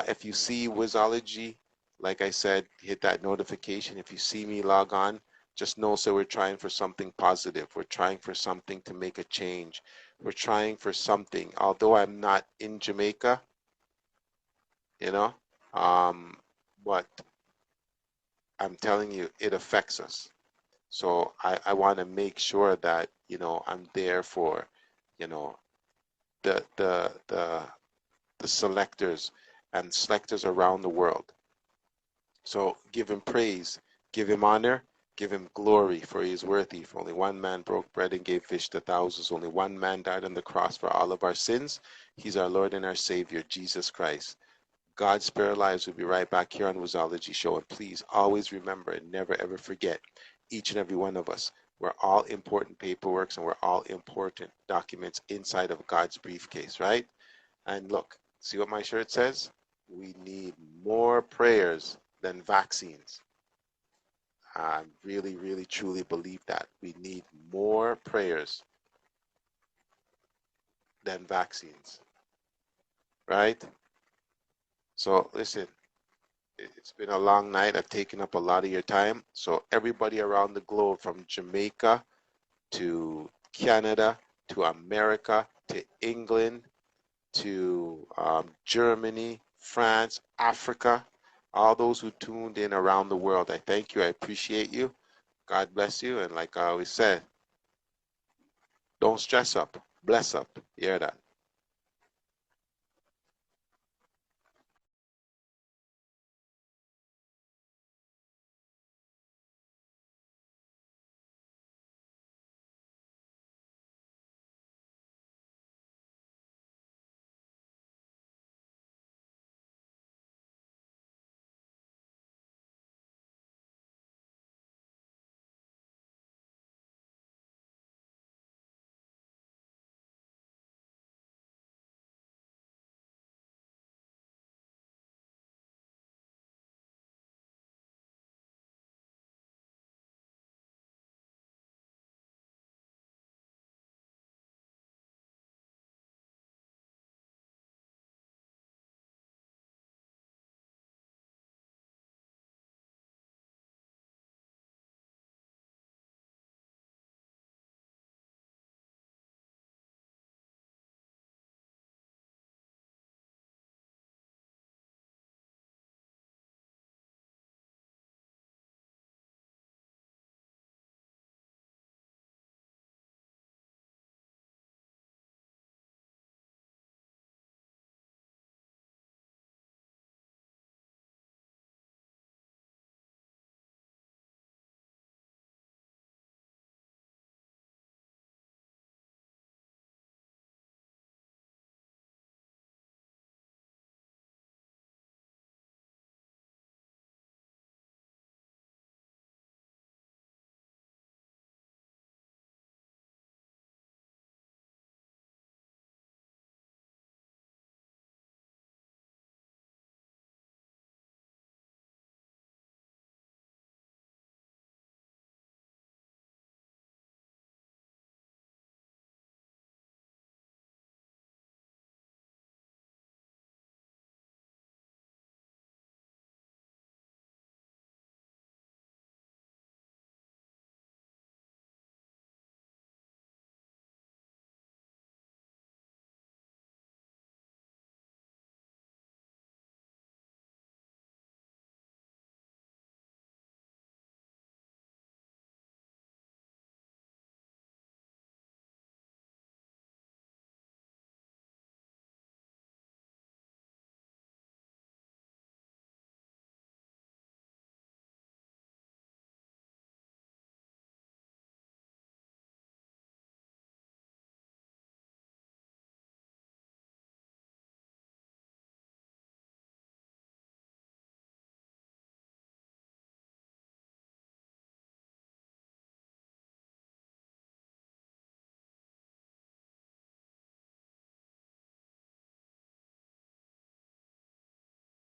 If you see Wizology, like I said, hit that notification. If you see me log on, just know, so we're trying for something positive. We're trying for something to make a change. We're trying for something. Although I'm not in Jamaica, you know, but I'm telling you, it affects us. So I want to make sure that, you know, I'm there for, you know, the selectors and selectors around the world. So give him praise, give him honor, give him glory, for he is worthy. For only one man broke bread and gave fish to thousands. Only one man died on the cross for all of our sins. He's our Lord and our Savior, Jesus Christ. God's Spare Lives will be right back here on Wizology Show. And please always remember and never ever forget, each and every one of us, we're all important paperworks and we're all important documents inside of God's briefcase, right? And look, see what my shirt says? We need more prayers than vaccines. I really, really, truly believe that. We need more prayers than vaccines, right? So listen, it's been a long night. I've taken up a lot of your time. So everybody around the globe, from Jamaica to Canada to America to England to Germany, France, Africa, all those who tuned in around the world, I thank you. I appreciate you. God bless you. And like I always said, don't stress up, bless up. You hear that?